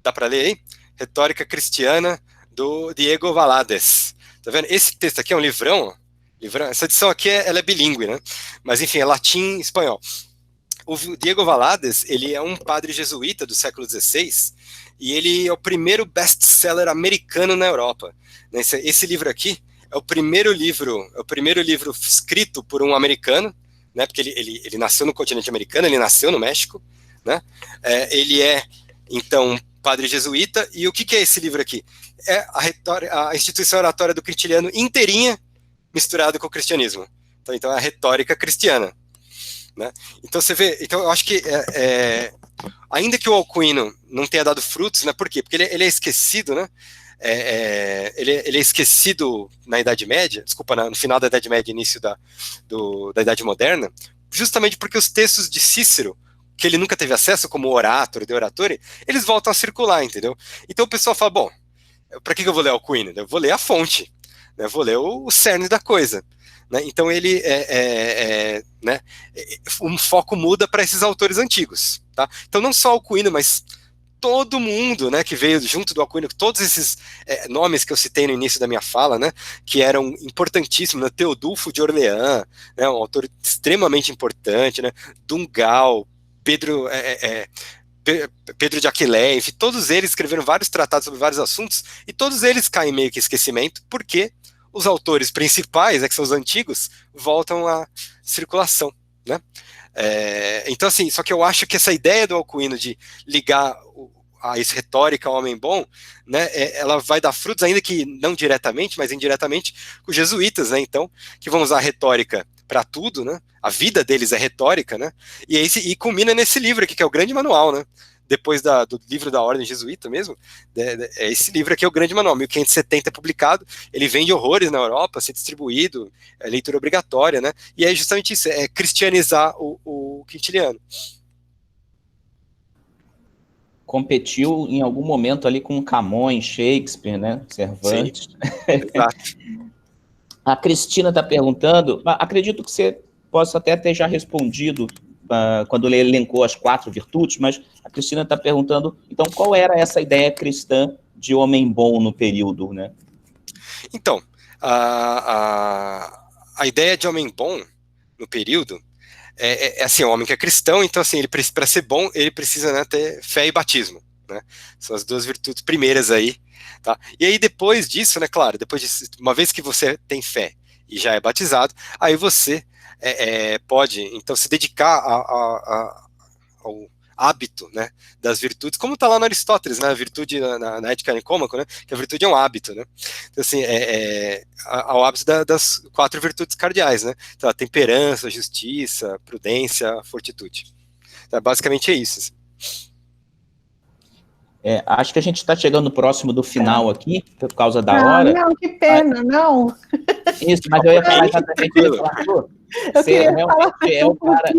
dá para ler aí? Retórica Cristiana, do Diego Valadez. Tá vendo? Esse texto aqui é um livrão, ó. Essa edição aqui ela é bilíngue, né? Mas enfim, é latim e espanhol. O Diego Valadez, ele é um padre jesuíta do século XVI e ele é o primeiro best-seller americano na Europa. Esse livro aqui é o primeiro livro escrito por um americano, né, porque ele nasceu no continente americano, ele nasceu no México, né, ele é, então, padre jesuíta, e o que é esse livro aqui? É a instituição oratória do Quintiliano inteirinha misturado com o cristianismo. Então é a retórica cristiana, né? Então você vê, então eu acho que ainda que o Alcuino não tenha dado frutos, né? Por quê? Porque ele é esquecido, né? Ele é esquecido na Idade Média, desculpa, no final da Idade Média, início da Idade Moderna, justamente porque os textos de Cícero, que ele nunca teve acesso, como o Orátor, De Oratore, eles voltam a circular, entendeu? Então o pessoal fala, bom, para que eu vou ler Alcuino? Eu vou ler a fonte, né? Vou ler o cerne da coisa. Né? Então ele né? Um foco muda para esses autores antigos, tá? Então não só Alcuino, mas todo mundo, né, que veio junto do Alcuino, todos esses nomes que eu citei no início da minha fala, né, que eram importantíssimos, né, Teodulfo de Orleans, né, um autor extremamente importante, né, Dungal, Pedro de Aquileia, enfim, todos eles escreveram vários tratados sobre vários assuntos, e todos eles caem meio que em esquecimento, porque os autores principais, que são os antigos, voltam à circulação, né? Então, assim, só que eu acho que essa ideia do Alcuino de ligar a retórica ao homem bom, né, ela vai dar frutos, ainda que não diretamente, mas indiretamente, com os jesuítas, né, então, que vão usar a retórica para tudo, né, a vida deles é retórica, né, e culmina nesse livro aqui, que é o grande manual, né, depois do livro da Ordem Jesuíta mesmo, esse livro aqui é o grande manual, 1570 publicado, ele vende horrores na Europa, ser distribuído, leitura obrigatória, né, e é justamente isso, é cristianizar o Quintiliano. Competiu em algum momento ali com Camões, Shakespeare, né, Cervantes. Sim, exato. A Cristina está perguntando, acredito que você possa até ter já respondido quando ele elencou as 4 virtudes, mas a Cristina está perguntando, então, qual era essa ideia cristã de homem bom no período, né? Então, a ideia de homem bom no período assim, o homem que é cristão, então, assim, para ser bom, ele precisa, né, ter fé e batismo, né? São as 2 virtudes primeiras aí, tá? E aí, depois disso, né, claro, depois disso, uma vez que você tem fé e já é batizado, aí você pode, então, se dedicar ao hábito, né, das virtudes, como está lá no Aristóteles, né, a virtude na Ética Nicômaco, né, que a virtude é um hábito, né, então, assim, ao hábito das 4 virtudes cardeais, né, então, a temperança, a justiça, a prudência, a fortitude. Então, basicamente é isso. Assim. Acho que a gente está chegando próximo do final aqui, por causa da hora. Não, que pena, não. Isso, mas eu ia falar exatamente isso. Você realmente é o cara.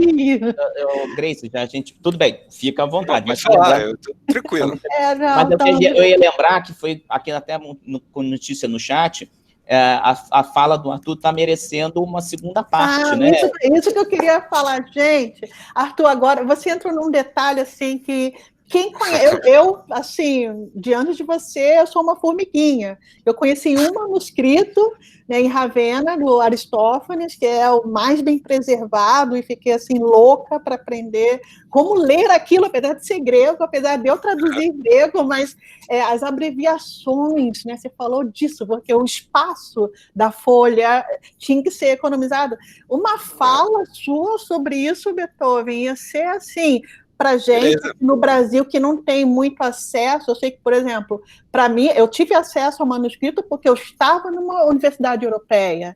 Grace, a gente. Tudo bem, fica à vontade. Mas falar, eu tô tranquilo. Mas eu ia lembrar que foi aqui até com notícia no chat. A fala do Arthur está merecendo uma segunda parte, né? Isso que eu queria falar, gente. Arthur, agora você entrou num detalhe assim que quem conhece, eu, assim, diante de você, eu sou uma formiguinha. Eu conheci um manuscrito, né, em Ravenna, do Aristófanes, que é o mais bem preservado, e fiquei, assim, louca para aprender como ler aquilo, apesar de ser grego, apesar de eu traduzir em grego, mas as abreviações, né, você falou disso, porque o espaço da folha tinha que ser economizado. Uma fala sua sobre isso, Beethoven, ia ser, assim... para gente no Brasil que não tem muito acesso. Eu sei que, por exemplo, para mim, eu tive acesso ao manuscrito porque eu estava numa universidade europeia.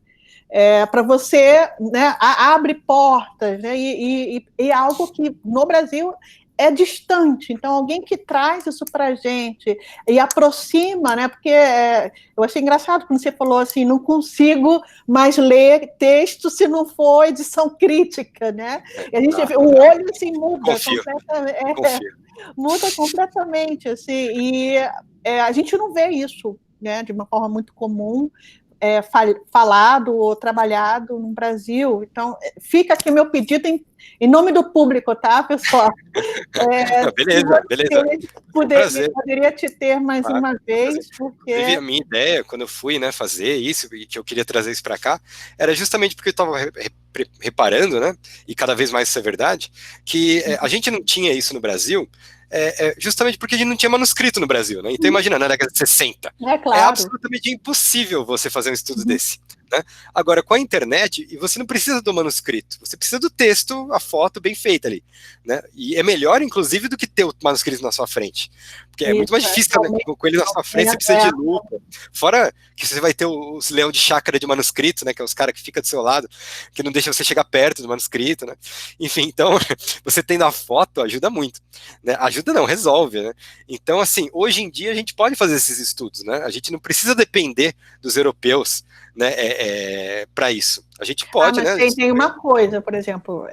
Para você, né, abre portas, né, e é algo que no Brasil é distante. Então, alguém que traz isso para a gente e aproxima, né? Porque eu achei engraçado quando você falou assim, não consigo mais ler texto se não for edição crítica, né? E a gente o olho assim muda completamente, muda completamente, assim. E a gente não vê isso, né? De uma forma muito comum. Falado ou trabalhado no Brasil. Então, fica aqui o meu pedido em nome do público, tá, pessoal? Beleza. Poderia te ter mais uma vez, porque... A minha ideia, quando eu fui, né, fazer isso, e que eu queria trazer isso para cá, era justamente porque eu estava reparando, né, e cada vez mais isso é verdade, que a gente não tinha isso no Brasil, justamente porque a gente não tinha manuscrito no Brasil, né? Então imagina, na década de 60. É claro. É absolutamente impossível você fazer um estudo desse. Né? Agora, com a internet, e você não precisa do manuscrito, você precisa do texto, a foto bem feita ali. Né? E é melhor, inclusive, do que ter o manuscrito na sua frente. Porque é muito mais difícil, né? Com ele na sua frente, você precisa de lupa. Fora que você vai ter os leão de chácara de manuscrito, né? Que é os caras que ficam do seu lado, que não deixam você chegar perto do manuscrito, né? Enfim, então, você tendo a foto ajuda muito. Né? Ajuda não, resolve, né? Então, assim, hoje em dia a gente pode fazer esses estudos, né? A gente não precisa depender dos europeus, né, para isso. A gente pode, mas né? Tem uma coisa, por exemplo,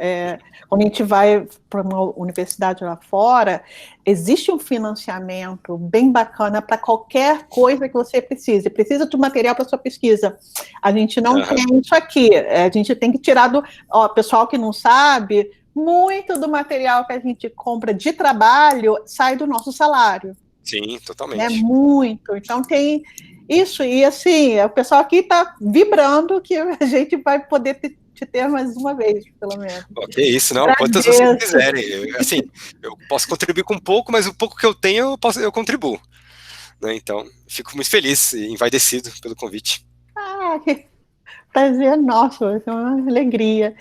quando a gente vai para uma universidade lá fora, existe um financiamento bem bacana para qualquer coisa que você precise. Precisa de material para sua pesquisa. A gente não tem isso aqui. A gente tem que tirar do... pessoal que não sabe, muito do material que a gente compra de trabalho sai do nosso salário. Sim, totalmente. É muito. Então tem isso, e assim, o pessoal aqui está vibrando que a gente vai poder te ter mais uma vez, pelo menos. Ok, isso, não, quantas vocês quiserem. Assim, eu posso contribuir com pouco, mas o pouco que eu tenho, eu contribuo. Né? Então, fico muito feliz e envaidecido pelo convite. Que prazer nosso, é uma alegria.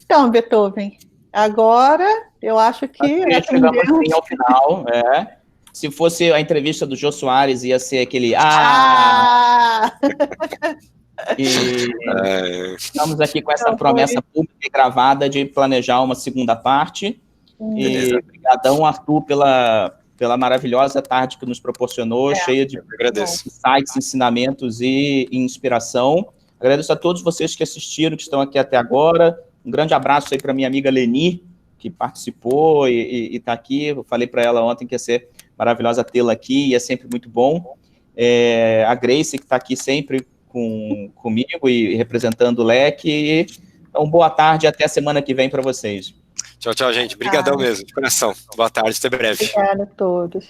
Então, Beethoven, agora eu acho que... Chegamos assim ao final, Se fosse a entrevista do Jô Soares, ia ser aquele E estamos aqui com essa promessa pública e gravada de planejar uma segunda parte. E obrigadão, Arthur, pela maravilhosa tarde que nos proporcionou, cheia de insights, ensinamentos e inspiração. Agradeço a todos vocês que assistiram, que estão aqui até agora. Um grande abraço aí para minha amiga Leni, que participou e está aqui. Eu falei para ela ontem que ia ser maravilhosa tê-la aqui, e é sempre muito bom. A Grace, que está aqui sempre comigo e representando o LEC. Então, boa tarde e até a semana que vem para vocês. Tchau, tchau, gente. Obrigadão mesmo, de coração. Boa tarde, até breve. Obrigada a todos.